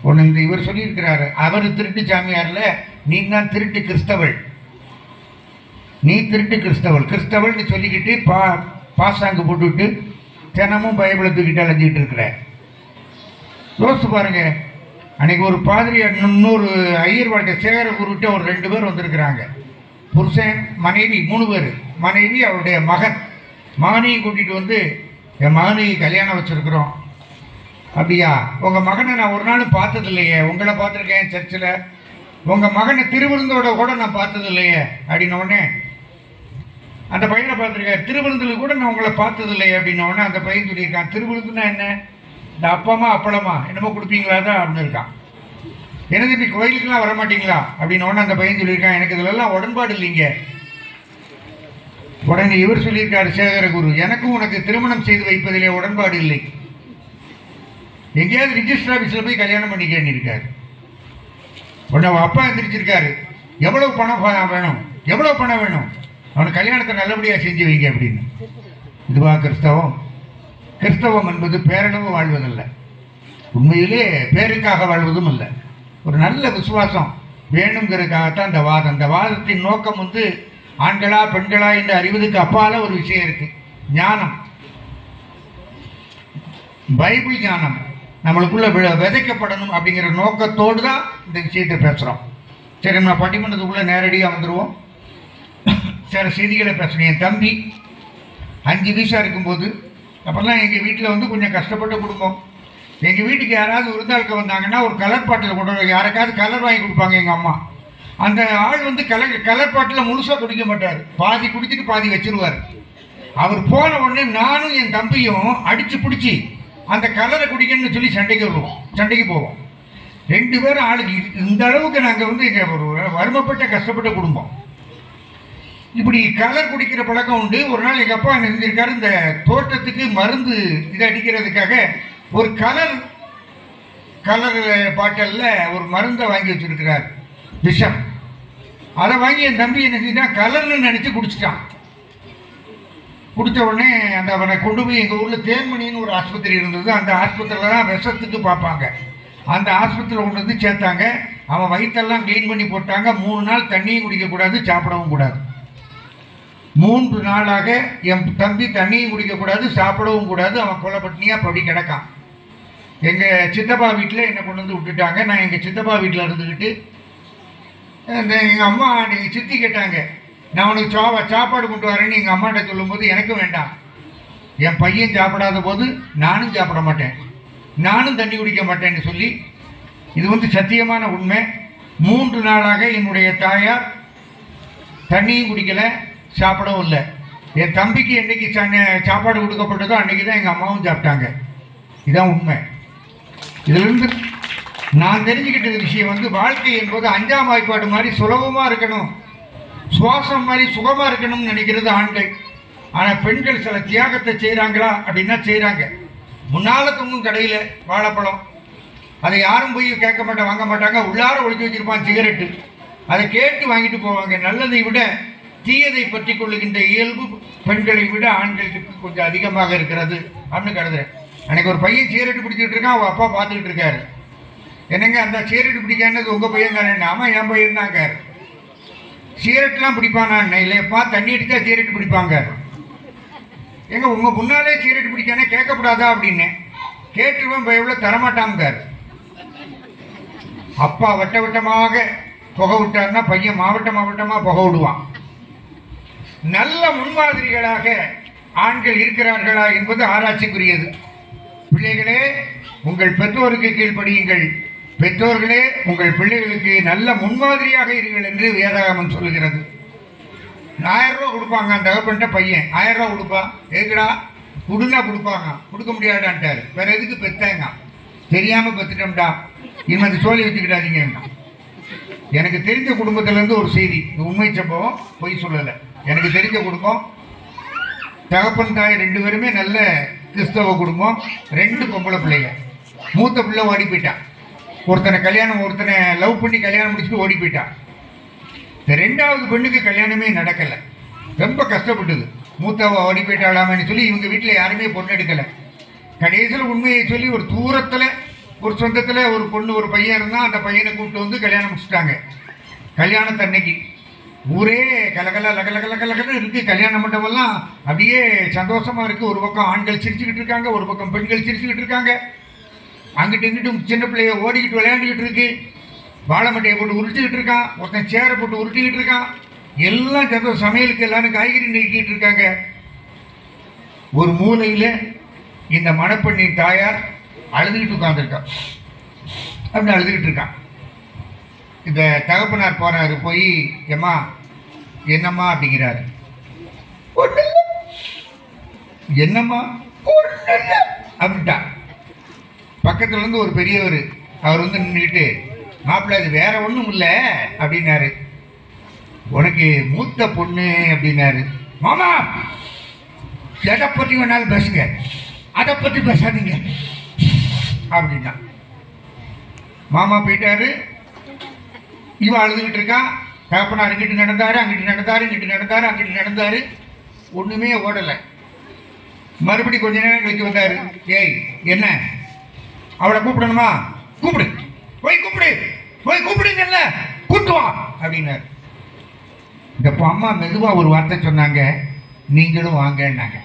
ஒன்று இவர் சொல்லியிருக்கிறாரு, அவர் திருட்டு சாமியாரில், நீ தான் திருட்டு கிறிஸ்தவள், நீ திருட்டு கிறிஸ்தவள்னு சொல்லிக்கிட்டு பாசாங்கு போட்டுவிட்டு தினமும் பைபிளை தூக்கிட்டு அலைஞ்சிக்கிட்டு இருக்கிற. யோசிச்சு பாருங்க. அன்றைக்கி ஒரு பாதிரியார், இன்னொரு ஐயர் வாழ்க்கை சேகர குருவிட்ட ஒரு 2 பேர் வந்திருக்கிறாங்க. புருஷன், மனைவி, 3 பேர். மனைவி, அவருடைய மகனையும் கூட்டிகிட்டு என் மகனுக்கு கல்யாணம் வச்சுருக்குறோம். அப்படியா, உங்கள் மகனை நான் ஒரு நாளும் பார்த்தது இல்லையே, உங்களை பார்த்துருக்கேன் சர்ச்சில், உங்கள் மகனை திருவிருந்தோட கூட நான் பார்த்தது இல்லையே அப்படின்னோடனே அந்த பையனை பார்த்துருக்காரு. திருவிருந்தில் கூட நான் உங்களை பார்த்தது இல்லையே அப்படின்னோடனே அந்த பையன் சொல்லியிருக்கான், திருவிருந்துன்னா என்ன, இந்த அப்பமா அப்பளமா என்னமோ கொடுப்பீங்களா தான் அப்படின்னு இருக்கான். எனக்கு இப்படி கோயிலுக்கெல்லாம் வரமாட்டீங்களா அப்படின்னோடனே அந்த பையன் சொல்லியிருக்கான், எனக்கு இதிலெல்லாம் உடன்பாடு இல்லைங்க. உடனே இவர் சொல்லியிருக்காரு சேகரகுரு, எனக்கும் உனக்கு திருமணம் செய்து வைப்பதிலே உடன்பாடு இல்லை, எங்கேயாவது ரிஜிஸ்டர் ஆஃபீஸில் போய் கல்யாணம் பண்ணிக்கன்னு இருக்காரு. உடனே அப்பா எந்திரிச்சிருக்காரு, எவ்வளவு பணம் வேணும், எவ்வளவு பணம் வேணும், அவனுக்கு கல்யாணத்தை நல்லபடியாக செஞ்சு வைங்க அப்படின்னு. இதுவா கிறிஸ்தவம்? கிறிஸ்தவம் என்பது பேரளவு வாழ்வதில்லை, உண்மையிலே பேருக்காக வாழ்வதும் இல்லை. ஒரு நல்ல விசுவாசம் வேணுங்கிறதுக்காகத்தான் இந்த வாதம். இந்த வாதத்தின் நோக்கம் ஆண்களா பெண்களா என்று அறிவதுக்கு அப்பால ஒரு விஷயம் இருக்கு, ஞானம், பைபிள் ஞானம். நம்மளுக்குள்ள விதைக்கப்படணும் அப்படிங்கிற நோக்கத்தோடு தான் இந்த விஷயத்தை பேசுகிறோம். சரி, நம்ம பட்டிமன்றத்துக்குள்ளே நேரடியாக வந்துடுவோம். சில செய்திகளை பேசுகிறேன். என் தம்பி 5 வயசாக இருக்கும்போது, அப்போல்லாம் எங்கள் வீட்டில் வந்து கொஞ்சம் கஷ்டப்பட்ட குடும்பம். எங்கள் வீட்டுக்கு யாராவது விருந்தாளுக்கு வந்தாங்கன்னா ஒரு கலர் பாட்டில் கொண்டு வர, யாருக்காவது கலர் வாங்கி கொடுப்பாங்க எங்கள் அம்மா. அந்த ஆள் வந்து கலர் பாட்டில் முழுசாக குடிக்க மாட்டார், பாதி குடிச்சிட்டு பாதி வச்சிருவார். அவர் போன உடனே நானும் என் தம்பியும் அடித்து பிடிச்சி அந்த கலரை குடிக்கணும்னு சொல்லி சண்டைக்கு போவோம். 2 பேரும் ஆளுக்கு. இந்த அளவுக்கு நாங்கள் வந்து எங்கள் ஒரு வறுமைப்பட்ட கஷ்டப்பட்ட குடும்பம். இப்படி கலர் குடிக்கிற பழக்கம் உண்டு. ஒரு நாள் எங்கள் அப்பா என்ன செஞ்சிருக்காரு, இந்த தோட்டத்துக்கு மருந்து இதை அடிக்கிறதுக்காக ஒரு கலர் பாட்டிலில் ஒரு மருந்தை வாங்கி வச்சிருக்கிறார், விஷம். அதை வாங்கி என் தம்பி என்ன செஞ்சான், கலர்னு நினச்சி குடிச்சிட்டான். குடித்த உடனே அவனை கொண்டு போய் எங்கள் ஊரில் தேன்மணின்னு ஒரு ஆஸ்பத்திரி இருந்தது. அந்த ஆஸ்பத்திரியில் தான் விஷத்துக்கு பார்ப்பாங்க. அந்த ஆஸ்பத்திரியில் கொண்டு வந்து சேர்த்தாங்க. அவன் வயிற்றெல்லாம் க்ளீன் பண்ணி போட்டாங்க. 3 நாள் தண்ணியும் குடிக்கக்கூடாது, சாப்பிடவும் கூடாது. 3 நாளாக என் தம்பி தண்ணியும் குடிக்கக்கூடாது, சாப்பிடவும் கூடாது. அவன் கொலைப்பட்டினியாக படி கிடக்கான். எங்கள் சித்தப்பா வீட்டில் என்னை கொண்டு வந்து விட்டுட்டாங்க. நான் எங்கள் சித்தப்பா வீட்டில் இருந்துக்கிட்டு எங்கள் அம்மா நீங்கள் சித்தி கேட்டாங்க, நான் உனக்கு சாப்பாடு கொண்டு வரேன்னு எங்கள் அம்மாட்ட சொல்லும்போது எனக்கு வேண்டாம், என் பையன் சாப்பிடாத போது நானும் சாப்பிட மாட்டேன், நானும் தண்ணி குடிக்க மாட்டேன்னு சொல்லி, இது வந்து சத்தியமான உண்மை. 3 நாளாக என்னுடைய தாயார் தண்ணியும் குடிக்கலை, சாப்பிடவும் இல்லை. என் தம்பிக்கு என்றைக்கு சாப்பாடு கொடுக்கப்பட்டதோ அன்றைக்கி தான் எங்கள் அம்மாவும் சாப்பிட்டாங்க. இதுதான் உண்மை. இதிலிருந்து நான் தெரிஞ்சுக்கிட்ட விஷயம் வந்து, வாழ்க்கை என்பது 5ஆம் வாய்ப்பாடு மாதிரி சுலபமாக இருக்கணும், சுவாசம் மாதிரி சுகமாக இருக்கணும்னு நினைக்கிறது ஆண்கள். ஆனால் பெண்கள் சில தியாகத்தை செய்கிறாங்களா அப்படின்னா செய்கிறாங்க. முன்னால் தொங்கும் கடையில் வாழைப்பழம், அதை யாரும் போய் கேட்க மாட்டாங்க, வாங்க மாட்டாங்க. உள்ளார ஒழிச்சு வச்சுருப்பான் சிகரெட்டு, அதை கேட்டு வாங்கிட்டு போவாங்க. நல்லதை விட தீயதை பற்றி கொள்ளுகின்ற இயல்பு பெண்களை விட ஆண்களுக்கு கொஞ்சம் அதிகமாக இருக்கிறது அப்படின்னு கருதுறேன். அன்றைக்கி ஒரு பையன் சிகரெட்டு பிடிச்சிட்டு இருக்கான், அவங்க அப்பா பார்த்துக்கிட்டு இருக்காரு. என்னங்க அந்த சிகரெட்டு பிடிக்கானது உங்கள் பையன் தானே? ஆமாம், என் பையன் தாங்க. சிகரெட்லாம் பிடிப்பானா? இல்லைப்பா, தண்ணி அடித்தா சிகரெட்டு பிடிப்பாங்க. எங்க உங்கள் முன்னாலே சிகரெட்டு பிடிக்கானே கேட்கக்கூடாதா அப்படின்னு கேட்டுருவேன், எவ்வளோ தரமாட்டாங்கார். அப்பா வட்டமாக புகை விட்டார்னா பையன் மாவட்டமாக புகை விடுவான். நல்ல முன்மாதிரிகளாக ஆண்கள் இருக்கிறார்களா என்பது ஆராய்ச்சிக்குரியது. பிள்ளைகளே, உங்கள் பெற்றோருக்கு கீழ்ப்படியுங்கள். பெற்றோர்களே, உங்கள் பிள்ளைகளுக்கு நல்ல முன்மாதிரியாக இருங்கள் என்று வேதாகமம் சொல்லுகிறது. 1000 ரூபா கொடுப்பாங்க அந்த தகப்பன்ட்ட பையன். 1000 ரூபா கொடுப்பான். எதுக்குடா? கொடுன்னா கொடுப்பாங்க. கொடுக்க முடியாதான்ட்டார். வேற எதுக்கு பெத்தாங்க? தெரியாமல் பெத்துட்டோம்டா, இனிமே அந்த சோழி வச்சுக்கிட்டாதீங்க. எனக்கு தெரிஞ்ச குடும்பத்திலேருந்து ஒரு செய்தி, உண்மை சம்பவம், பொய் சொல்லலை. எனக்கு தெரிஞ்ச குடும்பம், தகப்பன் தாய் 2 பேருமே நல்ல கிறிஸ்தவ குடும்பம். 2 பொம்பளை பிள்ளைங்க. மூத்த பிள்ளை ஓடி போயிட்டான். ஒருத்தனை லவ் பண்ணி கல்யாணம் முடிச்சுட்டு ஓடி போயிட்டான். இந்த 2வது பெண்ணுக்கு கல்யாணமே நடக்கலை, ரொம்ப கஷ்டப்பட்டது. மூத்தவ ஓடி போயிட்டாளாமன்னு சொல்லி இவங்க வீட்டில் யாருமே பொண்ணு எடுக்கலை. கடைசியில் உண்மையை சொல்லி ஒரு தூரத்தில் ஒரு சொந்தத்தில் ஒரு பொண்ணு ஒரு பையன் இருந்தால் அந்த பையனை கூப்பிட்டு வந்து கல்யாணம் முடிச்சுட்டாங்க. கல்யாணத்தன்னைக்கு ஊரே கலகலன்னு இருக்குது. கல்யாண மண்டபம்லாம் அப்படியே சந்தோஷமாக இருக்குது. ஒரு பக்கம் ஆண்கள் சிரிச்சுக்கிட்டு இருக்காங்க, ஒரு பக்கம் பெண்கள் சிரிச்சுக்கிட்டு இருக்காங்க. அங்கிட்டு இங்கிட்டும் சின்ன பிள்ளைய ஓடிக்கிட்டு விளையாண்டுக்கிட்டு இருக்கு. வாழை மட்டையை போட்டு உருட்டிக்கிட்டு இருக்கான், ஒருத்தன் சேரை போட்டு உருட்டிக்கிட்டு இருக்கான். எல்லாம் சந்தோஷம். சமையலுக்கு எல்லாரும் காய்கறி நெருக்கிட்டு இருக்காங்க. ஒரு மூலையில் இந்த மணப்பெண்ணின் தாயார் அழுதுகிட்டு உட்காந்துருக்கான். அப்படின்னு அழுதுகிட்டு இருக்கான். இந்த தகப்பனார் போறாரு, போய் ஏம்மா என்னம்மா அப்படிங்கிறாரு. என்னம்மா அப்படின்ட்டா. பக்கத்துல இருந்து ஒரு பெரியவர் அவர் வந்து நின்றுக்கிட்டு, மாப்பிள்ளை அது வேற ஒன்றும் இல்லை அப்படின்னாரு. உனக்கு மூத்த பொண்ணு அப்படின்னாரு. மாமா எதை பற்றி வேணாலும் பேசுங்க, அதை பற்றி பேசாதீங்க அப்படின்னா. மாமா போயிட்டாரு. இவன் அழுதுகிட்டு இருக்கான். தகப்பனார் இங்கிட்டு நடந்தாரு, அங்கிட்டு நடந்தாரு, இங்கிட்டு நடந்தாரு, அங்கிட்டு நடந்தாரு. ஒன்றுமே ஓடலை. மறுபடி கொஞ்ச நேரம் கழிச்சு வந்தார். ஏய் என்ன அவளை கூப்பிடணுமா? கூப்பிடு, போய் கூப்பிடுங்கல்ல, கூட்டுவா அப்படின்னாரு. இந்த அம்மா மெதுவாக ஒரு வார்த்தை சொன்னாங்க, நீங்களும் வாங்கன்னாங்க.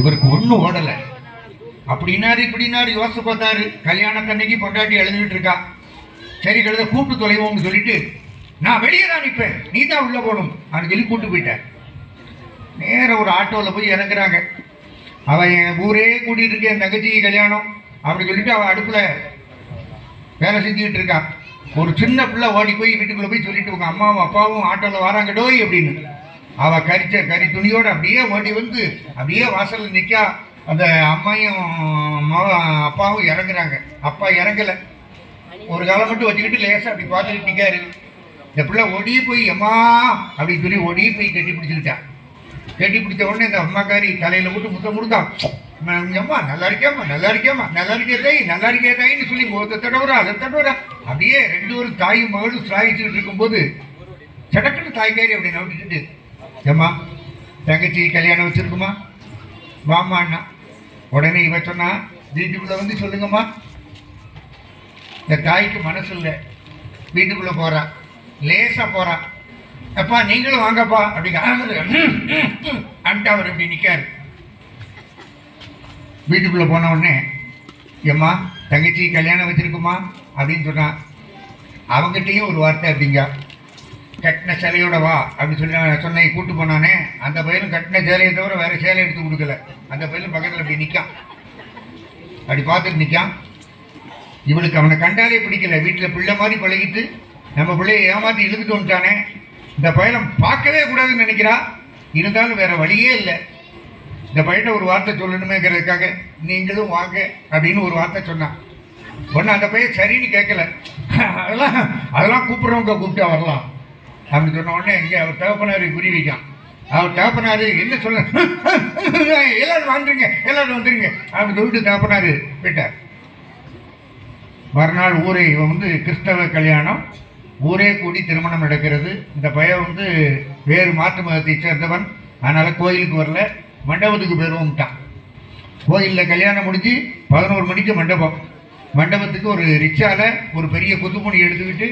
இவருக்கு ஒன்றும் ஓடலை. அப்படின்னாரு இப்படின்னாரு யோசிச்சு பார்த்தாரு. கல்யாணத்தன்னைக்கு பொண்டாட்டி எழுந்துகிட்டு இருக்கா. சரி கழுத கூப்பிட்டு தொலைவோம்னு சொல்லிட்டு, நான் வெளியே தான் நிற்பேன், நீ தான் உள்ளே போகணும் அப்படின்னு சொல்லி கூப்பிட்டு போயிட்டேன். நேர ஒரு ஆட்டோவில் போய் இறங்குறாங்க. அவன் என் ஊரே கூட்டிகிட்டு இருக்கேன், என் தங்கச்சிக்கு கல்யாணம் அப்படி சொல்லிட்டு அவன் அடுப்பில் வேலை செஞ்சுக்கிட்டு இருக்கான். ஒரு சின்ன பிள்ளை ஓடி போய் வீட்டுக்குள்ளே போய் சொல்லிட்டு உங்க அம்மாவும் அப்பாவும் ஆட்டோவில் வராங்கடோய் அப்படின்னு. அவள் கறி துணியோடு அப்படியே ஓடி வந்து அப்படியே வாசலில் நிற்கா. அந்த அம்மையும் அப்பாவும் இறங்குறாங்க. அப்பா இறங்கலை, ஒரு காலம் மட்டும் வச்சுக்கிட்டு லேசாக அப்படி பார்த்துக்கிட்டு நிற்காரு. இந்த பிள்ளை ஓடி போய் அம்மா அப்படின்னு சொல்லி ஓடி போய் கட்டி பிடிச்சிக்கிட்டான். கட்டி பிடிச்ச உடனே இந்த அம்மாக்காரி தலையில் போட்டு முத்தம் கொடுத்தான். அம்மா நல்லா இருக்கேம்மா, நல்லா இருக்கேம்மா, நல்லா இருக்கே தாய், நல்லா இருக்கே தாயின்னு சொல்லி முகத்தை தடவுறா, அதை தடவுறா. அப்படியே ரெண்டு ஒரு தாயும் மகளும் சாயிச்சுக்கிட்டு இருக்கும்போது சடக்குன்னு தாய்க்காரி அப்படி நம்பிக்கிட்டு, ஏம்மா தங்கச்சி கல்யாணம் வச்சிருக்குமா, வாமா அண்ணா. உடனே இவ சொன்னா, வீட்டுக்குள்ளே வந்து சொல்லுங்கம்மா. இந்த தாய்க்கு மனசு இல்லை, வீட்டுக்குள்ளே போகிறா, லேசாக போகிறா. அப்பா நீங்களும் வாங்கப்பா அப்படிங்க அன்ட்டு அவர் இப்படி நிற்காரு. வீட்டுக்குள்ளே போன உடனே, ஏம்மா தங்கச்சி கல்யாணம் வச்சிருக்குமா அப்படின்னு சொன்னான். அவங்ககிட்டையும் ஒரு வார்த்தை அப்படிங்க, கட்டின சேலையோட வா அப்படின்னு சொல்லி சொன்ன கூட்டு போனானே, அந்த பையனும் கட்டின சேலையை தவிர வேற சேலை எடுத்து கொடுக்கல. அந்த பையனும் பக்கத்தில் அப்படி நிற்கான், அப்படி பார்த்துட்டு நிற்கான். இவளுக்கு அவனை கண்டாலே பிடிக்கல. வீட்டில் பிள்ளை மாதிரி பழகிட்டு நம்ம பிள்ளையை ஏமாற்றி இழுத்துட்டு வந்துட்டானே, இந்த பையனை பார்க்கவே கூடாதுன்னு நினைக்கிறா. இருந்தாலும் வேற வழியே இல்லை. இந்த பையனை ஒரு வார்த்தை சொல்லணுமேங்கிறதுக்காக நீங்களும் வாங்க அப்படின்னு ஒரு வார்த்தை சொன்னான். ஒன்று அந்த பையன் சரின்னு கேட்கல. அதெல்லாம் கூப்பிட்றவங்க கூப்பிட்டா வரலாம் அப்படின்னு சொன்ன உடனே இங்கே அவர் தகப்பனாரு குறி வைக்கான். அவர் தகப்பனாரு என்ன சொல்ல, எல்லாரும் வந்துருங்க எல்லாரும் வந்துருங்க அப்படின்னு சொல்லிட்டு தகப்பனாரு போயிட்டார். மறுநாள் ஊரே இவன் வந்து கிறிஸ்தவ கல்யாணம், ஊரே கூடி திருமணம் நடக்கிறது. இந்த பையன் வேறு மாற்று மதத்தை சேர்ந்தவன், அதனால் கோயிலுக்கு வரல, மண்டபத்துக்கு போயிடுவோம்ட்டான். கோயிலில் கல்யாணம் முடிஞ்சு 11 மணிக்கு மண்டபம். மண்டபத்துக்கு ஒரு ரிக்ஷாவில் ஒரு பெரிய குத்துமணி எடுத்துக்கிட்டு